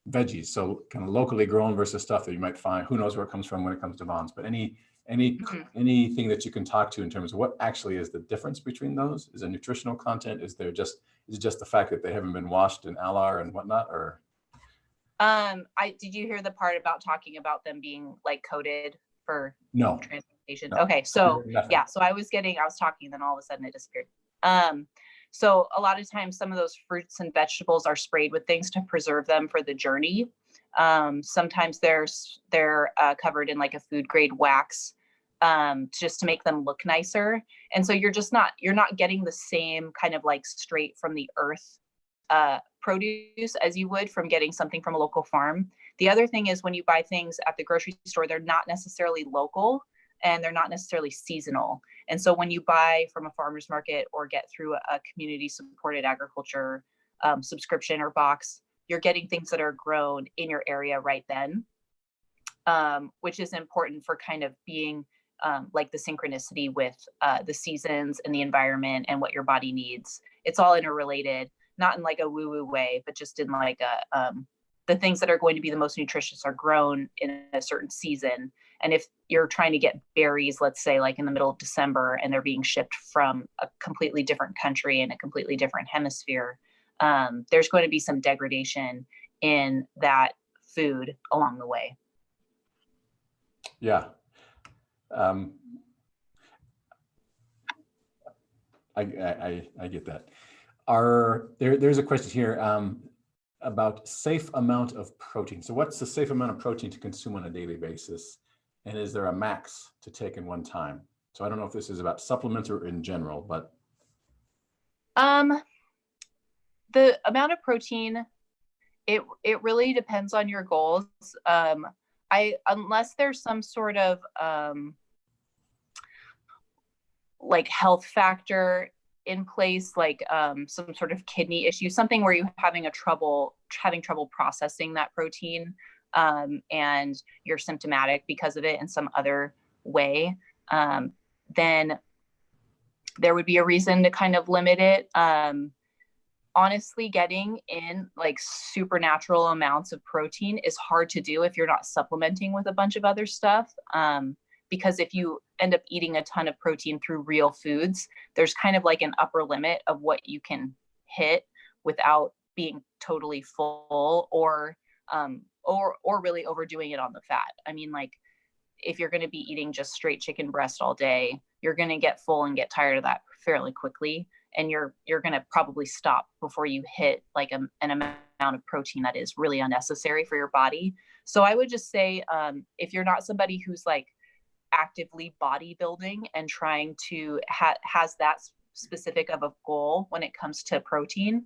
veggies, so kind of locally grown versus stuff that you might find. Who knows where it comes from when it comes to bonds? But anything that you can talk to in terms of what actually is the difference between those? Is it nutritional content? Is it just the fact that they haven't been washed in alar and whatnot, or? Did you hear the part about talking about them being like coated for No. transportation? No. Okay, so Nothing. yeah, so I was talking, then all of a sudden it disappeared. So a lot of times some of those fruits and vegetables are sprayed with things to preserve them for the journey. Sometimes they're covered in like a food grade wax, just to make them look nicer. And so you're not getting the same kind of like straight from the earth produce as you would from getting something from a local farm. The other thing is when you buy things at the grocery store, they're not necessarily local and they're not necessarily seasonal. And so when you buy from a farmer's market or get through a community supported agriculture subscription or box, you're getting things that are grown in your area right then, which is important for kind of being like the synchronicity with the seasons and the environment and what your body needs. It's all interrelated, not in like a woo-woo way, but just in like the things that are going to be the most nutritious are grown in a certain season. And if you're trying to get berries, let's say like in the middle of December, and they're being shipped from a completely different country in a completely different hemisphere, there's going to be some degradation in that food along the way. Yeah. I get that. There's a question here about safe amount of protein. So what's the safe amount of protein to consume on a daily basis? And is there a max to take in one time? So I don't know if this is about supplements or in general, but. The amount of protein, it really depends on your goals. Unless there's some sort of like health factor in place, like some sort of kidney issue, something where you're having trouble processing that protein, and you're symptomatic because of it in some other way, then there would be a reason to kind of limit it. Honestly, getting in like supernatural amounts of protein is hard to do if you're not supplementing with a bunch of other stuff. Because if you end up eating a ton of protein through real foods, there's kind of like an upper limit of what you can hit without being totally full or really overdoing it on the fat. I mean, like if you're going to be eating just straight chicken breast all day, you're going to get full and get tired of that fairly quickly. And you're going to probably stop before you hit like an amount of protein that is really unnecessary for your body. So I would just say, if you're not somebody who's like actively bodybuilding and trying to has that specific of a goal when it comes to protein,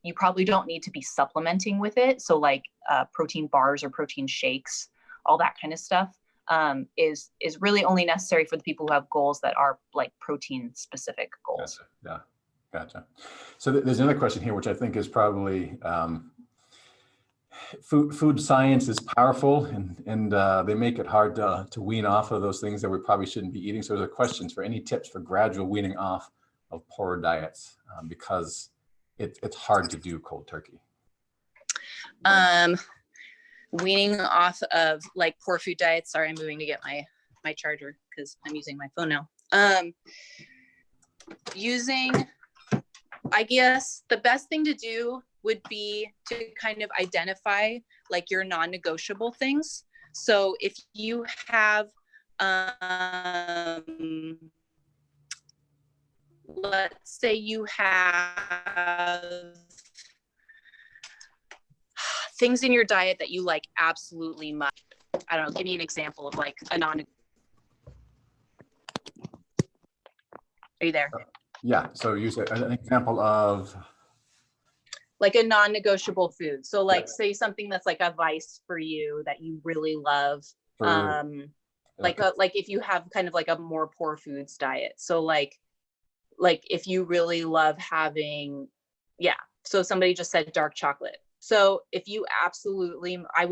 you probably don't need to be supplementing with it. So like protein bars or protein shakes, all that kind of stuff. Is really only necessary for the people who have goals that are like protein specific goals. Gotcha. Yeah, gotcha. So there's another question here, which I think is probably food science is powerful, and they make it hard to wean off of those things that we probably shouldn't be eating. So there's a question for any tips for gradual weaning off of poor diets, because it's hard to do cold turkey. Weaning off of like poor food diets. Sorry, I'm moving to get my charger because I'm using my phone now. I guess the best thing to do would be to kind of identify like your non-negotiable things. So if you have, let's say you have things in your diet that you like absolutely must. I don't know, give me an example of like a Are you there? Yeah, so use an example of, Like a non-negotiable food. So like Yeah. say something that's like a vice for you that you really love. for Like if you have kind of like a more poor foods diet. So like if you really love having, yeah. So somebody just said dark chocolate. So if you absolutely, I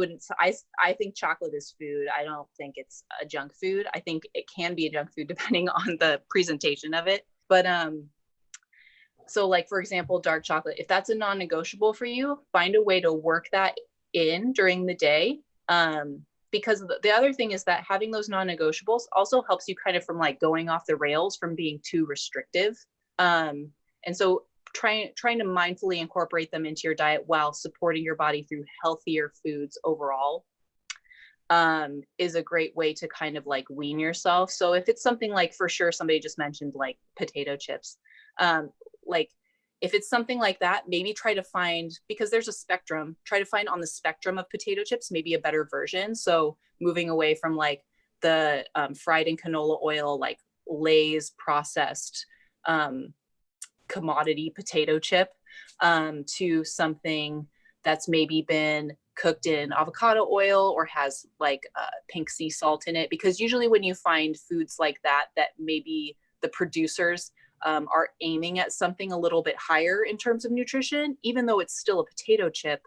think chocolate is food. I don't think it's a junk food. I think it can be a junk food depending on the presentation of it. But so like, for example, dark chocolate, if that's a non-negotiable for you, find a way to work that in during the day. Because the other thing is that having those non-negotiables also helps you kind of from like going off the rails from being too restrictive. And so trying to mindfully incorporate them into your diet while supporting your body through healthier foods overall is a great way to kind of like wean yourself. So if it's something like, for sure, somebody just mentioned like potato chips, like if it's something like that, maybe try to find, because there's a spectrum, try to find on the spectrum of potato chips, maybe a better version. So moving away from like the fried in canola oil, like Lay's processed commodity potato chip, to something that's maybe been cooked in avocado oil or has like pink sea salt in it. Because usually when you find foods like that, that maybe the producers are aiming at something a little bit higher in terms of nutrition, even though it's still a potato chip,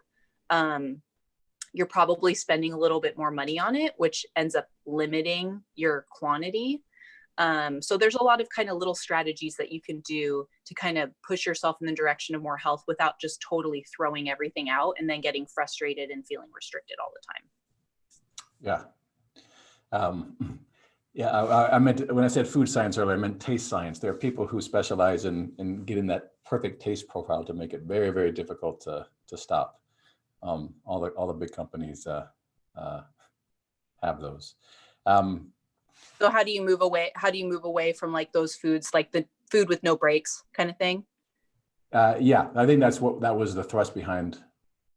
you're probably spending a little bit more money on it, which ends up limiting your quantity. So there's a lot of kind of little strategies that you can do to kind of push yourself in the direction of more health without just totally throwing everything out and then getting frustrated and feeling restricted all the time. Yeah. Yeah, I meant, when I said food science earlier, I meant taste science. There are people who specialize in getting that perfect taste profile to make it very, very difficult to stop. All the big companies have those. So how do you move away? How do you move away from like those foods, like the food with no breaks kind of thing? Yeah, I think that was the thrust behind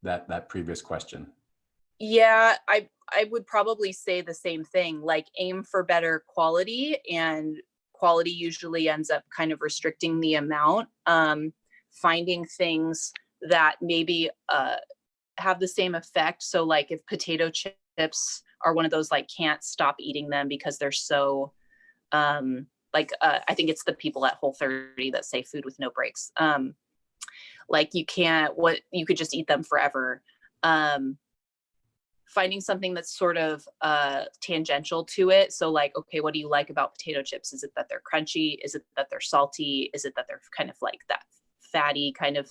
that previous question. Yeah, I would probably say the same thing, like aim for better quality, and quality usually ends up kind of restricting the amount. Finding things that maybe have the same effect. So like if potato chips are one of those, like can't stop eating them because they're so, I think it's the people at Whole30 that say food with no breaks. Like you could just eat them forever. Finding something that's sort of tangential to it. So like, okay, what do you like about potato chips? Is it that they're crunchy? Is it that they're salty? Is it that they're kind of like that fatty kind of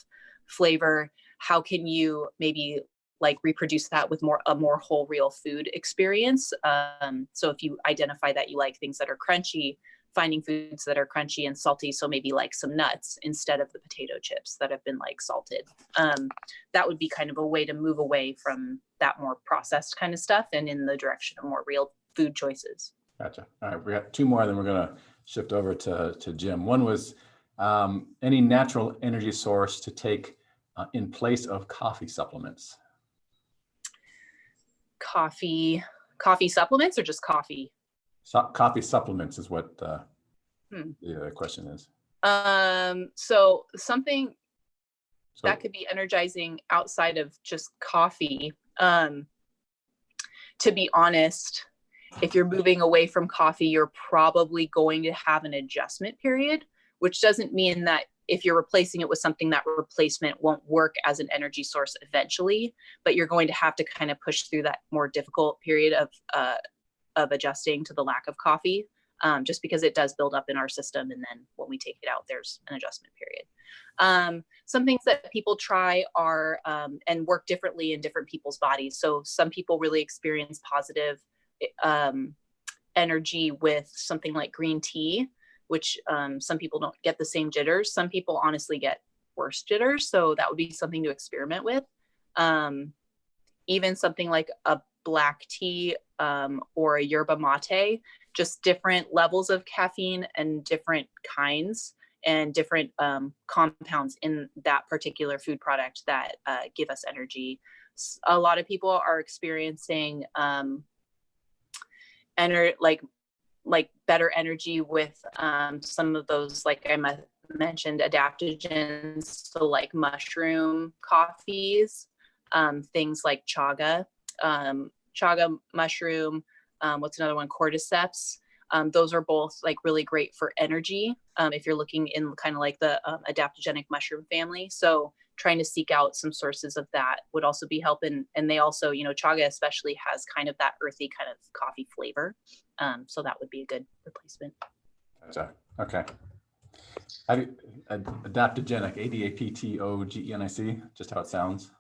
flavor? How can you maybe like reproduce that with a more whole real food experience? So if you identify that you like things that are crunchy, finding foods that are crunchy and salty. So maybe like some nuts instead of the potato chips that have been like salted. That would be kind of a way to move away from that more processed kind of stuff and in the direction of more real food choices. Gotcha. All right, we got two more, then we're going to shift over to Jim. One was any natural energy source to take in place of coffee supplements? Coffee supplements or just coffee? Coffee supplements is what the question is. So something that could be energizing outside of just coffee. To be honest, if you're moving away from coffee, you're probably going to have an adjustment period, which doesn't mean that if you're replacing it with something, that replacement won't work as an energy source eventually, but you're going to have to kind of push through that more difficult period of adjusting to the lack of coffee, just because it does build up in our system. And then when we take it out, there's an adjustment period. Some things that people try are, and work differently in different people's bodies. So some people really experience positive energy with something like green tea, which some people don't get the same jitters. Some people honestly get worse jitters. So that would be something to experiment with. Even something like a black tea or a yerba mate, just different levels of caffeine and different kinds and different compounds in that particular food product that give us energy. A lot of people are experiencing like like better energy with some of those, like I mentioned, adaptogens, so like mushroom coffees, things like chaga, chaga mushroom, what's another one, cordyceps. Those are both like really great for energy if you're looking in kind of like the adaptogenic mushroom family. So trying to seek out some sources of that would also be helping. And they also, you know, chaga especially has kind of that earthy kind of coffee flavor. So that would be a good replacement. Gotcha. Okay. Adaptogenic, ADAPTOGENIC, just how it sounds.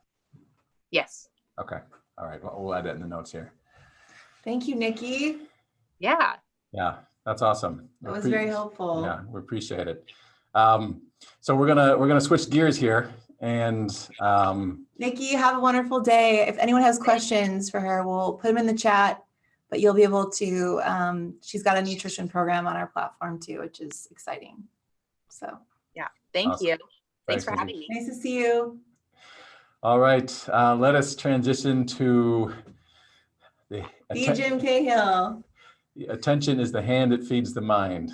Yes. Okay. All right. Well, we'll add that in the notes here. Thank you, Nikki. Yeah. Yeah, that's awesome. That was very helpful. Yeah, we appreciate it. So we're gonna switch gears here, and Nikki, have a wonderful day. If anyone has questions for her, we'll put them in the chat, but you'll be able to, she's got a nutrition program on our platform too, which is exciting. So yeah, thank awesome. you. Thanks for Nikki. having me. Nice to see you. All right, let us transition to the Jim Cahill. attention is the hand that feeds the mind.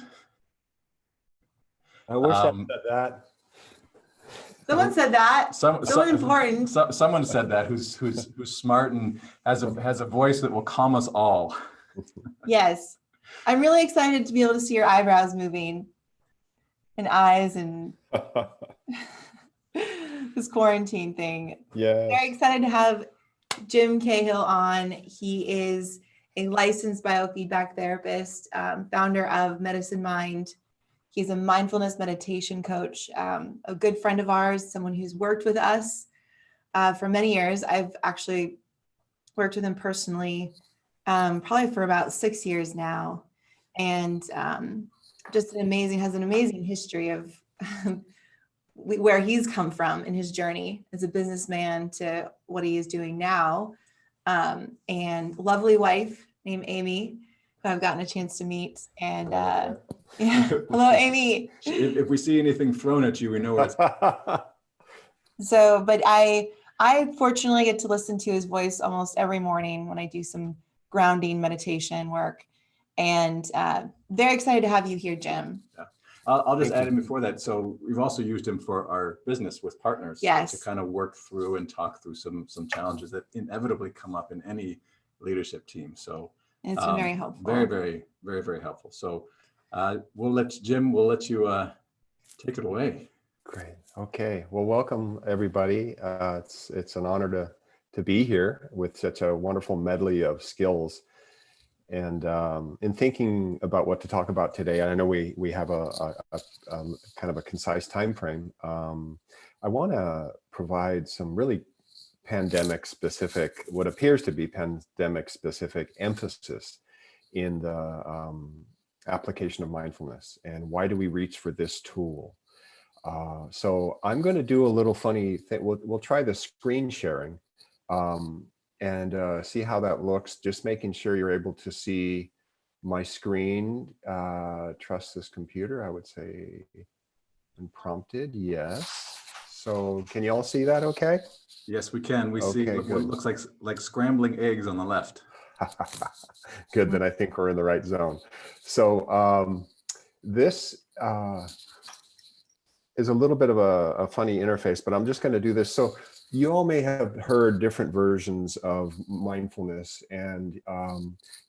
I wish I said that. Someone said that. Someone important. Someone said that who's smart and has a voice that will calm us all. Yes. I'm really excited to be able to see your eyebrows moving and eyes and this quarantine thing. Yeah. Very excited to have Jim Cahill on. He is a licensed biofeedback therapist, founder of Medicine Mind. He's a mindfulness meditation coach, a good friend of ours, someone who's worked with us for many years. I've actually worked with him personally, probably for about 6 years now. And just has an amazing history of where he's come from in his journey as a businessman to what he is doing now. And lovely wife named Amy, who I've gotten a chance to meet. And yeah, hello, Amy. If we see anything thrown at you, we know it's. So, but I fortunately get to listen to his voice almost every morning when I do some grounding meditation work. And very excited to have you here, Jim. Yeah. I'll just add in before that. So we've also used him for our business with partners. Yes. To kind of work through and talk through some challenges that inevitably come up in any leadership team. So And it's been very helpful. Very, very, very, very helpful. So we'll let you take it away. Great. Okay. Well, welcome everybody. It's an honor to be here with such a wonderful medley of skills. And in thinking about what to talk about today, I know we have a kind of a concise time frame. I want to provide some really pandemic specific, what appears to be pandemic specific emphasis in the application of mindfulness, and why do we reach for this tool. So I'm going to do a little funny thing. We'll try the screen sharing and see how that looks, just making sure you're able to see my screen. Trust this computer, I would say unprompted, yes. So can you all see that okay? Yes, we can. We see what looks like scrambling eggs on the left. Good, then I think we're in the right zone. So this is a little bit of a funny interface, but I'm just going to do this. So you all may have heard different versions of mindfulness, and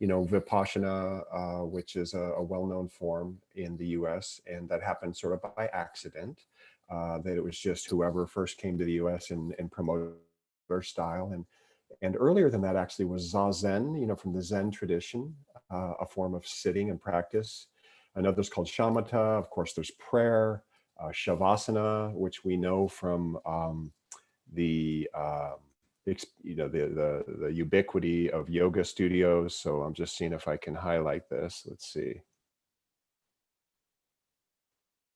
Vipassana, which is a well-known form in the US, and that happened sort of by accident. That it was just whoever first came to the US and promoted their style. And earlier than that actually was Zazen, from the Zen tradition, a form of sitting and practice. Another's called Shamatha. Of course, there's prayer, Shavasana, which we know from the ubiquity of yoga studios. So I'm just seeing if I can highlight this. Let's see.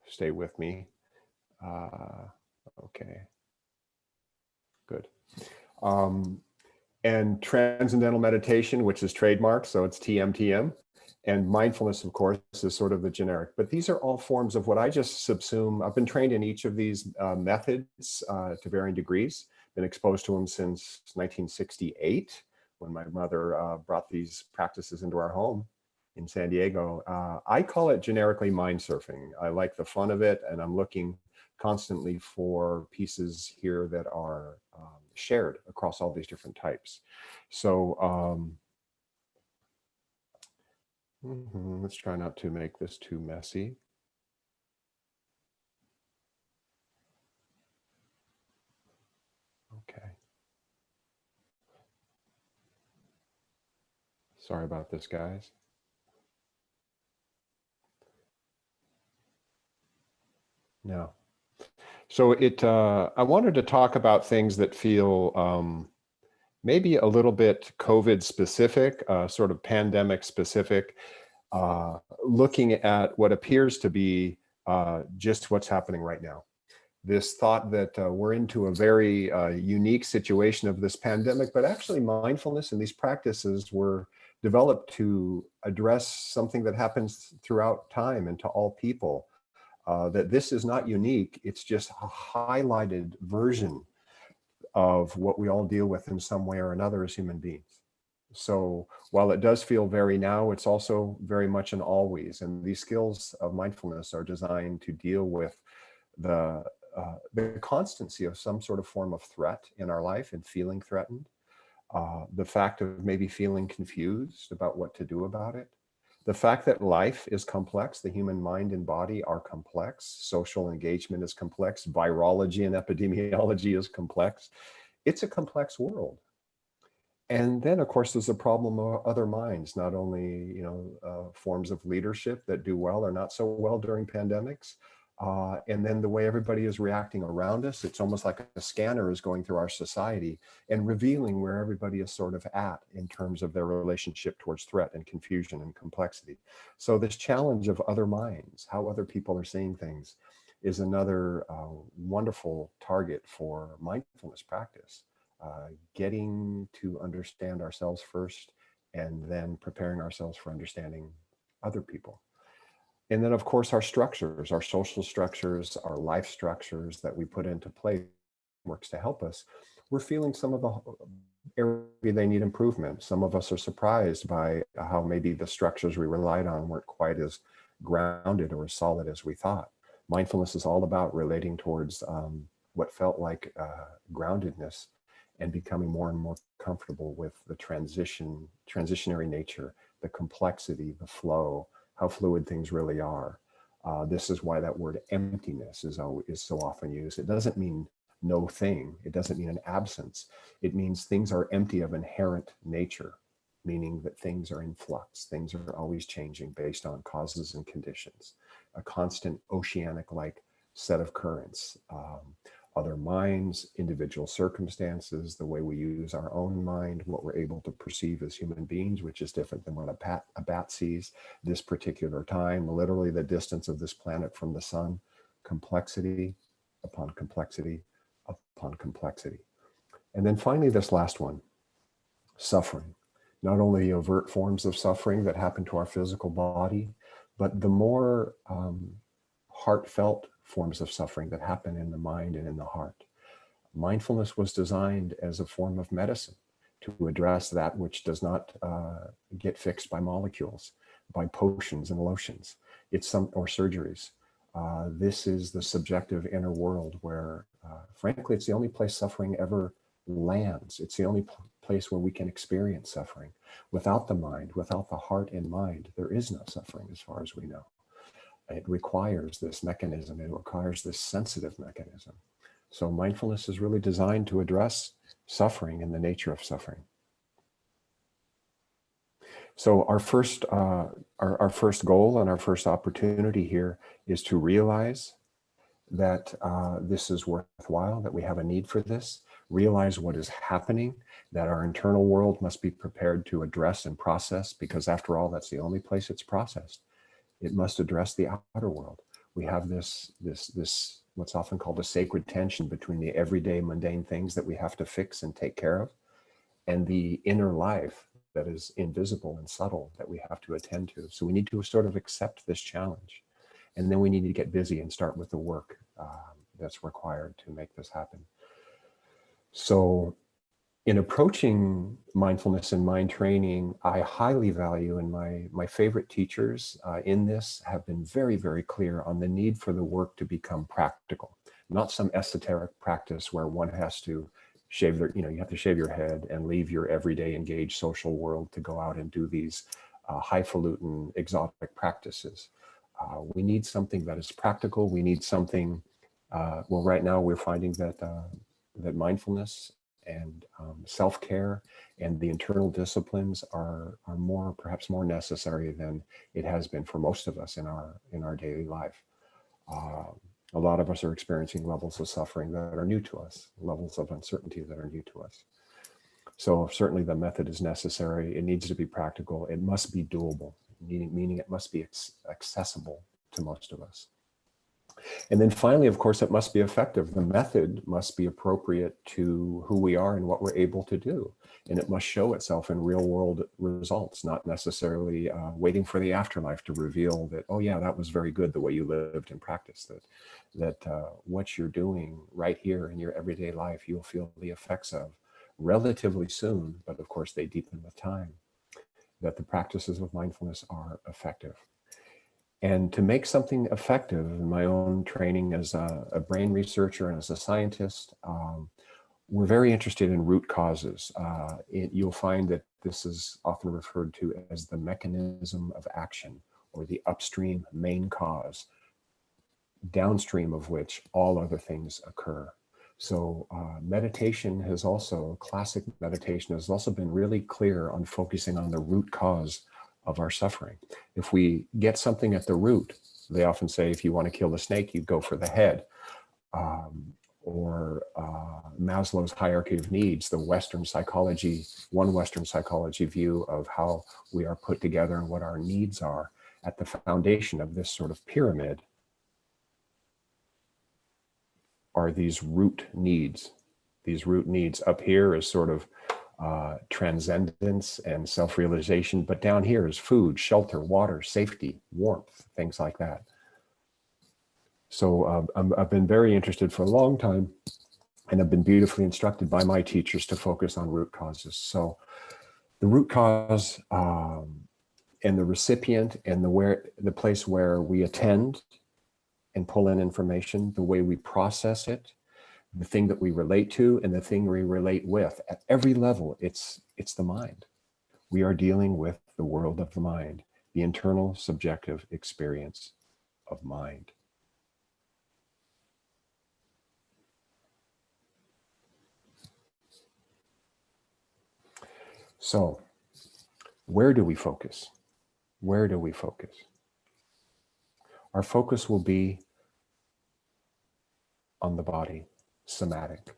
Stay with me. Okay, good. And transcendental meditation, which is trademarked, so it's TMTM. And mindfulness, of course, is sort of the generic. But these are all forms of what I just subsume. I've been trained in each of these methods to varying degrees, been exposed to them since 1968, when my mother brought these practices into our home. in San Diego. I call it generically mind surfing. I like the fun of it, and I'm looking constantly for pieces here that are shared across all these different types. So let's try not to make this too messy. Okay. Sorry about this, guys. No. So I wanted to talk about things that feel maybe a little bit COVID specific, sort of pandemic specific, looking at what appears to be just what's happening right now. This thought that we're into a very unique situation of this pandemic, but actually mindfulness and these practices were developed to address something that happens throughout time and to all people. That this is not unique, it's just a highlighted version of what we all deal with in some way or another as human beings. So while it does feel very now, it's also very much an always. And these skills of mindfulness are designed to deal with the constancy of some sort of form of threat in our life and feeling threatened, the fact of maybe feeling confused about what to do about it, the fact that life is complex, the human mind and body are complex, social engagement is complex, virology and epidemiology is complex. It's a complex world. And then, of course, there's a problem of other minds, not only forms of leadership that do well or not so well during pandemics, and then the way everybody is reacting around us. It's almost like a scanner is going through our society and revealing where everybody is sort of at in terms of their relationship towards threat and confusion and complexity. So this challenge of other minds, how other people are seeing things, is another wonderful target for mindfulness practice. Getting to understand ourselves first and then preparing ourselves for understanding other people. And then, of course, our structures, our social structures, our life structures that we put into place works to help us. We're feeling some of the area they need improvement. Some of us are surprised by how maybe the structures we relied on weren't quite as grounded or as solid as we thought. Mindfulness is all about relating towards what felt like groundedness and becoming more and more comfortable with the transitionary nature, the complexity, the flow, how fluid things really are. This is why that word emptiness is so often used. It doesn't mean no thing. It doesn't mean an absence. It means things are empty of inherent nature, meaning that things are in flux. Things are always changing based on causes and conditions, a constant oceanic-like set of currents. Other minds, individual circumstances, the way we use our own mind, what we're able to perceive as human beings, which is different than what a bat sees this particular time, literally the distance of this planet from the sun, complexity upon complexity upon complexity. And then finally, this last one, suffering. Not only the overt forms of suffering that happen to our physical body, but the more heartfelt forms of suffering that happen in the mind and in the heart. Mindfulness was designed as a form of medicine to address that which does not get fixed by molecules, by potions and lotions, or surgeries. This is the subjective inner world where, frankly, it's the only place suffering ever lands. It's the only place where we can experience suffering. Without the mind, without the heart and mind, there is no suffering as far as we know. It requires this mechanism. It requires this sensitive mechanism. So mindfulness is really designed to address suffering and the nature of suffering. So our first goal and our first opportunity here is to realize that this is worthwhile, that we have a need for this, realize what is happening, that our internal world must be prepared to address and process, because after all, that's the only place it's processed. It must address the outer world. We have this what's often called a sacred tension between the everyday mundane things that we have to fix and take care of, and the inner life that is invisible and subtle that we have to attend to. So we need to sort of accept this challenge. And then we need to get busy and start with the work that's required to make this happen. So in approaching mindfulness and mind training, I highly value, and my favorite teachers in this have been very, very clear on the need for the work to become practical, not some esoteric practice where one has to shave their, you have to shave your head and leave your everyday engaged social world to go out and do these highfalutin exotic practices. We need something that is practical. We need something, well, right now we're finding that that mindfulness and self-care and the internal disciplines are more, perhaps more necessary than it has been for most of us in our daily life. A lot of us are experiencing levels of suffering that are new to us, levels of uncertainty that are new to us. So certainly the method is necessary. It needs to be practical. It must be doable, meaning it must be accessible to most of us. And then finally, of course, it must be effective. The method must be appropriate to who we are and what we're able to do. And it must show itself in real world results, not necessarily waiting for the afterlife to reveal that, oh yeah, that was very good the way you lived and practiced, that what you're doing right here in your everyday life, you'll feel the effects of relatively soon, but of course they deepen with time, that the practices of mindfulness are effective. And to make something effective, in my own training as a brain researcher and as a scientist, we're very interested in root causes. You'll find that this is often referred to as the mechanism of action, or the upstream main cause, downstream of which all other things occur. So meditation has also, classic meditation has also been really clear on focusing on the root cause of our suffering. If we get something at the root, they often say, if you want to kill the snake, you go for the head. Or Maslow's hierarchy of needs, the Western psychology, one Western psychology view of how we are put together and what our needs are. At the foundation of this sort of pyramid are these root needs. These root needs up here is sort of transcendence and self-realization, but down here is food, shelter, water, safety, warmth, things like that. So I've been very interested for a long time, and I've been beautifully instructed by my teachers to focus on root causes. So the root cause and the recipient and the place where we attend and pull in information, the way we process it, the thing that we relate to, and the thing we relate with. At every level, it's the mind. We are dealing with the world of the mind, the internal subjective experience of mind. So, where do we focus? Where do we focus? Our focus will be on the body, somatic.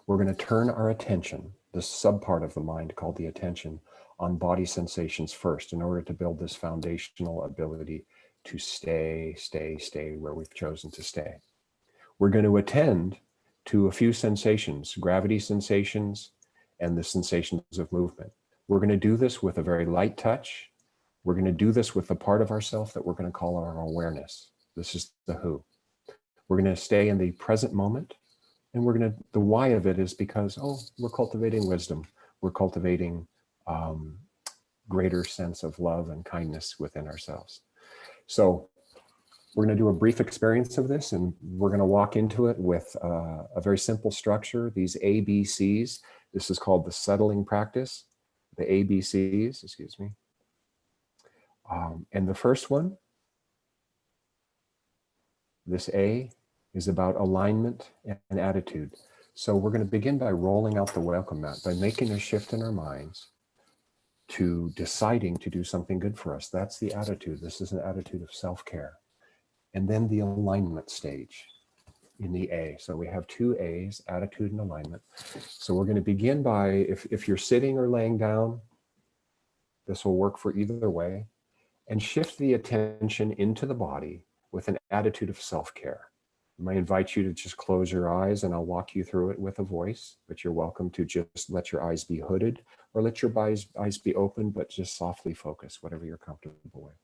We're going to turn our attention, this subpart of the mind called the attention, on body sensations first in order to build this foundational ability to stay where we've chosen to stay. We're going to attend to a few sensations, gravity sensations, and the sensations of movement. We're going to do this with a very light touch. We're going to do this with the part of ourself that we're going to call our awareness. This is the who. We're going to stay in the present moment. And the why of it is because, we're cultivating wisdom. We're cultivating greater sense of love and kindness within ourselves. So we're going to do a brief experience of this, and we're going to walk into it with a very simple structure, these ABCs. This is called the settling practice, the ABCs, excuse me. And the first one, this A, is about alignment and attitude. So we're going to begin by rolling out the welcome mat, by making a shift in our minds to deciding to do something good for us. That's the attitude. This is an attitude of self-care. And then the alignment stage in the A. So we have two A's, attitude and alignment. So we're going to begin by, if you're sitting or laying down, this will work for either way, and shift the attention into the body with an attitude of self-care. I might invite you to just close your eyes, and I'll walk you through it with a voice, but you're welcome to just let your eyes be hooded or let your eyes be open, but just softly focus, whatever you're comfortable with.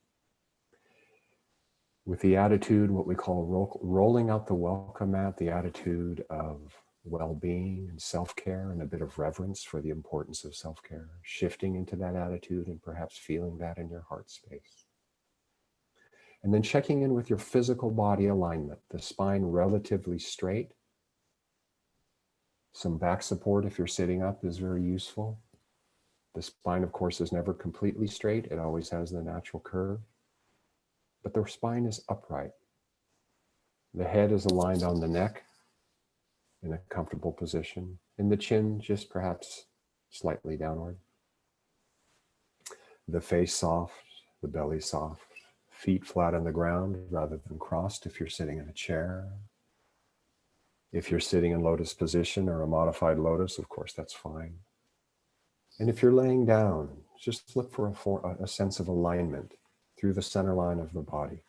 With the attitude, what we call rolling out the welcome mat, the attitude of well-being and self-care and a bit of reverence for the importance of self-care, shifting into that attitude and perhaps feeling that in your heart space. And then checking in with your physical body alignment, the spine relatively straight. Some back support if you're sitting up is very useful. The spine, of course, is never completely straight. It always has the natural curve, but the spine is upright. The head is aligned on the neck in a comfortable position, and the chin just perhaps slightly downward. The face soft, the belly soft, feet flat on the ground rather than crossed if you're sitting in a chair. If you're sitting in lotus position or a modified lotus, of course, that's fine. And if you're laying down, just look for a sense of alignment through the center line of the body.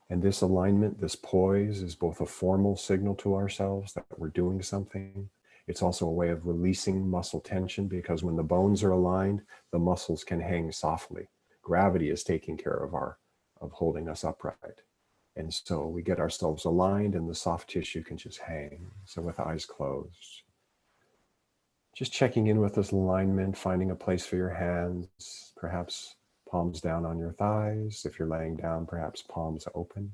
And this alignment, this poise, is both a formal signal to ourselves that we're doing something. It's also a way of releasing muscle tension, because when the bones are aligned, the muscles can hang softly. Gravity is taking care of holding us upright. And so we get ourselves aligned and the soft tissue can just hang. So with eyes closed, just checking in with this alignment, finding a place for your hands, perhaps palms down on your thighs. If you're laying down, perhaps palms open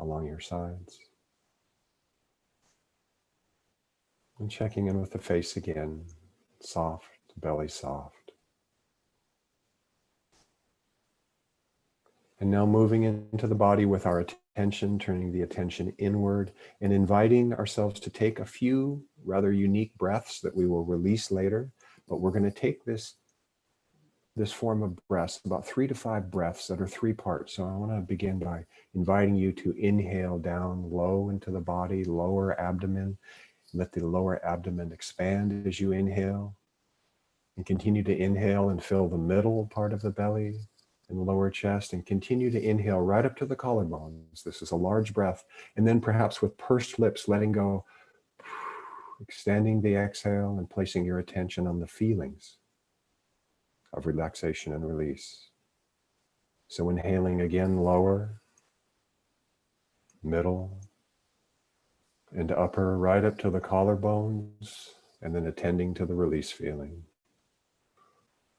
along your sides. And checking in with the face again, soft, belly soft. And now moving into the body with our attention, turning the attention inward and inviting ourselves to take a few rather unique breaths that we will release later. But we're going to take this form of breaths, about 3 to 5 breaths that are 3 parts. So I want to begin by inviting you to inhale down low into the body, lower abdomen. Let the lower abdomen expand as you inhale. And continue to inhale and fill the middle part of the belly and the lower chest, and continue to inhale right up to the collarbones. This is a large breath. And then perhaps with pursed lips, letting go, extending the exhale and placing your attention on the feelings of relaxation and release. So inhaling again, lower, middle, and upper, right up to the collarbones, and then attending to the release feeling.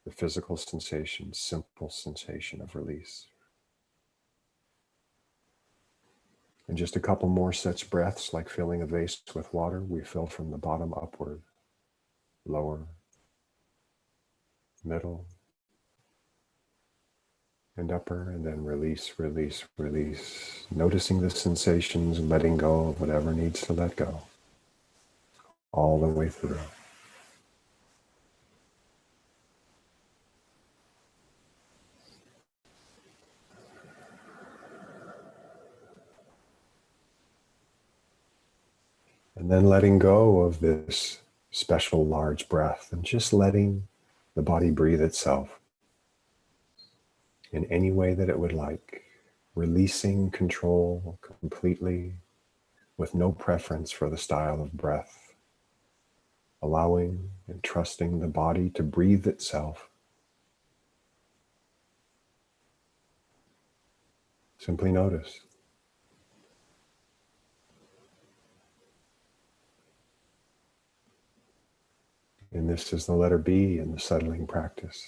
The physical sensation, simple sensation of release. And just a couple more such breaths, like filling a vase with water. We fill from the bottom upward, lower, middle, and upper, and then release, release, release. Noticing the sensations, letting go of whatever needs to let go, all the way through. And then letting go of this special large breath and just letting the body breathe itself in any way that it would like, releasing control completely with no preference for the style of breath, allowing and trusting the body to breathe itself. Simply notice. And this is the letter B in the settling practice.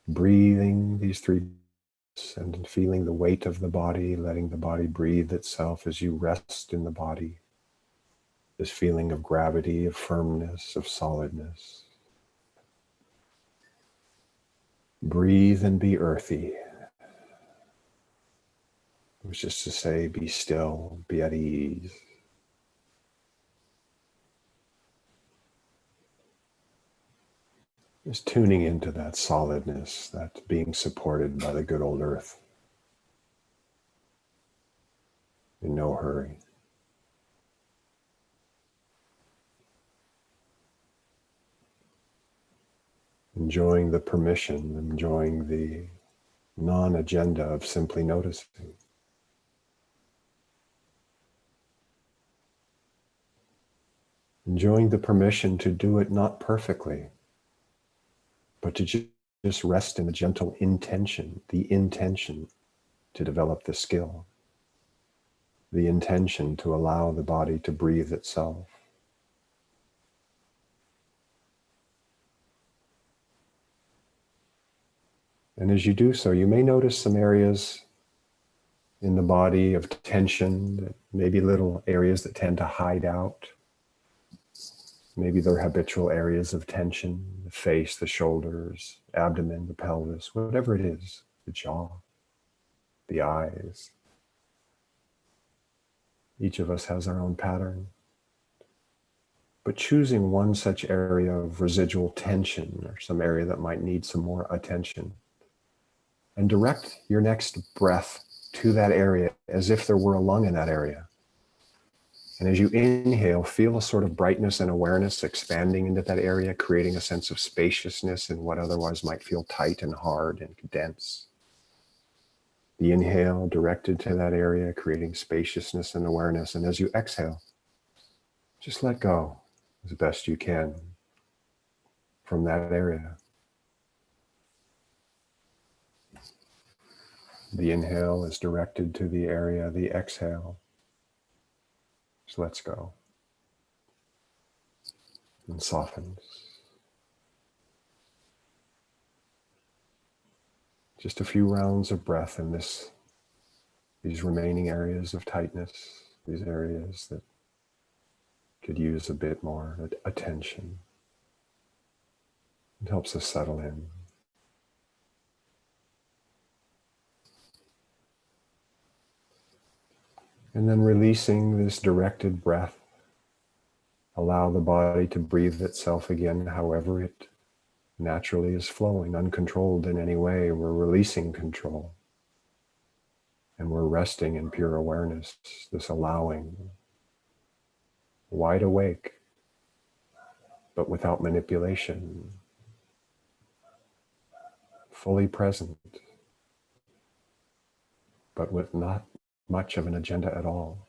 Breathing these 3 breaths and feeling the weight of the body, letting the body breathe itself as you rest in the body. This feeling of gravity, of firmness, of solidness. Breathe and be earthy. Which is to say, be still, be at ease. Just tuning into that solidness, that being supported by the good old earth. In no hurry. Enjoying the permission, enjoying the non-agenda of simply noticing. Enjoying the permission to do it not perfectly, but to just rest in a gentle intention, the intention to develop the skill. the intention to allow the body to breathe itself. And as you do so, you may notice some areas in the body of tension, maybe little areas that tend to hide out. Maybe they're habitual areas of tension, the face, the shoulders, abdomen, the pelvis, whatever it is, the jaw, the eyes. Each of us has our own pattern. But choosing one such area of residual tension or some area that might need some more attention, and direct your next breath to that area as if there were a lung in that area. And as you inhale, feel a sort of brightness and awareness expanding into that area, creating a sense of spaciousness in what otherwise might feel tight and hard and dense. The inhale directed to that area, creating spaciousness and awareness. And as you exhale, just let go as best you can from that area. The inhale is directed to the area, the exhale just lets go and softens. Just a few rounds of breath in these remaining areas of tightness, these areas that could use a bit more attention. It helps us settle in. And then releasing this directed breath, allow the body to breathe itself again, however it naturally is flowing, uncontrolled in any way. We're releasing control. And we're resting in pure awareness, this allowing, wide awake, but without manipulation, fully present, but with not much of an agenda at all.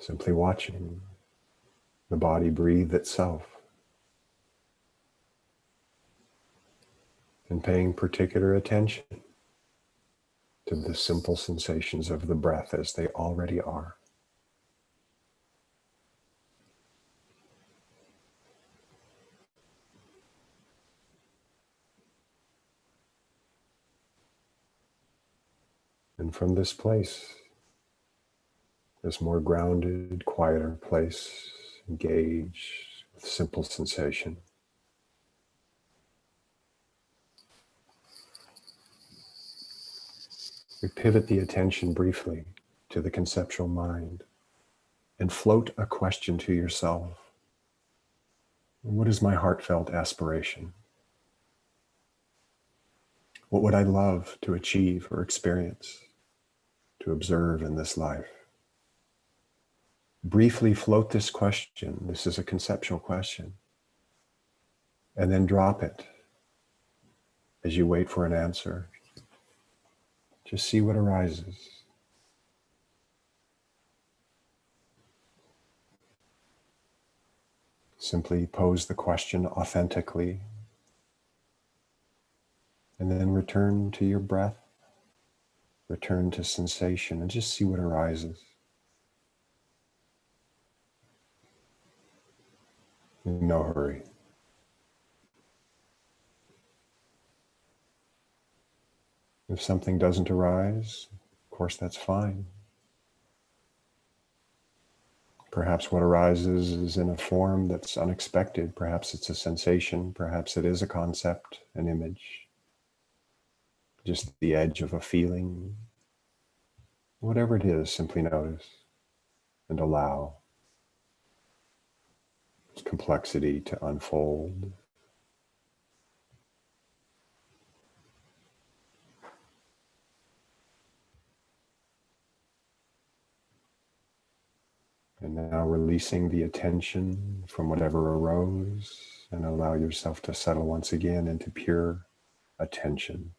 Simply watching the body breathe itself and paying particular attention to the simple sensations of the breath as they already are. And from this place, this more grounded, quieter place, engaged with simple sensation, we pivot the attention briefly to the conceptual mind and float a question to yourself. What is my heartfelt aspiration? What would I love to achieve or experience, to observe in this life? Briefly float this question. This is a conceptual question. And then drop it as you wait for an answer. Just see what arises. Simply pose the question authentically, and then return to your breath, return to sensation, and just see what arises. In no hurry. If something doesn't arise, of course, that's fine. Perhaps what arises is in a form that's unexpected. Perhaps it's a sensation. Perhaps it is a concept, an image, just the edge of a feeling. Whatever it is, simply notice and allow its complexity to unfold. And now releasing the attention from whatever arose, and allow yourself to settle once again into pure attention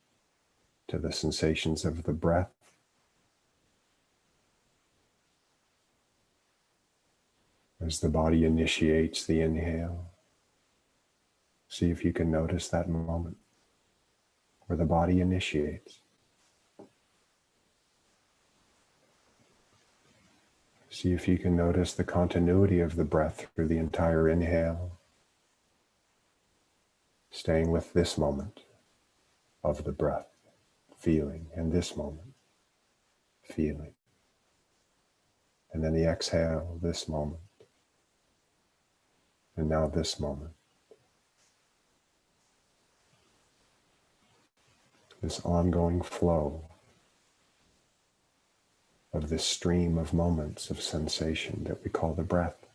to the sensations of the breath. As the body initiates the inhale, see if you can notice that moment. where the body initiates. See if you can notice the continuity of the breath through the entire inhale, staying with this moment of the breath, feeling, and this moment, feeling. And then the exhale, this moment. And now this moment. This ongoing flow of this stream of moments of sensation that we call the breath.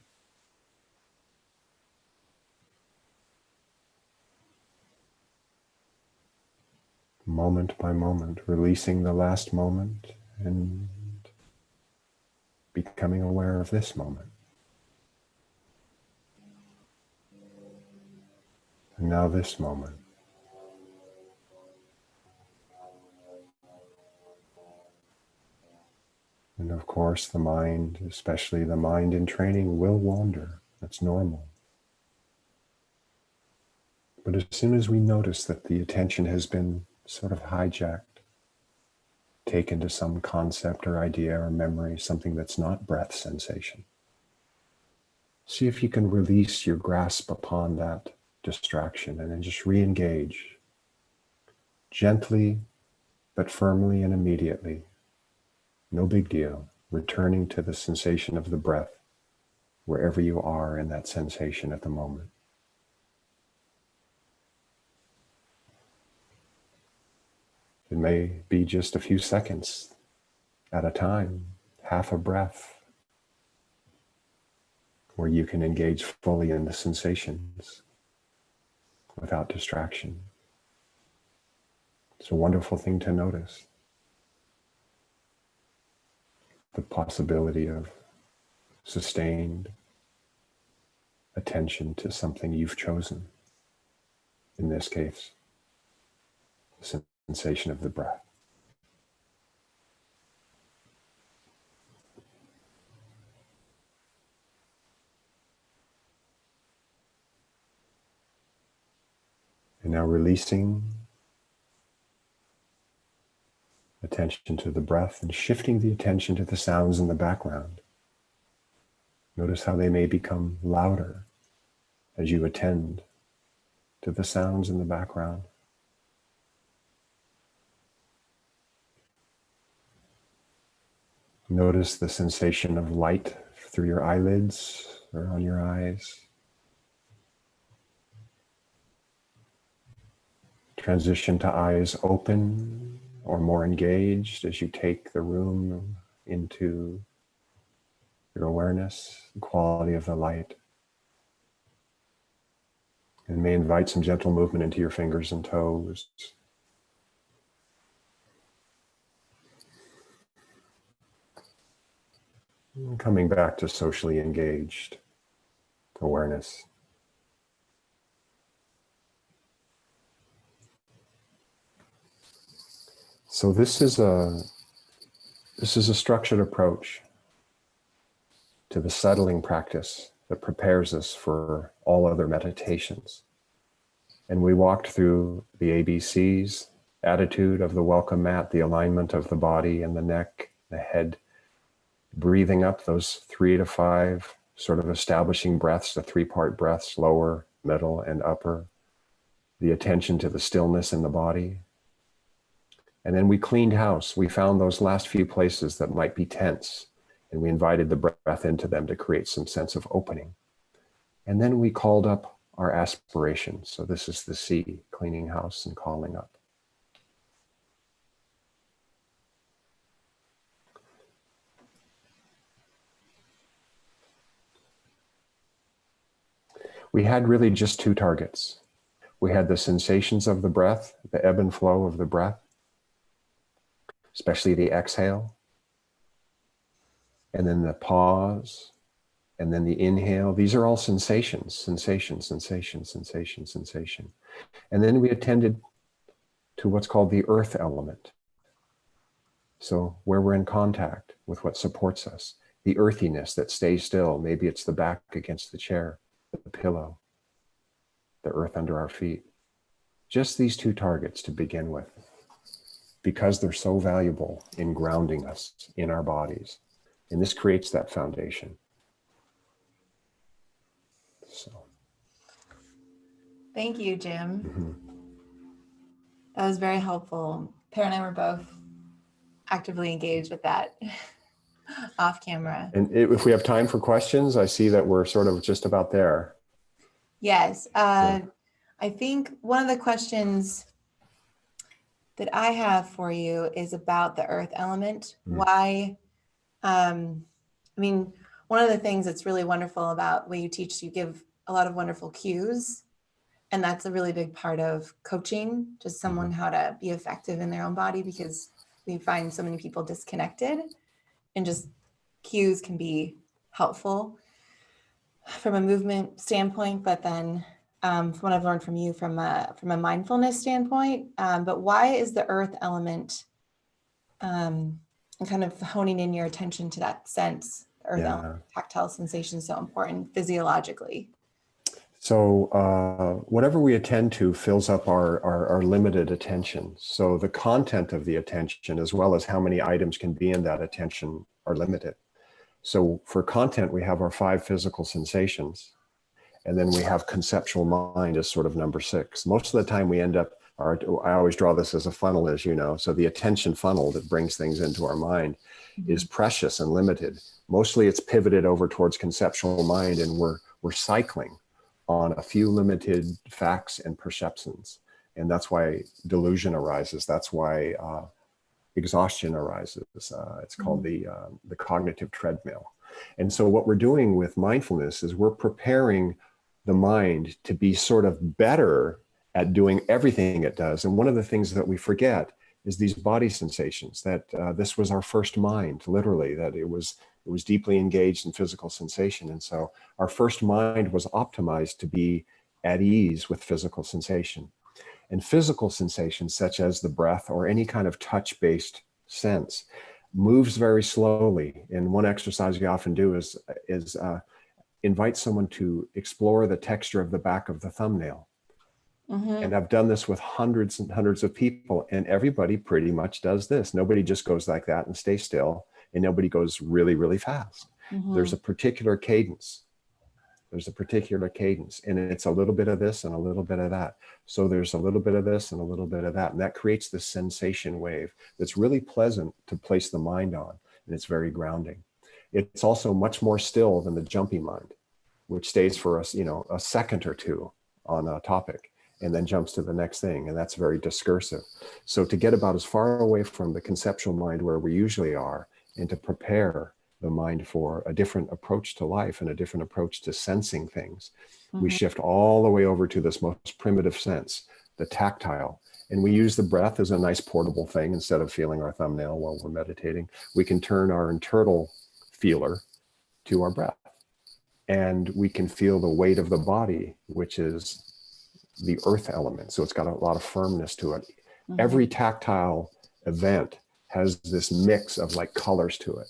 Moment by moment, releasing the last moment and becoming aware of this moment. And now this moment. And of course, the mind, especially the mind in training, will wander. That's normal. But as soon as we notice that the attention has been sort of hijacked, taken to some concept or idea or memory, something that's not breath sensation, see if you can release your grasp upon that distraction and then just re-engage gently but firmly and immediately. No big deal. Returning to the sensation of the breath wherever you are in that sensation at the moment. It may be just a few seconds at a time, half a breath, where you can engage fully in the sensations without distraction. It's a wonderful thing to notice. The possibility of sustained attention to something you've chosen. In this case, the sensation of the breath. And now releasing attention to the breath and shifting the attention to the sounds in the background. Notice how they may become louder as you attend to the sounds in the background. Notice the sensation of light through your eyelids or on your eyes. Transition to eyes open or more engaged as you take the room into your awareness, the quality of the light. And may invite some gentle movement into your fingers and toes. And coming back to socially engaged awareness. So this is a structured approach to the settling practice that prepares us for all other meditations. And we walked through the ABCs, attitude of the welcome mat, the alignment of the body and the neck, the head, breathing up those 3 to 5 sort of establishing breaths, the 3-part breaths, lower, middle, and upper, the attention to the stillness in the body. And then we cleaned house. We found those last few places that might be tense, and we invited the breath into them to create some sense of opening. And then we called up our aspirations. So this is the C, cleaning house and calling up. We had really just 2 targets. We had the sensations of the breath, the ebb and flow of the breath, especially the exhale, and then the pause, and then the inhale. These are all sensations, sensation, sensation, sensation, sensation. And then we attended to what's called the earth element. So where we're in contact with what supports us, the earthiness that stays still. Maybe it's the back against the chair, the pillow, the earth under our feet. just these two targets to begin with, because they're so valuable in grounding us in our bodies. And this creates that foundation. So. Thank you, Jim. Mhm. That was very helpful. Per and I were both actively engaged with that off camera. And if we have time for questions, I see that we're sort of just about there. Yes. I think one of the questions that I have for you is about the earth element. Why, I mean, one of the things that's really wonderful about what you teach, you give a lot of wonderful cues. And that's a really big part of coaching, just someone how to be effective in their own body, because we find so many people disconnected, and just cues can be helpful from a movement standpoint, but then from what I've learned from you from a mindfulness standpoint. But why is the earth element and kind of honing in your attention to that sense, the earth element, tactile sensation, so important physiologically? So whatever we attend to fills up our limited attention. So the content of the attention, as well as how many items can be in that attention, are limited. So for content, we have our 5 physical sensations, and then we have conceptual mind as sort of number 6. Most of the time we end up, I always draw this as a funnel, as you know. So the attention funnel that brings things into our mind is precious and limited. Mostly it's pivoted over towards conceptual mind, and we're cycling on a few limited facts and perceptions. And that's why delusion arises. That's why exhaustion arises. It's called the cognitive treadmill. And so what we're doing with mindfulness is we're preparing the mind to be sort of better at doing everything it does. And one of the things that we forget is these body sensations, that this was our first mind, literally, that it was deeply engaged in physical sensation. And so our first mind was optimized to be at ease with physical sensation. And physical sensations, such as the breath or any kind of touch-based sense, moves very slowly. And one exercise we often do is invite someone to explore the texture of the back of the thumbnail. And I've done this with hundreds and hundreds of people, and everybody pretty much does this. Nobody just goes like that and stays still, and nobody goes really, really fast. There's a particular cadence. There's a particular cadence, and it's a little bit of this and a little bit of that. So there's a little bit of this and a little bit of that, and that creates this sensation wave that's really pleasant to place the mind on, and it's very grounding. It's also much more still than the jumpy mind, which stays for us, a second or two on a topic, and then jumps to the next thing. And that's very discursive. So to get about as far away from the conceptual mind where we usually are, and to prepare the mind for a different approach to life and a different approach to sensing things, we shift all the way over to this most primitive sense, the tactile. And we use the breath as a nice portable thing. Instead of feeling our thumbnail while we're meditating, we can turn our internal feeler to our breath. And we can feel the weight of the body, which is the earth element. So it's got a lot of firmness to it. Every tactile event has this mix of like colors to it.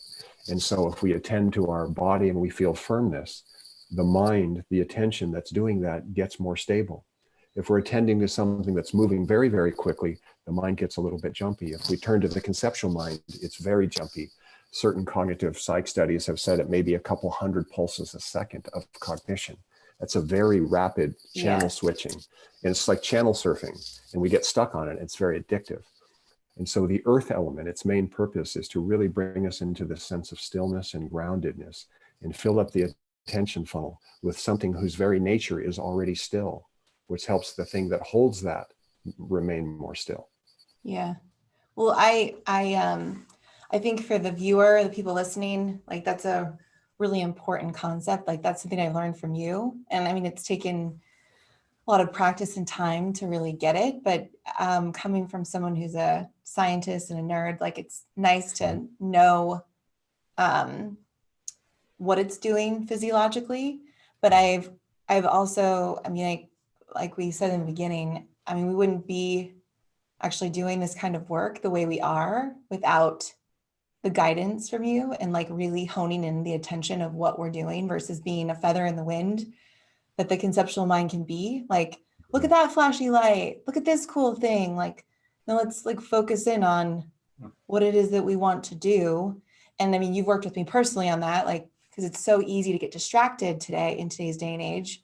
And so if we attend to our body and we feel firmness, the mind, the attention that's doing that gets more stable. If we're attending to something that's moving very, very quickly, the mind gets a little bit jumpy. If we turn to the conceptual mind, it's very jumpy. Certain cognitive psych studies have said it may be a couple hundred pulses a second of cognition. That's a very rapid channel switching. And it's like channel surfing, and we get stuck on it. It's very addictive. And so the earth element, its main purpose is to really bring us into this sense of stillness and groundedness, and fill up the attention funnel with something whose very nature is already still, which helps the thing that holds that remain more still. Yeah. Well, I think for the viewer, the people listening, like that's a really important concept. Like that's something I learned from you. And I mean, it's taken a lot of practice and time to really get it, but coming from someone who's a scientist and a nerd, like it's nice to know what it's doing physiologically. But I've also, I mean, like we said in the beginning, I mean, we wouldn't be actually doing this kind of work the way we are without the guidance from you and like really honing in the attention of what we're doing versus being a feather in the wind that the conceptual mind can be. Like look at that flashy light, look at this cool thing. Like, now let's like focus in on what it is that we want to do. And I mean, you've worked with me personally on that, like, because it's so easy to get distracted today in today's day and age.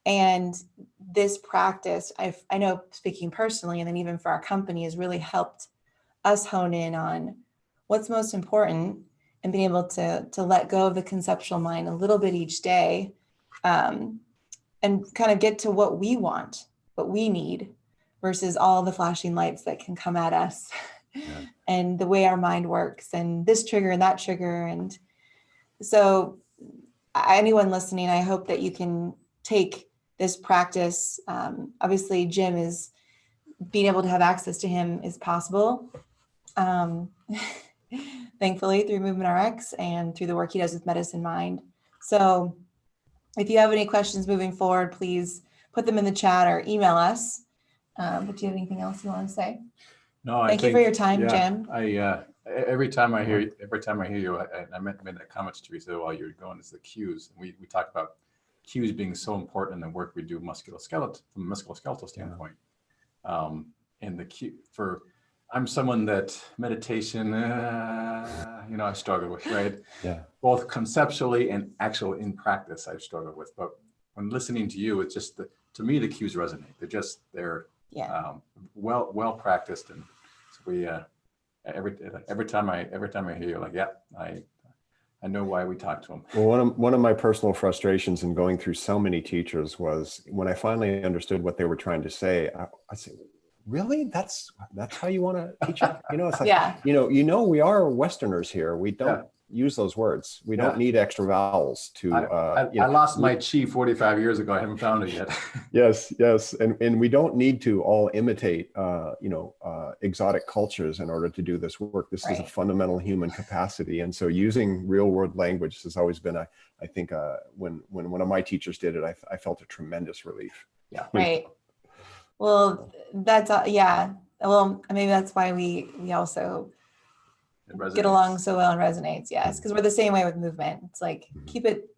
And this practice, I know, speaking personally, and then even for our company, has really helped us hone in on what's most important and being able to let go of the conceptual mind a little bit each day, and kind of get to what we want, what we need, versus all the flashing lights that can come at us. Yeah. And the way our mind works, and this trigger and that trigger. And so anyone listening, I hope that you can take this practice. Obviously, Jim is being able to have access to him is possible. Thankfully, through Movement RX and through the work he does with Medicine Mind. So if you have any questions moving forward, please put them in the chat or email us. But do you have anything else you want to say? No, Thank you for your time, Jim. Every time I hear you, I made that comment to Teresa while you were going, is the cues. We talk about cues being so important in the work we do musculoskeletal, from a musculoskeletal standpoint. And the cue I'm someone that meditation, I struggle with, right? Yeah. Both conceptually and actually in practice, I've struggled with. But when listening to you, it's just to me, the cues resonate. They're well practiced, and so we every time I hear you, like, yeah, I know why we talk to them. Well, one of my personal frustrations in going through so many teachers was when I finally understood what they were trying to say. I said, really? That's how you want to teach it? It's like, we are Westerners here. We don't use those words. We don't need extra vowels to. I lost my chi 45 years ago. I haven't found it yet. Yes, and we don't need to all imitate, exotic cultures in order to do this work. This is a fundamental human capacity, and so using real world language has always been, I think, when one of my teachers did it, I felt a tremendous relief. Yeah. Right. Well, that's well, maybe that's why we also get along so well and resonates. Yes, because we're the same way with movement. It's like, keep it,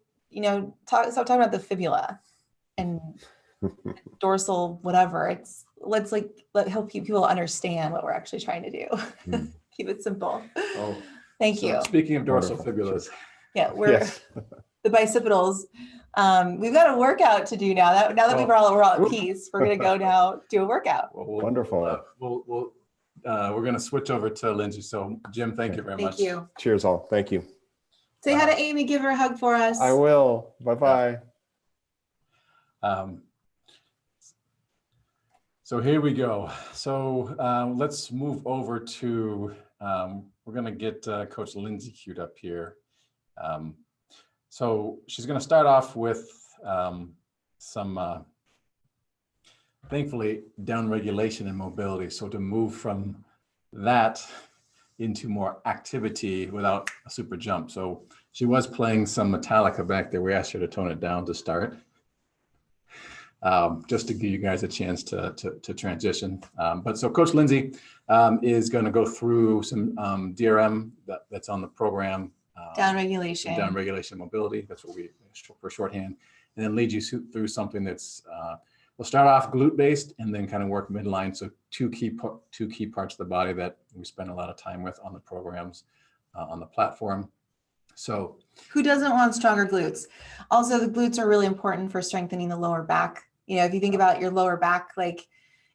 stop talking about the fibula and dorsal whatever. Let's help people understand what we're actually trying to do. Keep it simple. Oh, thank you. Speaking of dorsal fibulas, we're the bicipitals. We've got a workout to do now. Now that we're all at peace, we're gonna go now do a workout. Wonderful. We're gonna switch over to Lindsay. So Jim, thank you very much. Thank you. Cheers all. Thank you. Say hi to Amy. Give her a hug for us. I will. Bye-bye. So here we go. So let's move over to, we're gonna get Coach Lindsay queued up here. So she's going to start off with some, thankfully, downregulation and mobility. So to move from that into more activity without a super jump. So she was playing some Metallica back there. We asked her to tone it down to start, just to give you guys a chance to transition. But so Coach Lindsay is going to go through some DRM that's on the program. Downregulation mobility. That's what we, for shorthand, and then lead you through something that's, we'll start off glute based and then kind of work midline. So two key parts of the body that we spend a lot of time with on the programs, on the platform. So who doesn't want stronger glutes? Also, the glutes are really important for strengthening the lower back. If you think about your lower back, like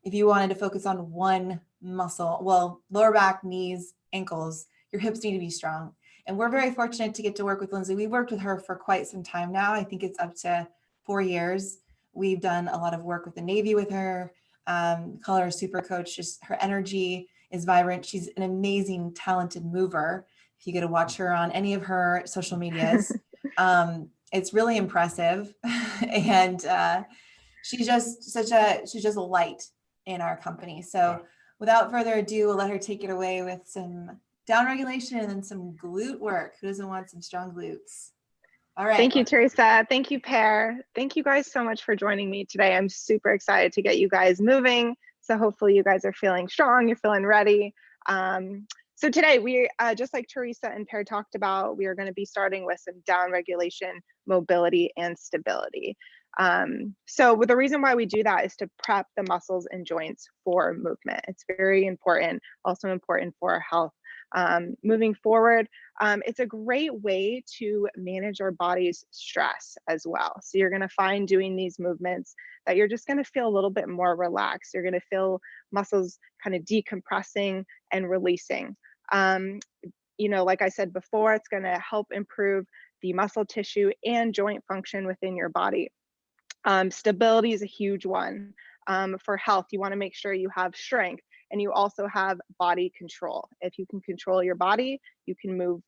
if you wanted to focus on one muscle, well, lower back, knees, ankles, your hips need to be strong. And we're very fortunate to get to work with Lindsay. We've worked with her for quite some time now. I think it's up to 4 years. We've done a lot of work with the Navy with her, call her a super coach. Just her energy is vibrant. She's an amazing, talented mover. If you get to watch her on any of her social medias, it's really impressive. And she's just a light in our company. So without further ado, we'll let her take it away with some downregulation and then some glute work. Who doesn't want some strong glutes? All right. Thank you, Teresa. Thank you, Per. Thank you guys so much for joining me today. I'm super excited to get you guys moving. So hopefully you guys are feeling strong, you're feeling ready. So today we, just like Teresa and Per talked about, we are going to be starting with some downregulation, mobility, and stability. So the reason why we do that is to prep the muscles and joints for movement. It's very important, also important for our health. Moving forward, it's a great way to manage our body's stress as well. So you're going to find doing these movements that you're just going to feel a little bit more relaxed. You're going to feel muscles kind of decompressing and releasing. You know, like I said before, it's going to help improve the muscle tissue and joint function within your body. Stability is a huge one. For health, you want to make sure you have strength and you also have body control. If you can control your body, you can move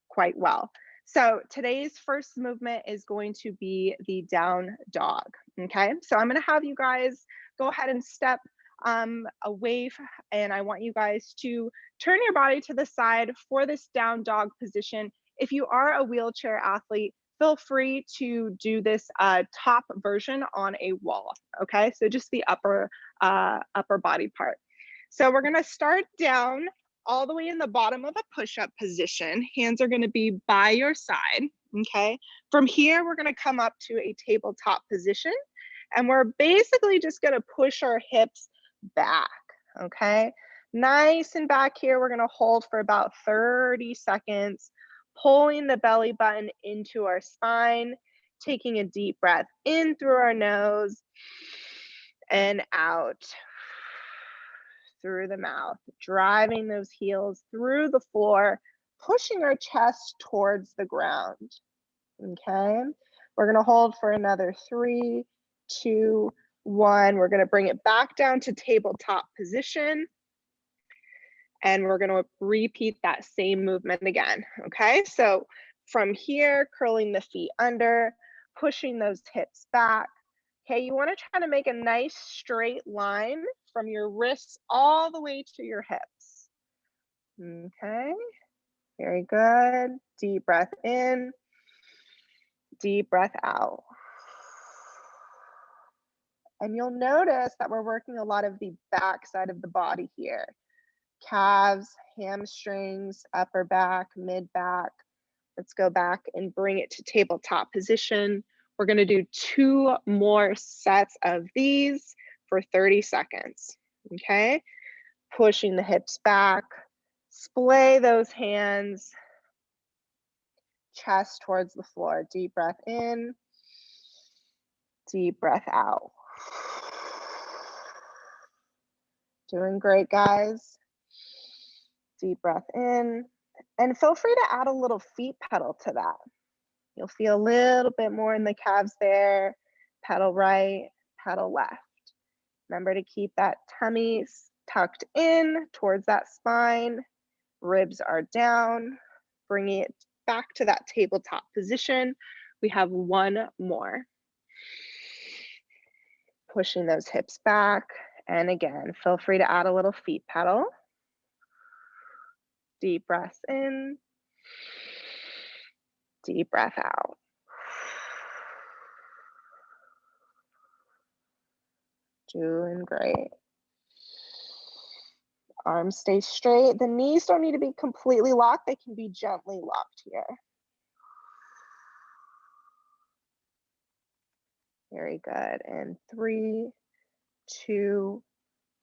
quite well. So today's first movement is going to be the down dog. Okay, so I'm going to have you guys go ahead and step away, and I want you guys to turn your body to the side for this down dog position. If you are a wheelchair athlete, feel free to do this top version on a wall. Okay, so just the upper body part. So we're going to start down all the way in the bottom of a push-up position. Hands are going to be by your side. Okay, from here we're going to come up to a tabletop position, and we're basically just going to push our hips back. Okay, nice and back here. We're going to hold for about 30 seconds, pulling the belly button into our spine, taking a deep breath in through our nose and out through the mouth, driving those heels through the floor, pushing our chest towards the ground. Okay, we're going to hold for another 3, 2, 1. We're going to bring it back down to tabletop position. And we're going to repeat that same movement again. Okay, so from here, curling the feet under, pushing those hips back. Okay, you want to try to make a nice straight line from your wrists all the way to your hips. Okay, very good. Deep breath in, deep breath out. And you'll notice that we're working a lot of the back side of the body here. Calves, hamstrings, upper back, mid back. Let's go back and bring it to tabletop position. We're going to do 2 more sets of these for 30 seconds. Okay, pushing the hips back, splay those hands, chest towards the floor. Deep breath in, deep breath out. Doing great, guys. Deep breath in, and feel free to add a little feet pedal to that. You'll feel a little bit more in the calves there. Pedal right, pedal left. Remember to keep that tummy tucked in towards that spine. Ribs are down. Bringing it back to that tabletop position. We have 1 more. Pushing those hips back. And again, feel free to add a little feet pedal. Deep breath in, deep breath out. Doing great. Arms stay straight. The knees don't need to be completely locked. They can be gently locked here. Very good. And 3, 2,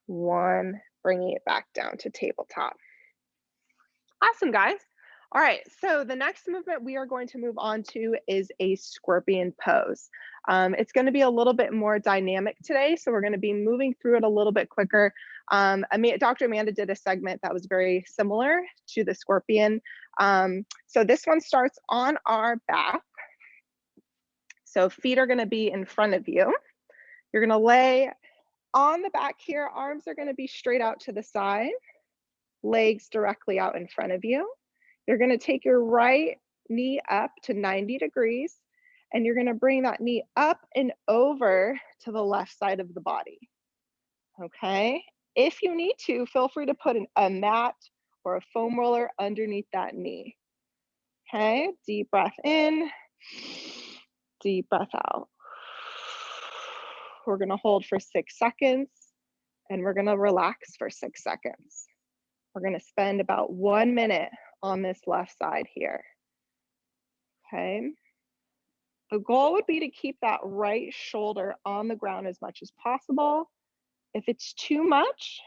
1. Bringing it back down to tabletop. Awesome, guys. All right, so the next movement we are going to move on to is a scorpion pose. It's going to be a little bit more dynamic today, so we're going to be moving through it a little bit quicker. Dr. Amanda did a segment that was very similar to the scorpion. So this one starts on our back. So feet are going to be in front of you. You're going to lay on the back here. Arms are going to be straight out to the side. Legs directly out in front of you. You're going to take your right knee up to 90 degrees, and you're going to bring that knee up and over to the left side of the body. Okay, if you need to, feel free to put a mat or a foam roller underneath that knee. Okay, deep breath in, deep breath out. We're going to hold for 6 seconds, and we're going to relax for 6 seconds. We're going to spend about 1 minute on this left side here. Okay. The goal would be to keep that right shoulder on the ground as much as possible. If it's too much,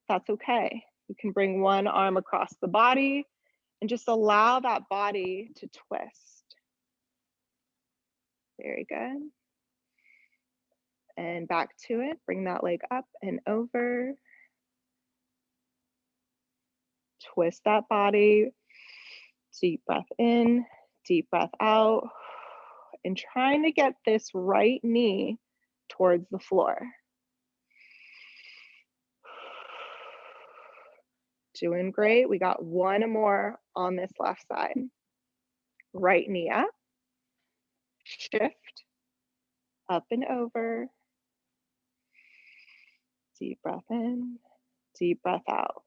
that's okay. You can bring one arm across the body and just allow that body to twist. Very good. And back to it. Bring that leg up and over. Twist that body. Deep breath in, deep breath out. And trying to get this right knee towards the floor. Doing great. We got one more on this left side. Right knee up. Shift. Up and over. Deep breath in, deep breath out.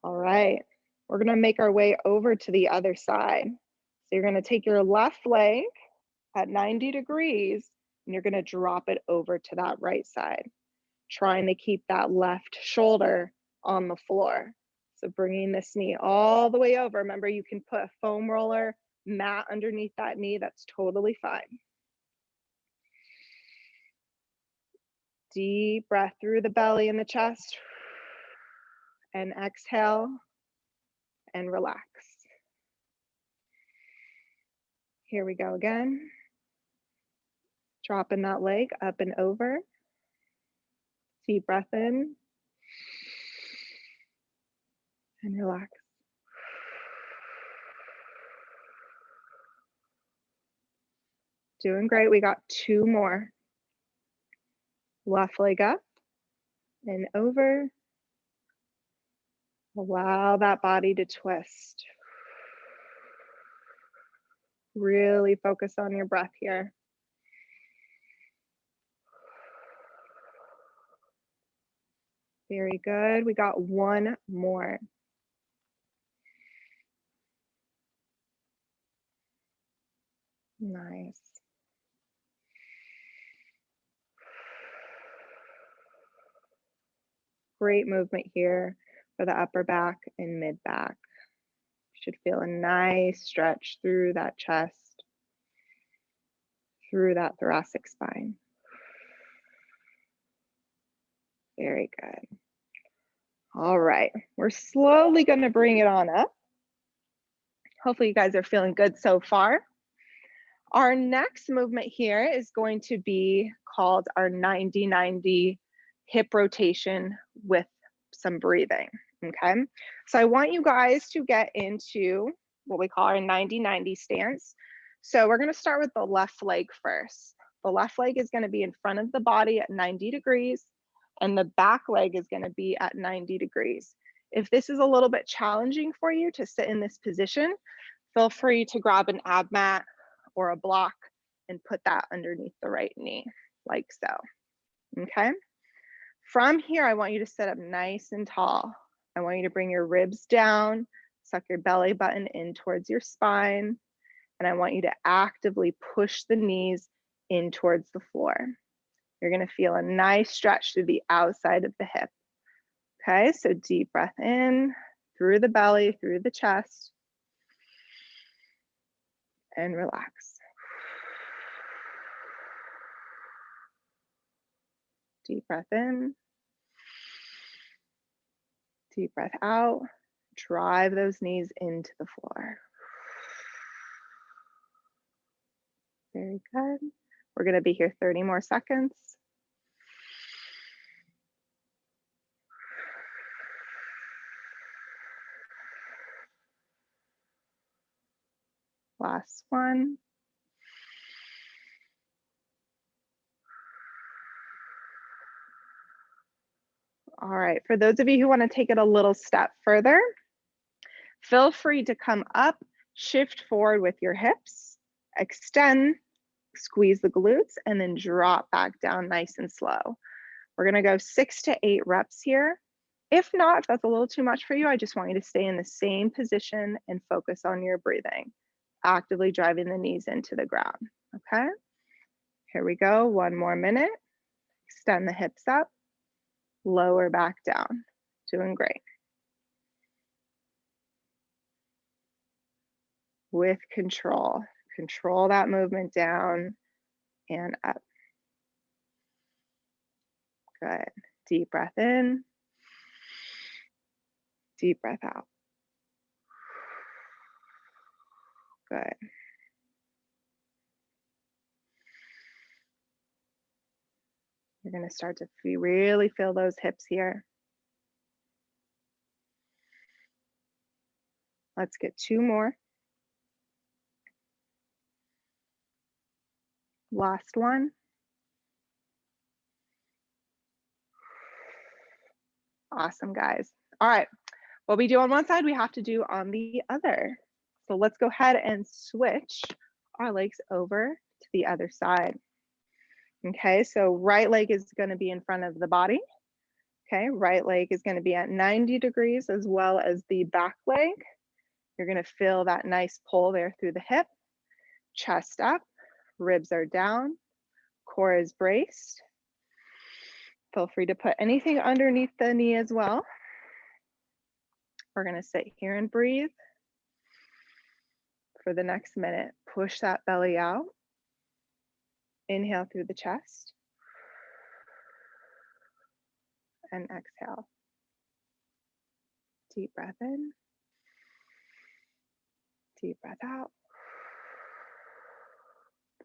All right, we're gonna make our way over to the other side. So you're gonna take your left leg at 90 degrees and you're gonna drop it over to that right side, trying to keep that left shoulder on the floor. So bringing this knee all the way over. Remember, you can put a foam roller mat underneath that knee. That's totally fine. Deep breath through the belly and the chest. And exhale and relax. Here we go again. Dropping that leg up and over. Deep breath in. And relax. Doing great. We got two more. Left leg up and over. Allow that body to twist. Really focus on your breath here. Very good. We got one more. Nice. Great movement here for the upper back and mid back. You should feel a nice stretch through that chest, through that thoracic spine. Very good. All right, we're slowly going to bring it on up. Hopefully you guys are feeling good so far. Our next movement here is going to be called our 90-90 hip rotation with some breathing, okay? So I want you guys to get into what we call our 90-90 stance. So we're gonna start with the left leg first. The left leg is gonna be in front of the body at 90 degrees, and the back leg is gonna be at 90 degrees. If this is a little bit challenging for you to sit in this position, feel free to grab an ab mat or a block and put that underneath the right knee, like so, okay? From here, I want you to sit up nice and tall. I want you to bring your ribs down, suck your belly button in towards your spine, and I want you to actively push the knees in towards the floor. You're gonna feel a nice stretch through the outside of the hip. Okay, so deep breath in, through the belly, through the chest, and relax. Deep breath in, deep breath out. Drive those knees into the floor. Very good. We're going to be here 30 more seconds. Last one. All right, for those of you who want to take it a little step further, feel free to come up, shift forward with your hips, extend, squeeze the glutes, and then drop back down nice and slow. We're gonna go 6 to 8 reps here. If not, if that's a little too much for you, I just want you to stay in the same position and focus on your breathing, actively driving the knees into the ground, okay? Here we go, one more minute. Extend the hips up, lower back down, doing great. with control. Control that movement down and up. Good. Deep breath in. Deep breath out. Good. You're going to start to really feel those hips here. Let's get 2 more. Last one. Awesome, guys. All right. What we do on one side, we have to do on the other. So let's go ahead and switch our legs over to the other side. Okay, so right leg is going to be in front of the body. Okay, right leg is going to be at 90 degrees as well as the back leg. You're going to feel that nice pull there through the hip. Chest up, ribs are down, core is braced. Feel free to put anything underneath the knee as well. We're going to sit here and breathe for the next minute. Push that belly out. Inhale through the chest. And exhale. Deep breath in. Deep breath out.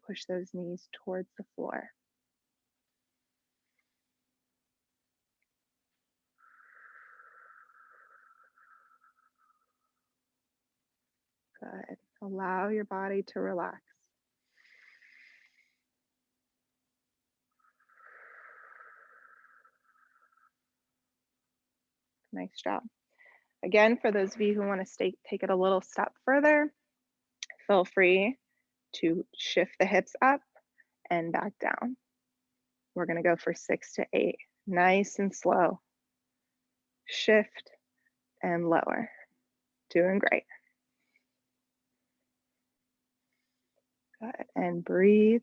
Push those knees towards the floor. Good. Allow your body to relax. Nice job. Again, for those of you who want to take it a little step further, feel free to shift the hips up and back down. We're going to go for 6 to 8. Nice and slow. Shift and lower. Doing great. Good. And breathe.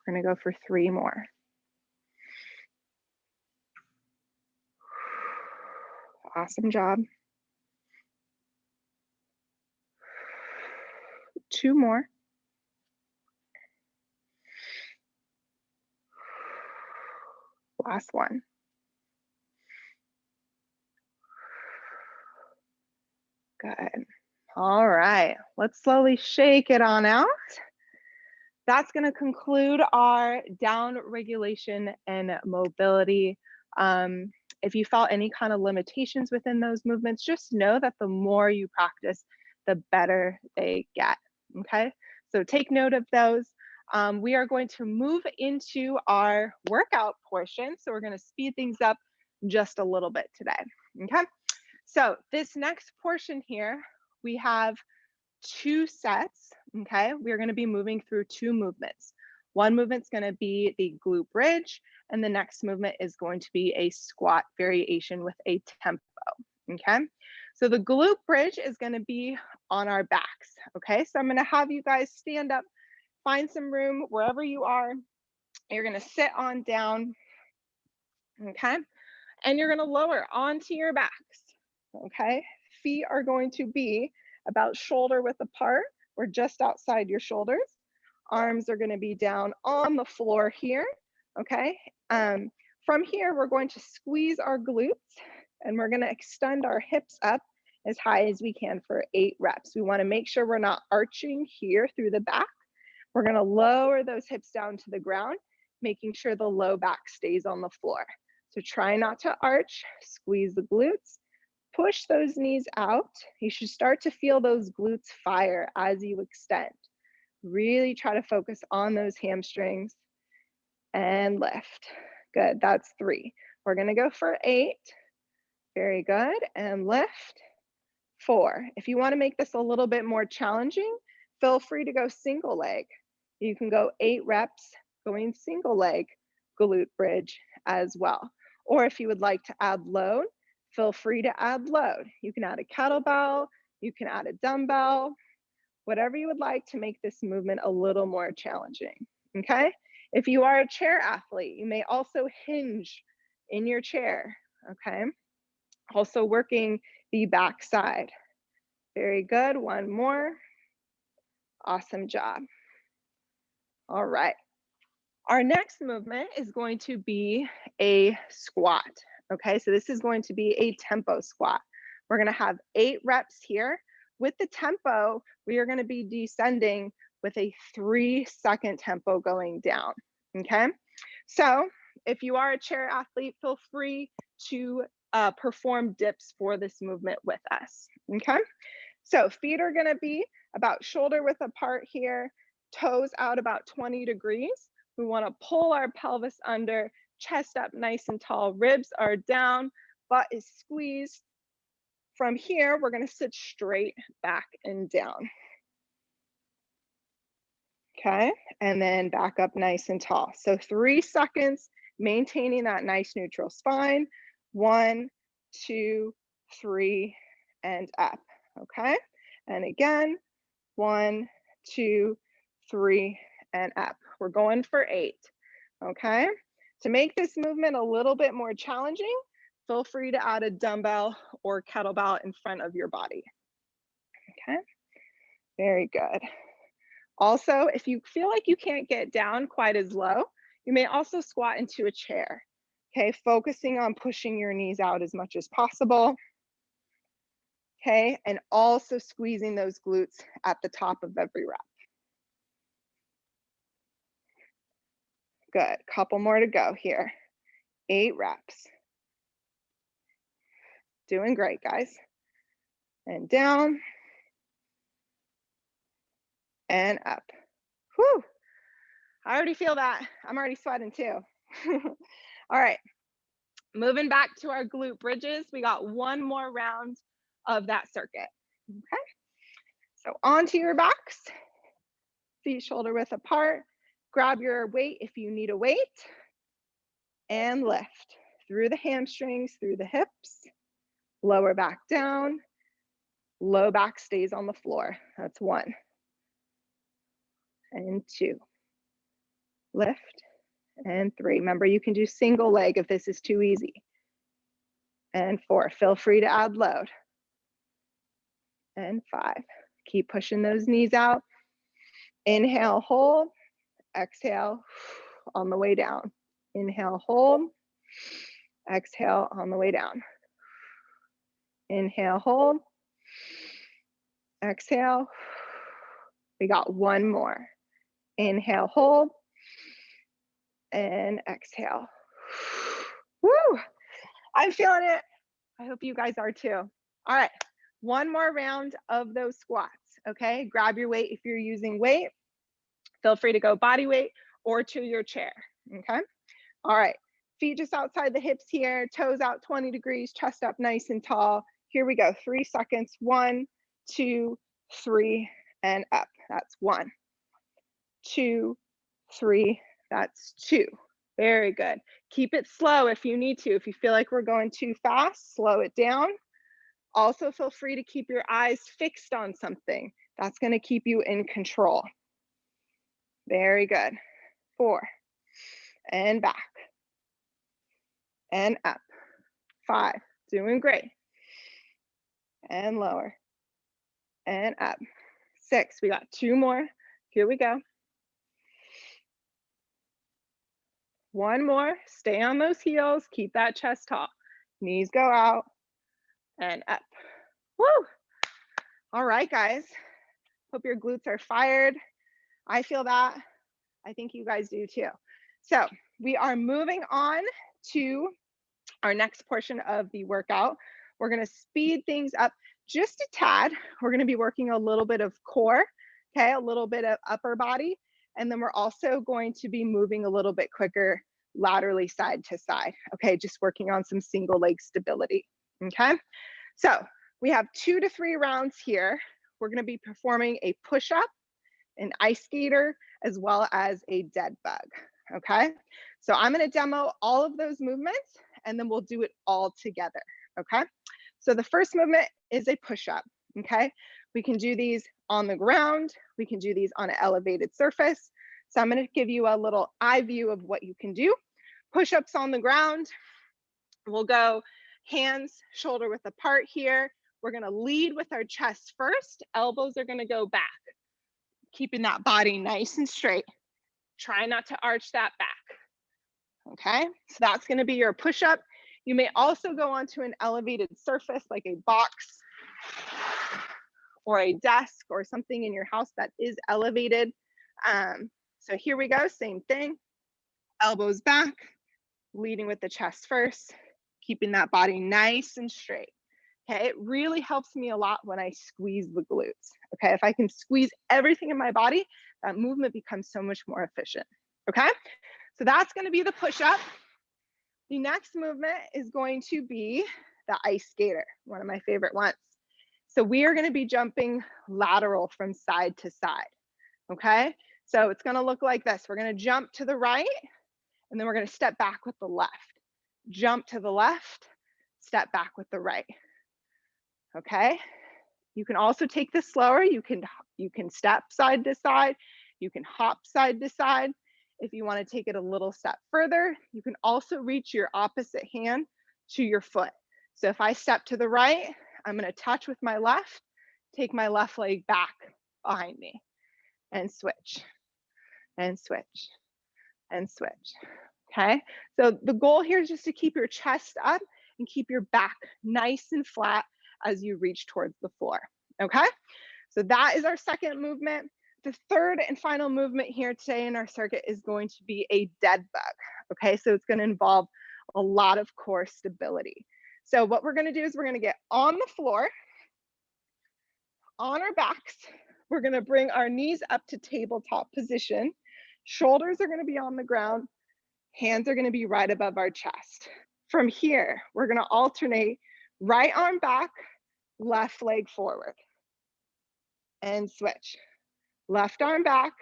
We're going to go for 3 more. Awesome job. 2 more. Last one. Good. All right. Let's slowly shake it on out. That's going to conclude our down regulation and mobility. If you felt any kind of limitations within those movements, just know that the more you practice, the better they get. Okay, so take note of those. We are going to move into our workout portion. So we're going to speed things up just a little bit today. Okay, so this next portion here, we have 2 sets. Okay, we're going to be moving through 2 movements. One movement's going to be the glute bridge, and the next movement is going to be a squat variation with a tempo. Okay, so the glute bridge is going to be on our backs. Okay, so I'm going to have you guys stand up, find some room wherever you are. You're going to sit on down. Okay, and you're going to lower onto your backs. Okay, feet are going to be about shoulder width apart or just outside your shoulders. Arms are going to be down on the floor here. Okay, from here we're going to squeeze our glutes and we're going to extend our hips up as high as we can for 8 reps. We want to make sure we're not arching here through the back. We're going to lower those hips down to the ground, making sure the low back stays on the floor. So try not to arch, squeeze the glutes, push those knees out. You should start to feel those glutes fire as you extend. Really try to focus on those hamstrings and lift. Good, that's 3. We're gonna go for 8. Very good, and lift. 4. If you wanna make this a little bit more challenging, feel free to go single leg. You can go 8 reps going single leg glute bridge as well. Or if you would like to add load, feel free to add load. You can add a kettlebell, you can add a dumbbell, whatever you would like to make this movement a little more challenging, okay? If you are a chair athlete, you may also hinge in your chair, okay? Also working the back side. Very good, one more. Awesome job. All right. Our next movement is going to be a squat, okay? So this is going to be a tempo squat. We're gonna have 8 reps here. With the tempo, we are gonna be descending with a 3-second tempo going down, okay? So if you are a chair athlete, feel free to perform dips for this movement with us, okay? So feet are gonna be about shoulder width apart here, toes out about 20 degrees. We wanna pull our pelvis under, chest up nice and tall, ribs are down, butt is squeezed. From here, we're gonna sit straight back and down. Okay, and then back up nice and tall. So 3 seconds, maintaining that nice neutral spine. 1, 2, 3, and up, okay? And again, 1, 2, 3, and up. We're going for 8, okay? To make this movement a little bit more challenging, feel free to add a dumbbell or kettlebell in front of your body, okay? Very good. Also, if you feel like you can't get down quite as low, you may also squat into a chair, okay? Focusing on pushing your knees out as much as possible, okay? And also squeezing those glutes at the top of every rep. Good, couple more to go here. 8 reps. Doing great, guys. And down. And up. Whew. I already feel that. I'm already sweating too. All right. Moving back to our glute bridges. We got one more round of that circuit. Okay. So onto your backs. Feet shoulder width apart. Grab your weight if you need a weight. And lift through the hamstrings, through the hips. Lower back down. Low back stays on the floor. That's 1. And 2. Lift. And 3. Remember, you can do single leg if this is too easy. And 4. Feel free to add load. And 5. Keep pushing those knees out. Inhale, hold. Exhale on the way down. Inhale, hold. Exhale on the way down. Inhale, hold. Exhale. We got one more. Inhale, hold. And exhale. Woo! I'm feeling it. I hope you guys are too. All right, one more round of those squats, okay? Grab your weight if you're using weight. Feel free to go body weight or to your chair, okay? All right, feet just outside the hips here, toes out 20 degrees, chest up nice and tall. Here we go, 3 seconds. 1, 2, 3, and up. That's 1, 2, 3, that's 2. Very good. Keep it slow if you need to. If you feel like we're going too fast, slow it down. Also feel free to keep your eyes fixed on something. That's going to keep you in control. Very good. 4, and back, and up. 5, doing great. And lower, and up. 6, we got 2 more. Here we go. 1 more, stay on those heels, keep that chest tall. Knees go out, and up. Woo! All right, guys. Hope your glutes are fired. I feel that. I think you guys do too. So we are moving on to our next portion of the workout. We're gonna speed things up just a tad. We're gonna be working a little bit of core, okay, a little bit of upper body, and then we're also going to be moving a little bit quicker laterally side to side, okay, just working on some single leg stability, okay? So we have 2 to 3 rounds here. We're gonna be performing a push-up, an ice skater, as well as a dead bug, okay? So I'm gonna demo all of those movements and then we'll do it all together, okay? So the first movement is a push-up, okay? We can do these on the ground. We can do these on an elevated surface. So I'm gonna give you a little eye view of what you can do. Push-ups on the ground. We'll go hands shoulder width apart here. We're gonna lead with our chest first. Elbows are gonna go back, keeping that body nice and straight. Try not to arch that back. Okay, so that's gonna be your push-up. You may also go onto an elevated surface like a box or a desk or something in your house that is elevated. So here we go, same thing. Elbows back, leading with the chest first, keeping that body nice and straight. Okay, it really helps me a lot when I squeeze the glutes. Okay, if I can squeeze everything in my body, that movement becomes so much more efficient. Okay, so that's going to be the push-up. The next movement is going to be the ice skater, one of my favorite ones. So we are going to be jumping lateral from side to side. Okay, so it's going to look like this. We're going to jump to the right, and then we're going to step back with the left. Jump to the left, step back with the right. Okay, you can also take this slower. You can step side to side, you can hop side to side. If you want to take it a little step further, you can also reach your opposite hand to your foot. So if I step to the right, I'm going to touch with my left, take my left leg back behind me, and switch, and switch, and switch. Okay, so the goal here is just to keep your chest up and keep your back nice and flat as you reach towards the floor. Okay, so that is our second movement. The third and final movement here today in our circuit is going to be a dead bug. Okay, so it's going to involve a lot of core stability. So what we're going to do is we're going to get on the floor, on our backs. We're going to bring our knees up to tabletop position. Shoulders are going to be on the ground. Hands are going to be right above our chest. From here, we're going to alternate right arm back, left leg forward, and switch. Left arm back,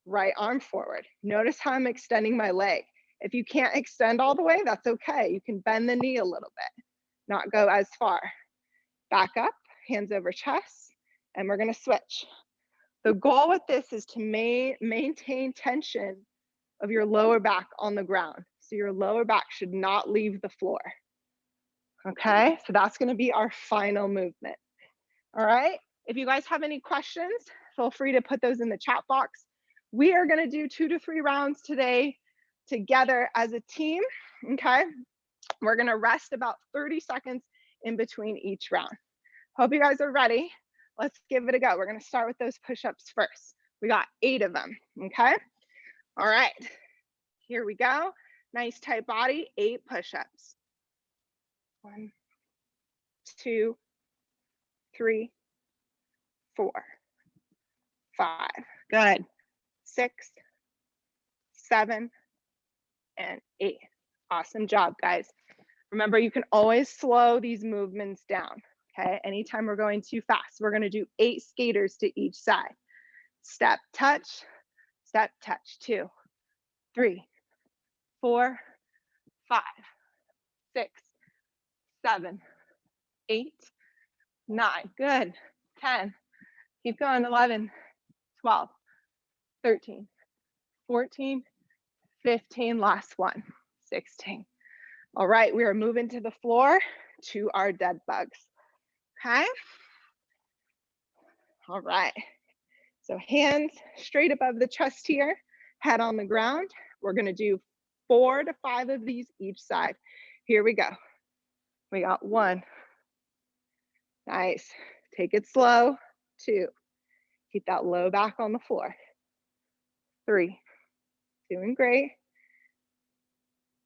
right arm forward. Notice how I'm extending my leg. If you can't extend all the way, that's okay. You can bend the knee a little bit, not go as far. Back up, hands over chest, and we're going to switch. The goal with this is to maintain tension of your lower back on the ground. So your lower back should not leave the floor. Okay, so that's going to be our final movement. All right, if you guys have any questions, feel free to put those in the chat box. We are going to do 2 to 3 rounds today together as a team. Okay, we're going to rest about 30 seconds in between each round. Hope you guys are ready. Let's give it a go. We're going to start with those push-ups first. We got 8 of them. Okay, all right, here we go. Nice tight body, 8 push-ups. 1, 2, 3, 4, 5. Good. 6, 7, and 8. Awesome job, guys. Remember, you can always slow these movements down. Okay, anytime we're going too fast, we're going to do 8 skaters to each side. Step, touch, 2, 3, 4, 5, 6, 7, 8, 9. Good. 10. Keep going. 11, 12, 13, 14, 15. Last one. 16. All right, we are moving to the floor to our dead bugs. Okay. All right. So hands straight above the chest here, head on the ground. We're going to do 4 to 5 of these each side. Here we go. We got 1. Nice. Take it slow. 2. Keep that low back on the floor. 3. Doing great.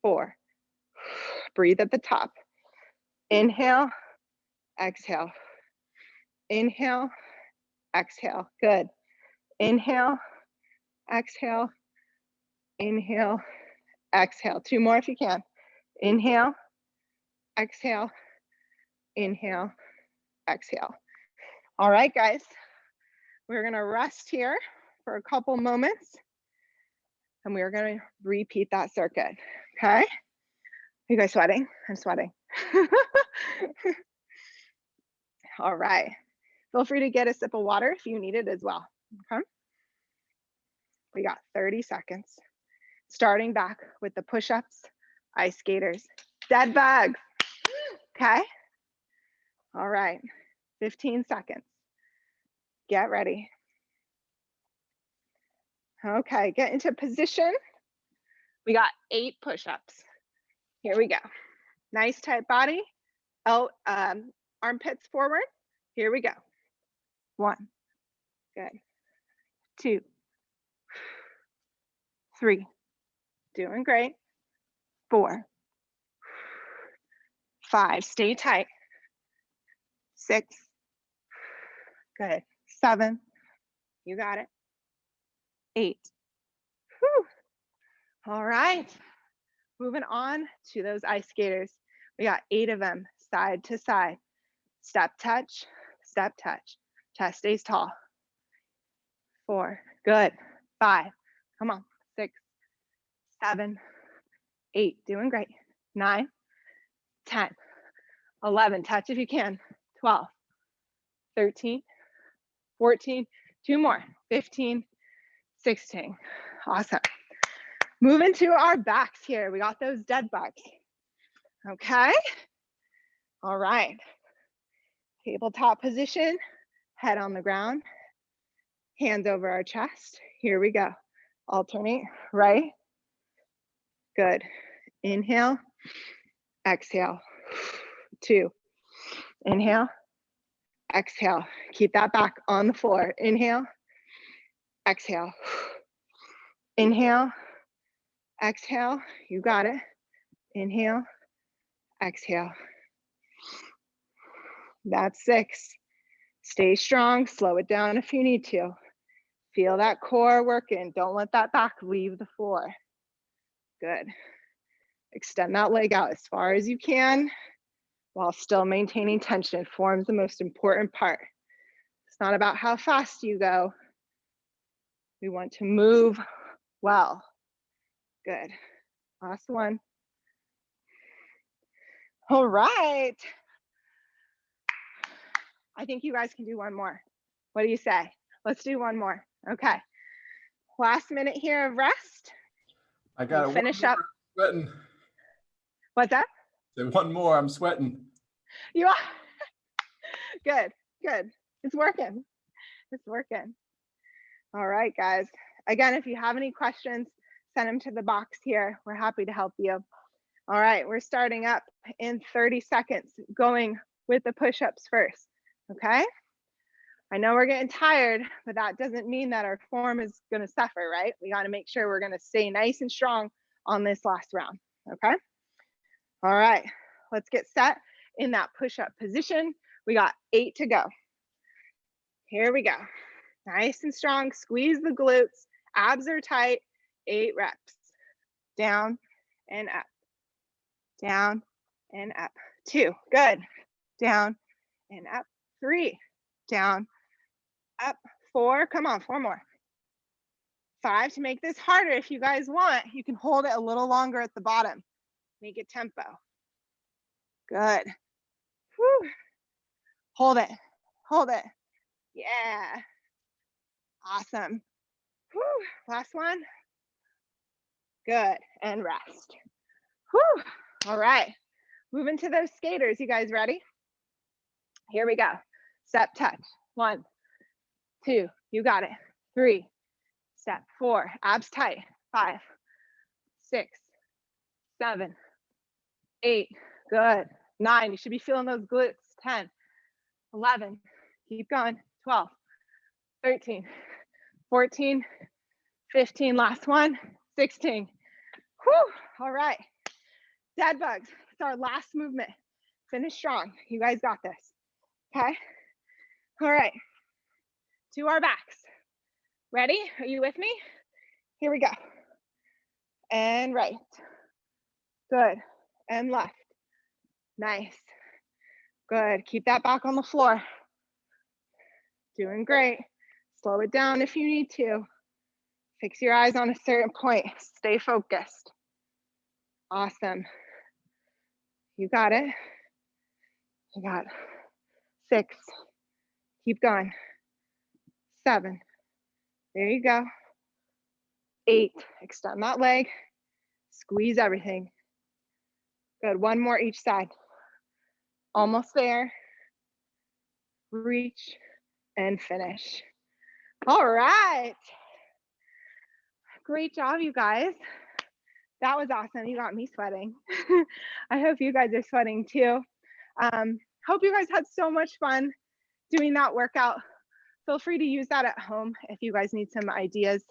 4. Breathe at the top. Inhale, exhale. Inhale, exhale. Good. Inhale, exhale. Inhale, exhale. 2 more if you can. Inhale, exhale. Inhale, exhale. All right, guys. We're going to rest here for a couple moments, and we are going to repeat that circuit. Okay? Are you guys sweating? I'm sweating. All right. Feel free to get a sip of water if you need it as well. Okay? We got 30 seconds. Starting back with the push-ups, ice skaters, dead bugs. Okay. All right. 15 seconds. Get ready. Okay, get into position. We got 8 push-ups. Here we go. Nice tight body. Armpits forward. Here we go. 1. Good. 2. 3. Doing great. 4. 5. Stay tight. 6. Good. 7. You got it. 8. Whew. All right. Moving on to those ice skaters. We got 8 of them, side to side. Step touch, step touch. Chest stays tall. 4. Good. 5. Come on. 6, 7, 8. Doing great. 9, 10, 11. Touch if you can. 12, 13, 14. 2 more. 15, 16. Awesome. Moving to our backs here. We got those dead bugs. Okay. All right. Tabletop position, head on the ground, hands over our chest. Here we go. Alternate, right? Good. Inhale, exhale. 2. Inhale, exhale. Keep that back on the floor. Inhale, exhale. Inhale, exhale. You got it. Inhale, exhale. That's 6. Stay strong. Slow it down if you need to. Feel that core working. Don't let that back leave the floor. Good. Extend that leg out as far as you can while still maintaining tension. Form's the most important part. It's not about how fast you go. We want to move well. Good. Last one. All right. I think you guys can do one more. What do you say? Let's do one more. Okay. Last minute here of rest. I got We'll finish up. Sweating. What's that? Say one more. I'm sweating. You are? Good, good. It's working. It's working. All right, guys. Again, if you have any questions, send them to the box here. We're happy to help you. All right, we're starting up in 30 seconds, going with the push-ups first, okay? I know we're getting tired, but that doesn't mean that our form is gonna suffer, right? We gotta make sure we're gonna stay nice and strong on this last round, okay? All right, let's get set in that push-up position. We got 8 to go. Here we go. Nice and strong, squeeze the glutes, abs are tight, 8 reps. Down and up, down and up. 2, good. Down and up. 3, down, up. 4, come on, 4 more. 5, to make this harder, if you guys want, you can hold it a little longer at the bottom. Make it tempo. Good. Whew. Hold it, hold it. Yeah. Awesome. Whew. Last one. Good, and rest. Whew. All right, moving to those skaters. You guys ready? Here we go. Step touch. 1, 2, you got it. 3, step. 4, abs tight. 5, 6, 7, 8, good. 9, you should be feeling those glutes. 10, 11, keep going. 12, 13, 14, 15, last one. 16. Whew. All right. Dead bugs. It's our last movement. Finish strong. You guys got this. Okay. All right. To our backs. Ready? Are you with me? Here we go. And right. Good. And left. Nice. Good. Keep that back on the floor. Doing great. Slow it down if you need to. Fix your eyes on a certain point. Stay focused. Awesome. You got it. You got 6. Keep going. 7. There you go. 8. Extend that leg. Squeeze everything. Good. 1 more each side. Almost there. Reach and finish. All right. Great job, you guys. That was awesome. You got me sweating. I hope you guys are sweating too. Hope you guys had so much fun doing that workout. Feel free to use that at home if you guys need some ideas,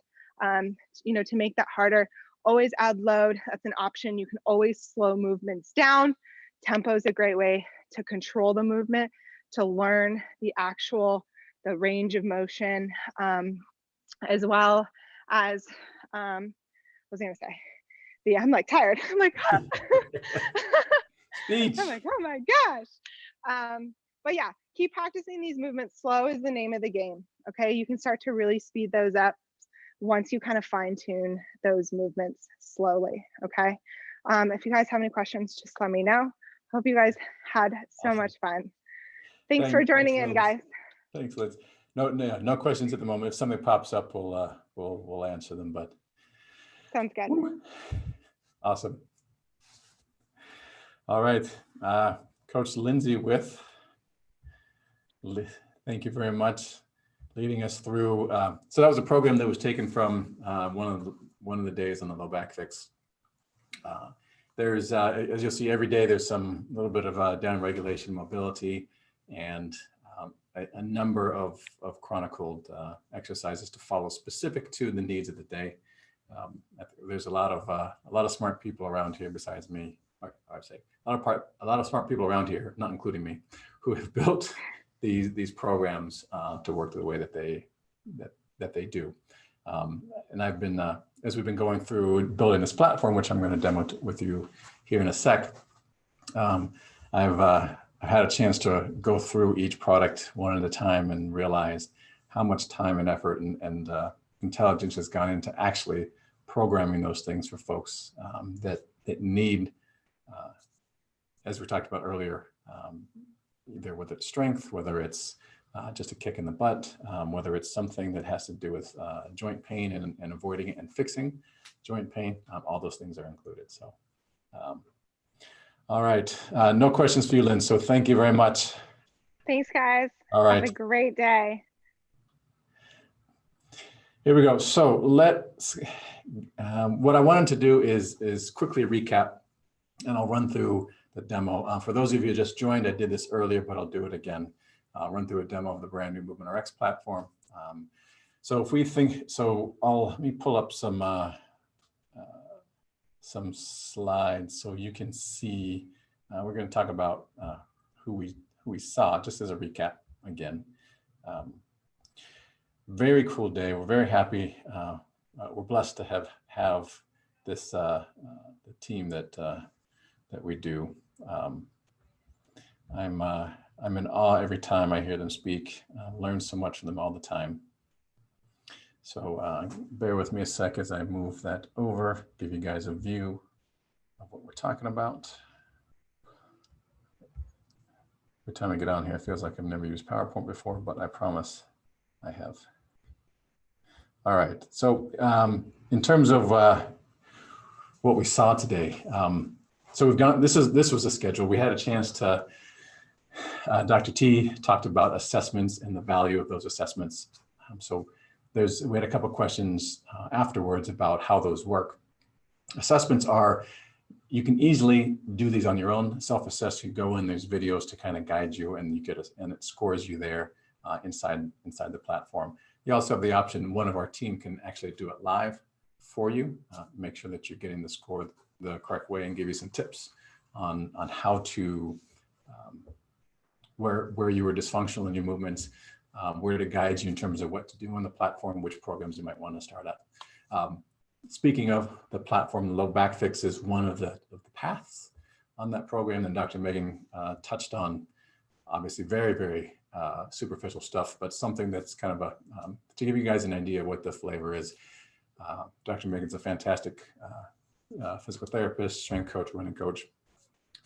you know, to make that harder. Always add load. That's an option. You can always slow movements down. Tempo is a great way to control the movement, to learn the range of motion, as well as, what was I gonna say? Yeah, I'm like tired. I'm like, Speech. I'm like, oh my gosh. But yeah, keep practicing these movements. Slow is the name of the game. Okay, you can start to really speed those up once you kind of fine tune those movements slowly. Okay, if you guys have any questions, just let me know. Hope you guys had so Awesome. much fun. Thanks for joining in, Liz. guys. Thanks, Liz. No questions at the moment. If something pops up, we'll answer them. But Sounds good. Awesome. All right, Coach Lindsay thank you very much, leading us through. So that was a program that was taken from one of the days on the low back fix. There's, as you'll see, every day there's some little bit of down regulation, mobility, and a number of chronicled exercises to follow specific to the needs of the day. There's a lot of smart people around here besides me. I'd say a lot of smart people around here, not including me, who have built these programs to work the way that they do. And I've been, as we've been going through building this platform, which I'm going to demo with you here in a sec, I've had a chance to go through each product one at a time and realize how much time and effort and intelligence has gone into actually programming those things for folks that need, as we talked about earlier, either whether it's strength, whether it's just a kick in the butt, whether it's something that has to do with joint pain and avoiding it and fixing joint pain, all those things are included. So, all right, no questions for you, Lynn. So thank you very much. Thanks, guys. All right. Have a great day. Here we go. So let's, what I wanted to do is quickly recap, and I'll run through the demo. For those of you who just joined, I did this earlier, but I'll do it again. Run through a demo of the brand new Movement RX platform. So if we think, let me pull up some slides so you can see. We're going to talk about who we saw, just as a recap again. Very cool day. We're very happy. We're blessed to have this the team that we do. I'm in awe every time I hear them speak. Learn so much from them all the time. So bear with me a sec as I move that over, give you guys a view of what we're talking about. Every time I get on here, it feels like I've never used PowerPoint before, but I promise I have. All right, so in terms of what we saw today, so we've got, this was a schedule. We had a chance to, Dr. T talked about assessments and the value of those assessments. So we had a couple of questions afterwards about how those work. Assessments are, you can easily do these on your own, self-assess. You go in, there's videos to kind of guide you, and you get and it scores you there inside the platform. You also have the option, one of our team can actually do it live for you, make sure that you're getting the score the correct way, and give you some tips on how to, where you were dysfunctional in your movements, where to guide you in terms of what to do on the platform, which programs you might want to start up. Speaking of the platform, the low back fix is one of the paths on that program, and Dr. Megan touched on, obviously very, very superficial stuff, but something that's kind of to give you guys an idea of what the flavor is. Dr. Megan's a fantastic physical therapist, strength coach, running coach.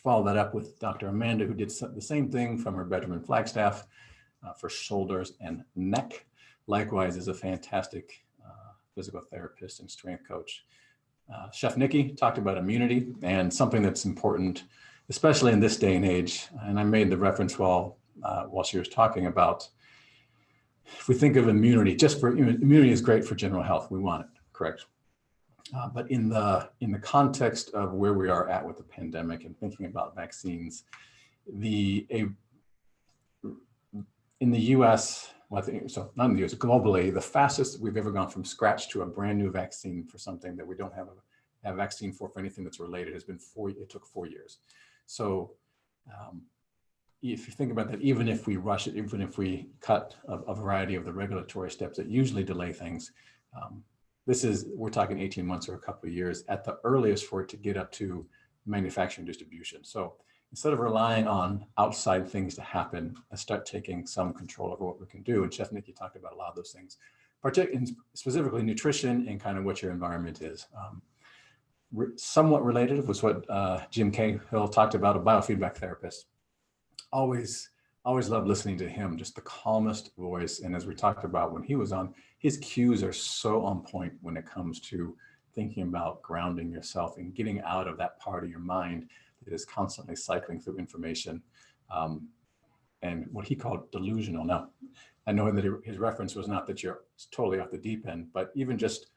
Follow that up with Dr. Amanda, who did the same thing from her bedroom in Flagstaff for shoulders and neck. Likewise, is a fantastic physical therapist and strength coach. Chef Nikki talked about immunity, and something that's important especially in this day and age. And I made the reference while she was talking about, if we think of immunity, just for immunity is great for general health. We want it, correct? But in the context of where we are at with the pandemic and thinking about vaccines, in the US, well, I think, so not in the US, globally, the fastest we've ever gone from scratch to a brand new vaccine for something that we don't have a vaccine for anything that's related has been it took 4 years. So if you think about that, even if we rush it, even if we cut a variety of the regulatory steps that usually delay things, we're talking 18 months or a couple of years at the earliest for it to get up to manufacturing distribution. So instead of relying on outside things to happen, let's start taking some control over what we can do. And Chef Nikki talked about a lot of those things, specifically nutrition and kind of what your environment is. Somewhat related was what Jim Cahill talked about, a biofeedback therapist. Always loved listening to him, just the calmest voice. And as we talked about when he was on, his cues are so on point when it comes to thinking about grounding yourself and getting out of that part of your mind that is constantly cycling through information, and what he called delusional. Now, I know that his reference was not that you're totally off the deep end, but even just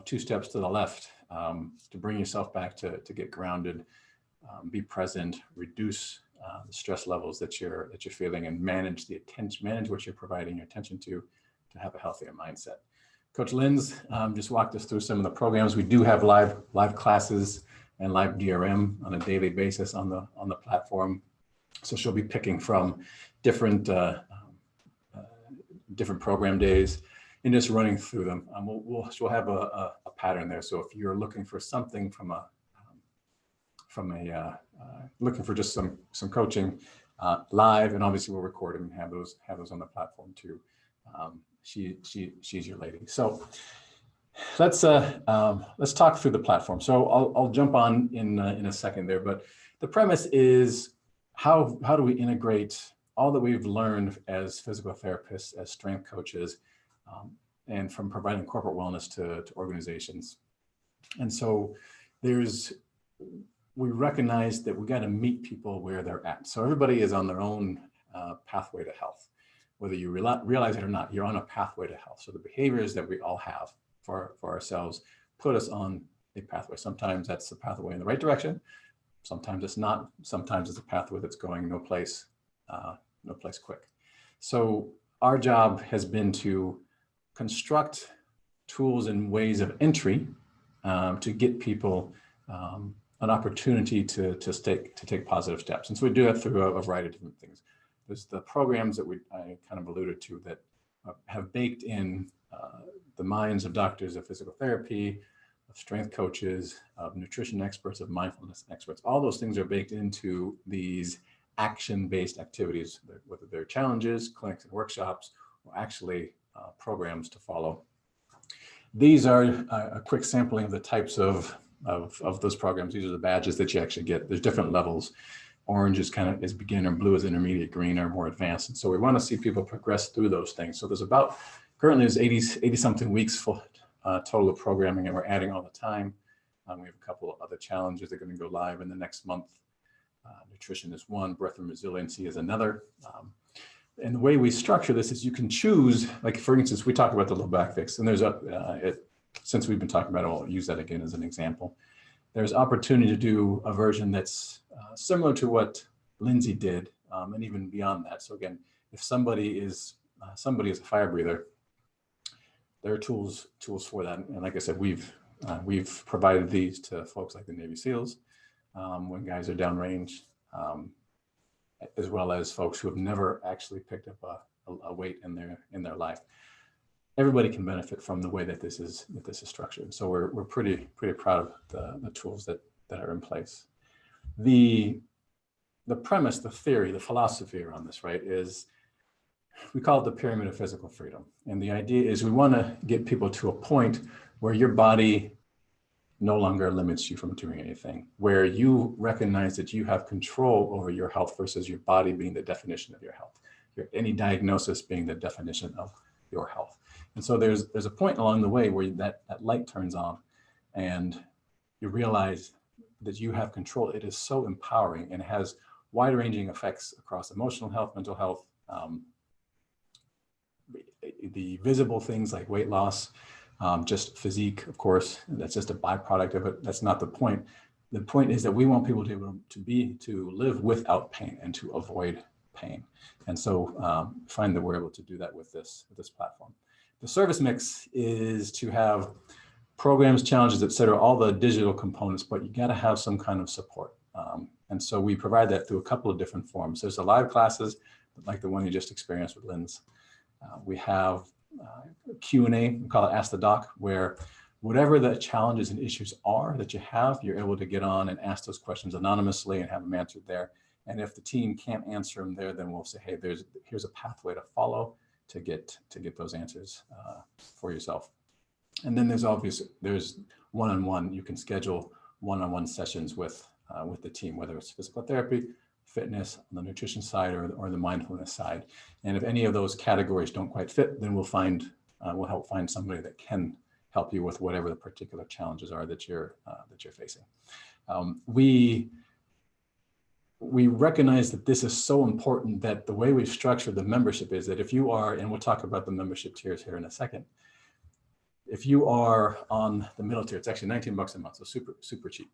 2 steps to the left, to bring yourself back to get grounded, be present, reduce the stress levels that you're feeling, and manage what you're providing your attention to have a healthier mindset. Coach Linz just walked us through some of the programs. We do have live classes and live DRM on a daily basis on the platform. So she'll be picking from different program days and just running through them. We'll have a pattern there. So if you're looking for something looking for just some coaching live, and obviously we'll record them and have those on the platform too. She's your lady. So let's talk through the platform. So I'll jump on in a second there, but the premise is how do we integrate all that we've learned as physical therapists, as strength coaches, and from providing corporate wellness to organizations. And so we recognize that we got to meet people where they're at. So everybody is on their own pathway to health. Whether you realize it or not, you're on a pathway to health. So the behaviors that we all have for ourselves put us on a pathway. Sometimes that's the pathway in the right direction. Sometimes it's not. Sometimes it's a pathway that's going no place quick. So our job has been to construct tools and ways of entry to get people an opportunity to take positive steps. And so we do that through a variety of different things. There's the programs that I kind of alluded to that have baked in the minds of doctors of physical therapy, of strength coaches, of nutrition experts, of mindfulness experts. All those things are baked into these action-based activities, whether they're challenges, clinics and workshops, or actually programs to follow. These are a quick sampling of the types of those programs. These are the badges that you actually get. There's different levels. Orange is beginner, blue is intermediate, green are more advanced. And so we want to see people progress through those things. So currently there's 80 something weeks full total of programming, and we're adding all the time. We have a couple of other challenges that are going to go live in the next month. Nutrition is one, breath and resiliency is another. And the way we structure this is you can choose, like for instance, we talk about the low back fix, and there's since we've been talking about it, I'll use that again as an example. There's opportunity to do a version that's similar to what Lindsay did, and even beyond that. So again, if somebody is a fire breather, there are tools for that. And like I said, we've provided these to folks like the Navy SEALs when guys are downrange, as well as folks who have never actually picked up a weight in their life. Everybody can benefit from the way that this is structured. So we're pretty proud of the tools that are in place. The premise, the theory, the philosophy around this, right, is we call it the pyramid of physical freedom. And the idea is we want to get people to a point where your body no longer limits you from doing anything, where you recognize that you have control over your health versus your body being the definition of your health, any diagnosis being the definition of your health. And so there's a point along the way where that light turns on and you realize that you have control, it is so empowering and has wide-ranging effects across emotional health, mental health, the visible things like weight loss, just physique, of course, that's just a byproduct of it. That's not the point. The point is that we want people to live without pain and to avoid pain. And so find that we're able to do that with this platform. The service mix is to have programs, challenges, et cetera, all the digital components, but you got to have some kind of support. And so we provide that through a couple of different forms. There's the live classes, like the one you just experienced with Lynn's. We have Q&A, we call it Ask the Doc, where whatever the challenges and issues are that you have, you're able to get on and ask those questions anonymously and have them answered there. And if the team can't answer them there, then we'll say, hey, here's a pathway to follow to get those answers for yourself. And then there's one-on-one. You can schedule one-on-one sessions with the team, whether it's physical therapy, fitness, on the nutrition side, or the mindfulness side. And if any of those categories don't quite fit, then we'll help find somebody that can help you with whatever the particular challenges are that you're facing. We recognize that this is so important that the way we've structured the membership is that if you are, and we'll talk about the membership tiers here in a second, if you are on the middle tier, it's actually $19 a month, so super cheap.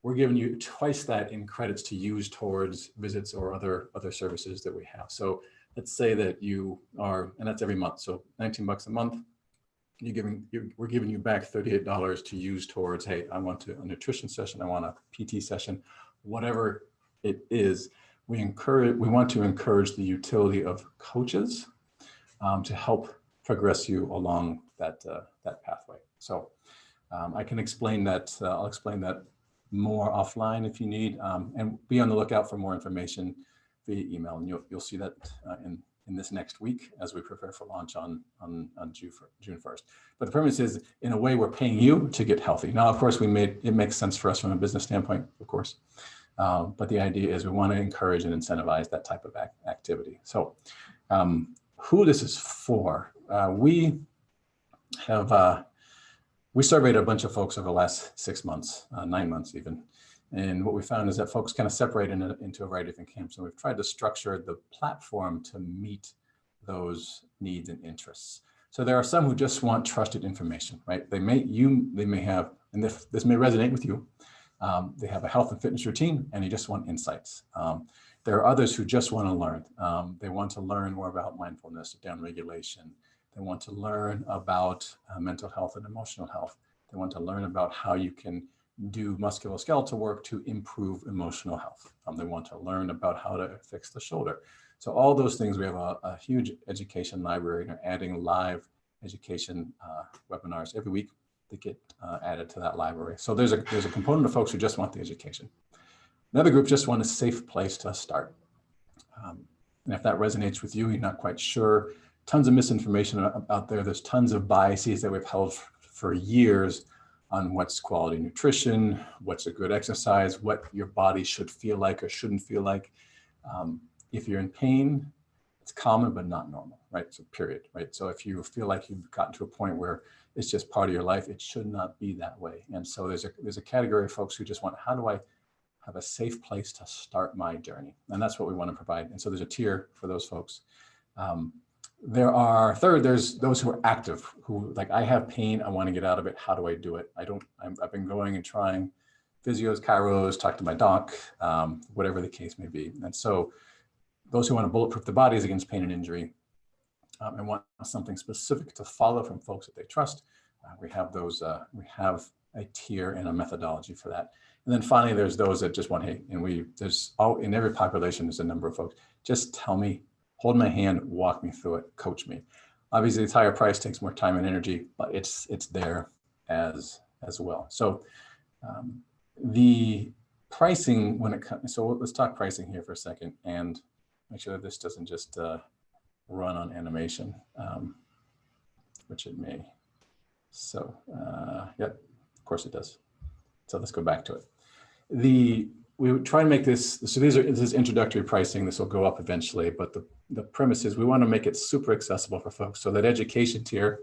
We're giving you twice that in credits to use towards visits or other services that we have. So let's say that you are, and that's every month, so $19 a month. We're giving you back $38 to use towards, hey, I want a nutrition session, I want a PT session, whatever it is. We want to encourage the utility of coaches to help progress you along that pathway. So I can explain that. I'll explain that more offline if you need, and be on the lookout for more information via email. And you'll see that in this next week as we prepare for launch on June 1st. But the premise is, in a way, we're paying you to get healthy. Now, of course, it makes sense for us from a business standpoint, of course. But the idea is we want to encourage and incentivize that type of activity. So who this is for, we surveyed a bunch of folks over the last 6 months, 9 months even. And what we found is that folks kind of separate into a variety of different camps. And we've tried to structure the platform to meet those needs and interests. So there are some who just want trusted information, right? They may have, and this may resonate with you. They have a health and fitness routine and they just want insights. There are others who just want to learn. They want to learn more about mindfulness, downregulation. They want to learn about mental health and emotional health. They want to learn about how you can do musculoskeletal work to improve emotional health. They want to learn about how to fix the shoulder. So all those things, we have a huge education library and are adding live education webinars every week that get added to that library. So there's a component of folks who just want the education. Another group just want a safe place to start. And if that resonates with you, you're not quite sure, tons of misinformation out there. There's tons of biases that we've held for years on what's quality nutrition, what's a good exercise, what your body should feel like or shouldn't feel like. If you're in pain, it's common but not normal, right? So period, right? So if you feel like you've gotten to a point where it's just part of your life, it should not be that way. And so there's a category of folks who just want, how do I have a safe place to start my journey? And that's what we want to provide. And so there's a tier for those folks. There's those who are active, who like, I have pain, I want to get out of it. How do I do it? I've been going and trying physios, chiros, talk to my doc, whatever the case may be. And so those who want to bulletproof their bodies against pain and injury and want something specific to follow from folks that they trust, we have those. We have a tier and a methodology for that. And then finally, there's those that just want, hey, and in every population, there's a number of folks. Just tell me, hold my hand, walk me through it, coach me. Obviously, the higher price takes more time and energy, but it's there as well. So the pricing when it comes, so let's talk pricing here for a second and make sure that this doesn't just run on animation, which it may. So yep, of course it does. So let's go back to it. We would try and make this, so this is introductory pricing. This will go up eventually, but the premise is we want to make it super accessible for folks. So that education tier,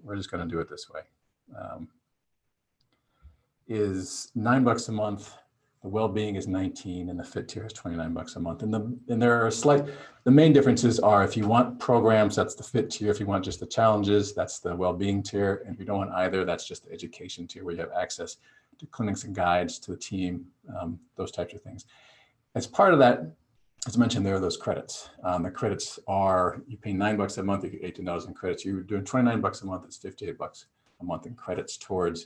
we're just going to do it this way. is $9 a month. The well-being is 19, and the fit tier is $29 a month. And there are the main differences are if you want programs, that's the fit tier. If you want just the challenges, that's the well-being tier. And if you don't want either, that's just the education tier, where you have access to clinics and guides to the team, those types of things. As part of that, as mentioned, there are those credits. The credits are, you pay $9 a month, you get $18 in credits. You're doing $29 a month, it's $58 a month in credits towards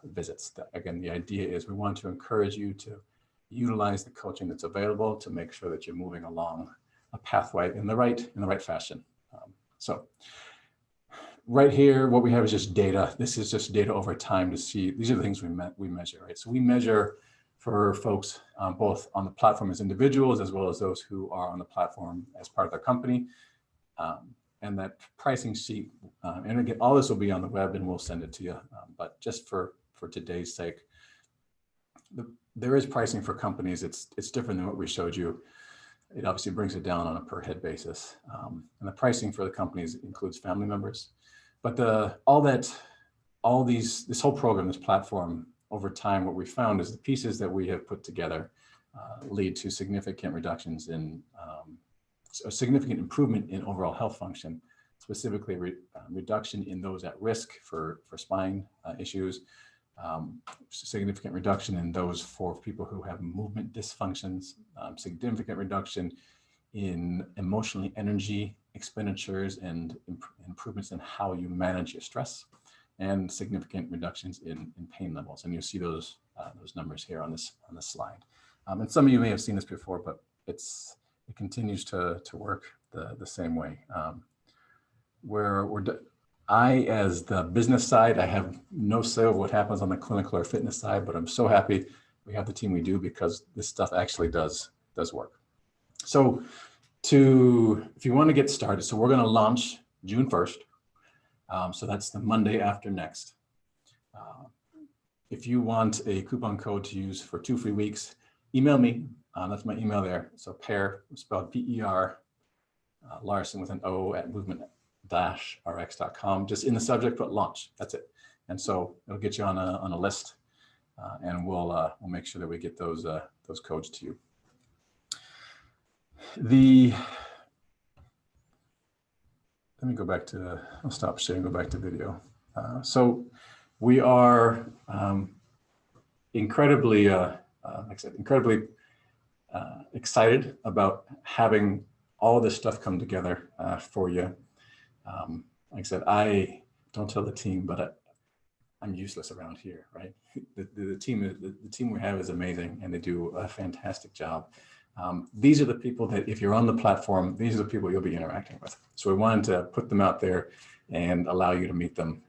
visits. Again, the idea is we want to encourage you to utilize the coaching that's available to make sure that you're moving along a pathway in the right fashion. So right here, what we have is just data. This is just data over time to see, these are the things we measure, right? So we measure for folks both on the platform as individuals, as well as those who are on the platform as part of their company. And that pricing sheet, and again, all this will be on the web and we'll send it to you. But just for today's sake, there is pricing for companies. It's different than what we showed you. It obviously brings it down on a per head basis. And the pricing for the companies includes family members. But this whole program, this platform, over time, what we found is the pieces that we have put together lead to significant reductions in a significant improvement in overall health function, specifically reduction in those at risk for spine issues, significant reduction in those for people who have movement dysfunctions, significant reduction in emotional energy expenditures and improvements in how you manage your stress, and significant reductions in pain levels. And you'll see those numbers here on this slide. And some of you may have seen this before, but it continues to work the same way. I, as the business side, I have no say over what happens on the clinical or fitness side, but I'm so happy we have the team we do, because this stuff actually does work. So if you want to get started, so we're going to launch June 1st. So that's the Monday after next. If you want a coupon code to use for 2 free weeks, email me. That's my email there. So Per, spelled P-E-R, Larson with an O at movement-rx.com. Just in the subject, put launch. That's it. And so it'll get you on a list, and we'll make sure that we get those codes to you. Let me go back to, I'll stop sharing, go back to video. So we are incredibly, like I said, incredibly excited about having all this stuff come together for you. Like I said, I don't tell the team, but I'm useless around here, right? The team we have is amazing, and they do a fantastic job. These are the people that, if you're on the platform, these are the people you'll be interacting with. So we wanted to put them out there and allow you to meet them,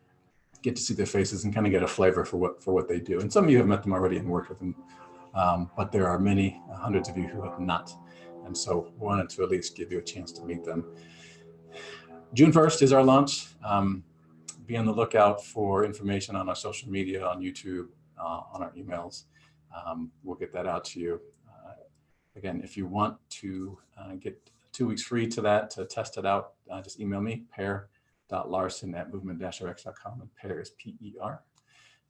get to see their faces, and kind of get a flavor for what they do. And some of you have met them already and worked with them, but there are many, hundreds of you who have not. And so we wanted to at least give you a chance to meet them. June 1st is our launch. Be on the lookout for information on our social media, on YouTube, on our emails. We'll get that out to you. Again, if you want to get 2 weeks free to test it out, just email me, per.larson@movement-rx.com. And Per is P-E-R,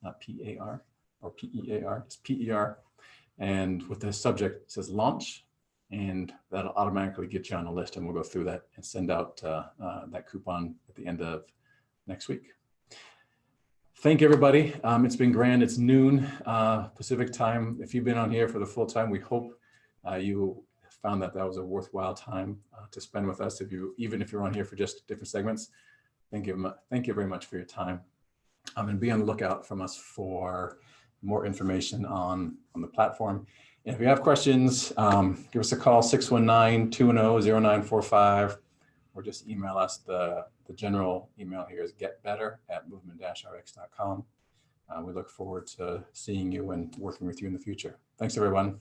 not P-A-R or P-E-A-R, it's P-E-R. And with the subject, it says launch, and that'll automatically get you on a list, and we'll go through that and send out that coupon at the end of next week. Thank you, everybody. It's been grand. It's noon Pacific time. If you've been on here for the full time, we hope you found that was a worthwhile time to spend with us. Even if you're on here for just different segments, thank you very much for your time. And be on the lookout from us for more information on the platform. And if you have questions, give us a call, 619-210-0945, or just email us. The general email here is getbetter@movement-rx.com. We look forward to seeing you and working with you in the future. Thanks, everyone.